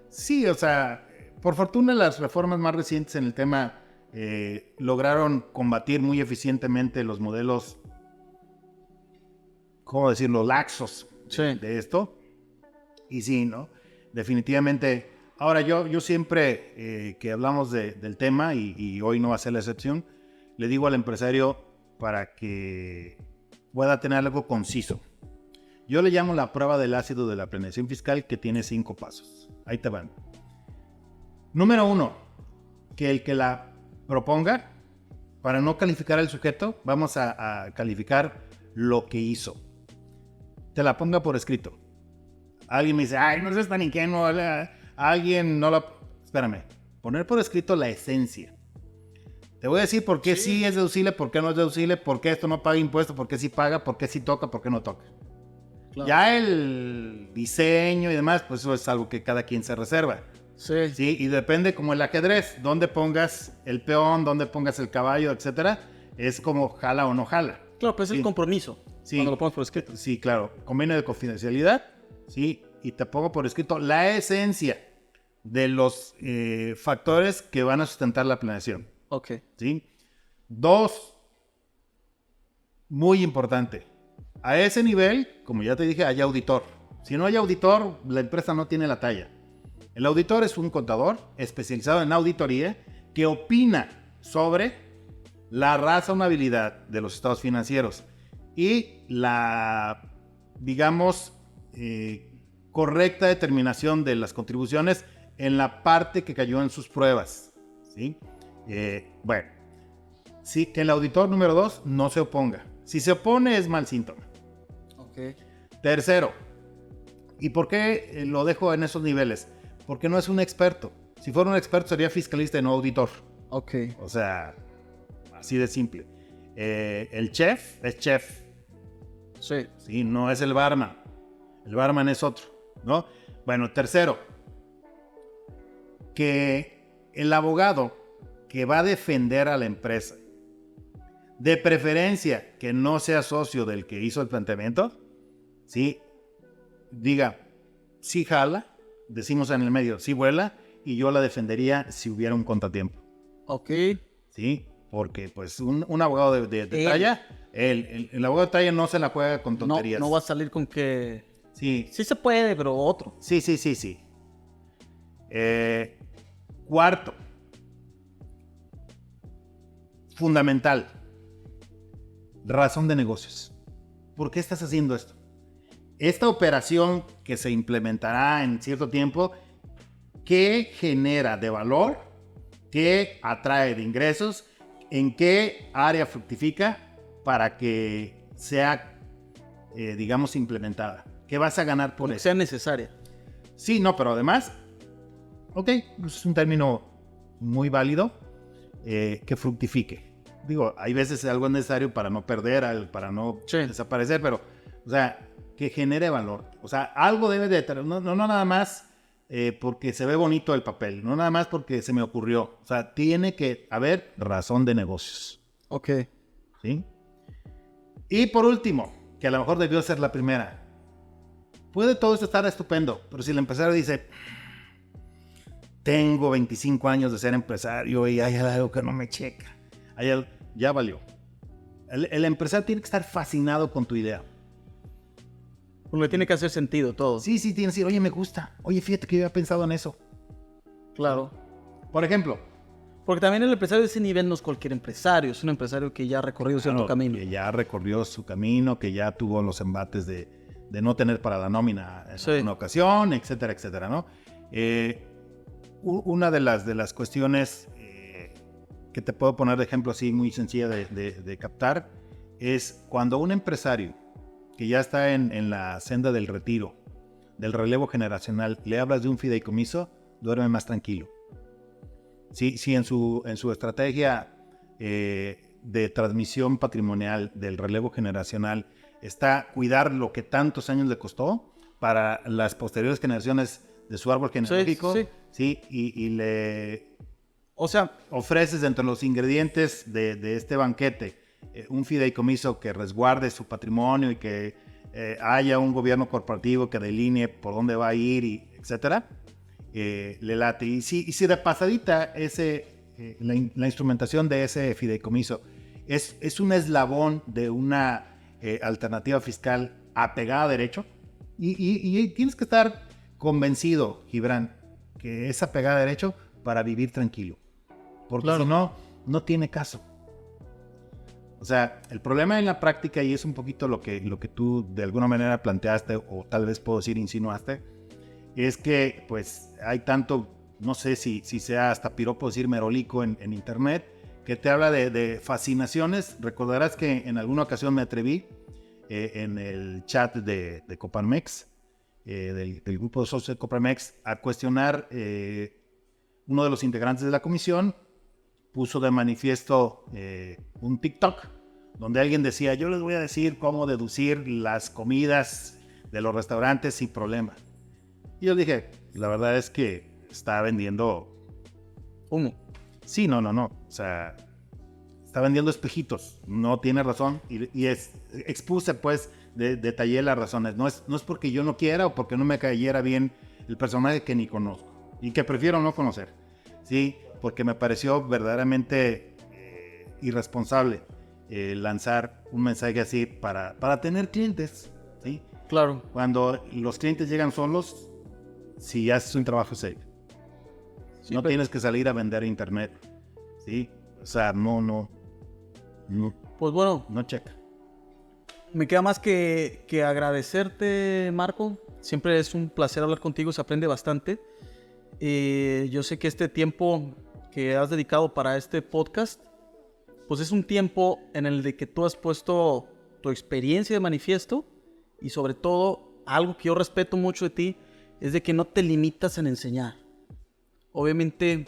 A: Sí, o sea, por fortuna las reformas más recientes en el tema lograron combatir muy eficientemente los modelos, ¿cómo decirlo?, laxos, sí, de esto. Y sí, ¿no? Definitivamente. Ahora, yo siempre que hablamos del tema, y hoy no va a ser la excepción, le digo al empresario para que pueda tener algo conciso. Yo le llamo la prueba del ácido de la planeación fiscal, que tiene 5 pasos. Ahí te van. Número 1, que el que la proponga, para no calificar al sujeto, vamos a calificar lo que hizo. Te la ponga por escrito. Alguien me dice, ay, no seas tan ingenuo. Alguien no la... Espérame. Poner por escrito la esencia. Te voy a decir por qué sí es deducible, por qué no es deducible, por qué esto no paga impuestos, por qué sí paga, por qué sí toca, por qué no toca.
B: Claro.
A: Ya el diseño y demás, pues eso es algo que cada quien se reserva.
B: Sí.
A: Sí, y depende como el ajedrez, dónde pongas el peón, dónde pongas el caballo, etcétera, es como jala o no jala.
B: Claro, pues es
A: Sí.
B: el compromiso.
A: Sí.
B: Cuando lo ponemos por escrito.
A: Sí, claro, convenio de confidencialidad, sí, y te pongo por escrito la esencia de los factores que van a sustentar la planeación,
B: Ok.
A: ¿sí? 2, muy importante, a ese nivel, como ya te dije, hay auditor. Si no hay auditor, la empresa no tiene la talla. El auditor es un contador especializado en auditoría que opina sobre la razonabilidad de los estados financieros y la, digamos, correcta determinación de las contribuciones en la parte que cayó en sus pruebas, ¿sí? Bueno, sí, que el auditor número 2 no se oponga. Si se opone es mal síntoma.
B: Ok.
A: Tercero, ¿y por qué lo dejo en esos niveles? Porque no es un experto. Si fuera un experto sería fiscalista y no auditor.
B: Ok.
A: O sea, así de simple. El chef es chef,
B: Sí.
A: ¿sí? No es el barman. El barman es otro, ¿no? Bueno, tercero, que el abogado que va a defender a la empresa, de preferencia que no sea socio del que hizo el planteamiento, ¿sí? Diga, sí jala, decimos en el medio, sí vuela, y yo la defendería si hubiera un contratiempo,
B: Ok.
A: ¿sí? Porque pues un abogado de talla, el abogado de talla no se la juega con
B: No,
A: tonterías.
B: no va a salir con que...
A: Sí,
B: Sí se puede, pero otro.
A: sí. Cuarto, fundamental, razón de negocios. ¿Por qué estás haciendo esto? Esta operación que se implementará en cierto tiempo, ¿qué genera de valor? ¿Qué atrae de ingresos? ¿En qué área fructifica para que sea, digamos, implementada? ¿Qué vas a ganar por
B: Que
A: eso?
B: sea necesaria.
A: Sí, no, pero además, ok, es un término muy válido, que fructifique. Digo, hay veces algo es necesario para no perder, para no
B: Sí.
A: desaparecer, pero, o sea, que genere valor. O sea, algo debe de tener, no nada más porque se ve bonito el papel, no nada más porque se me ocurrió. O sea, tiene que haber razón de negocios,
B: Ok.
A: ¿sí? Y por último, que a lo mejor debió ser la primera, puede todo esto estar estupendo, pero si el empresario dice, tengo 25 años de ser empresario y hay algo que no me checa, ya valió. El empresario tiene que estar fascinado con tu idea.
B: Porque tiene que hacer sentido todo.
A: Sí, tiene que decir, oye, me gusta. Oye, fíjate que yo había pensado en eso.
B: Claro.
A: Por ejemplo.
B: Porque también el empresario de ese nivel no es cualquier empresario, es un empresario que ya ha recorrido cierto camino.
A: Que ya recorrió su camino, que ya tuvo los embates de no tener para la nómina en una ocasión, etcétera, etcétera, ¿no? Una de las cuestiones que te puedo poner de ejemplo así muy sencilla de captar es cuando un empresario que ya está en la senda del retiro, del relevo generacional, le hablas de un fideicomiso, duerme más tranquilo. Sí, en su estrategia de transmisión patrimonial del relevo generacional está cuidar lo que tantos años le costó para las posteriores generaciones de su árbol genealógico, sí, y le ofreces dentro de los ingredientes de este banquete un fideicomiso que resguarde su patrimonio y que haya un gobierno corporativo que delinee por dónde va a ir, etcétera. Le late. Y si de pasadita la instrumentación de ese fideicomiso es un eslabón de una alternativa fiscal apegada a derecho, y tienes que estar convencido, Gibran, que es apegada a derecho para vivir tranquilo. Porque si no, no tiene caso. O sea, el problema en la práctica, y es un poquito lo que tú de alguna manera planteaste, o tal vez puedo decir insinuaste, es que pues hay tanto, no sé si sea hasta piropo decir merolico en internet, que te habla de fascinaciones. Recordarás que en alguna ocasión me atreví en el chat de Coparmex, del grupo de socios de Coparmex, a cuestionar. Uno de los integrantes de la comisión puso de manifiesto un TikTok donde alguien decía, yo les voy a decir cómo deducir las comidas de los restaurantes sin problema. Y yo dije, la verdad es que está vendiendo
B: humo.
A: Sí, no. O sea, está vendiendo espejitos. No tiene razón. Y expuse, pues, detallé las razones. No es porque yo no quiera o porque no me cayera bien el personaje que ni conozco y que prefiero no conocer. Sí, porque me pareció verdaderamente irresponsable lanzar un mensaje así para tener clientes. ¿Sí?
B: Claro.
A: Cuando los clientes llegan solos, si haces un trabajo serio.
B: Sí,
A: no tienes que salir a vender internet. ¿Sí? O sea, no.
B: Pues bueno,
A: no checa.
B: me queda más que agradecerte, Marco. Siempre es un placer hablar contigo, se aprende bastante. Yo sé que este tiempo que has dedicado para este podcast, pues es un tiempo en el de que tú has puesto tu experiencia de manifiesto y sobre todo, algo que yo respeto mucho de ti, es de que no te limitas en enseñar. Obviamente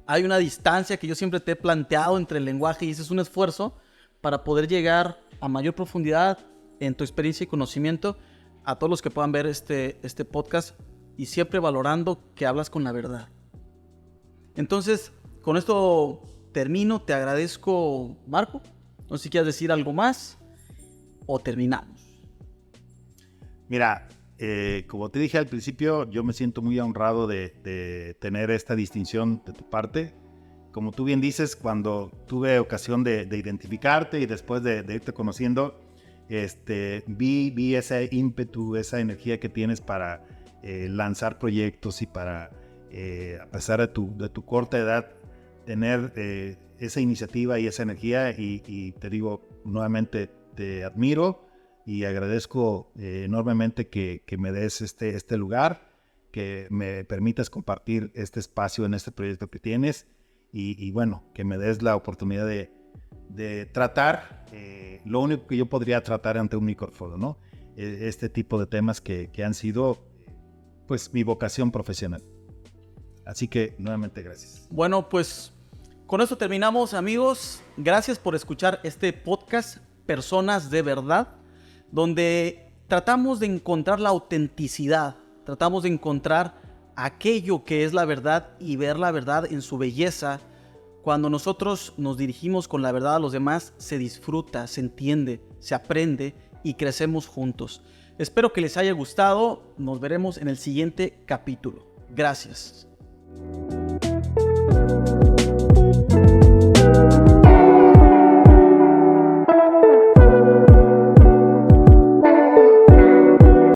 B: hay una distancia que yo siempre te he planteado entre el lenguaje y ese es un esfuerzo para poder llegar a mayor profundidad en tu experiencia y conocimiento a todos los que puedan ver este podcast y siempre valorando que hablas con la verdad. Entonces, con esto termino. Te agradezco, Marco. No sé si quieres decir algo más o terminamos.
A: Mira, como te dije al principio, yo me siento muy honrado de tener esta distinción de tu parte. Como tú bien dices, cuando tuve ocasión de identificarte y después de irte conociendo, vi ese ímpetu, esa energía que tienes para lanzar proyectos y para, a pesar de tu corta edad, tener esa iniciativa y esa energía. Y te digo, nuevamente, te admiro y agradezco enormemente que me des este lugar, que me permitas compartir este espacio en este proyecto que tienes y bueno, que me des la oportunidad de tratar lo único que yo podría tratar ante un micrófono, ¿no? Este tipo de temas que han sido, pues, mi vocación profesional. Así que, nuevamente, gracias.
B: Bueno, pues, con esto terminamos, amigos. Gracias por escuchar este podcast, Personas de Verdad, donde tratamos de encontrar la autenticidad, tratamos de encontrar aquello que es la verdad y ver la verdad en su belleza. Cuando nosotros nos dirigimos con la verdad a los demás, se disfruta, se entiende, se aprende y crecemos juntos. Espero que les haya gustado. Nos veremos en el siguiente capítulo. Gracias.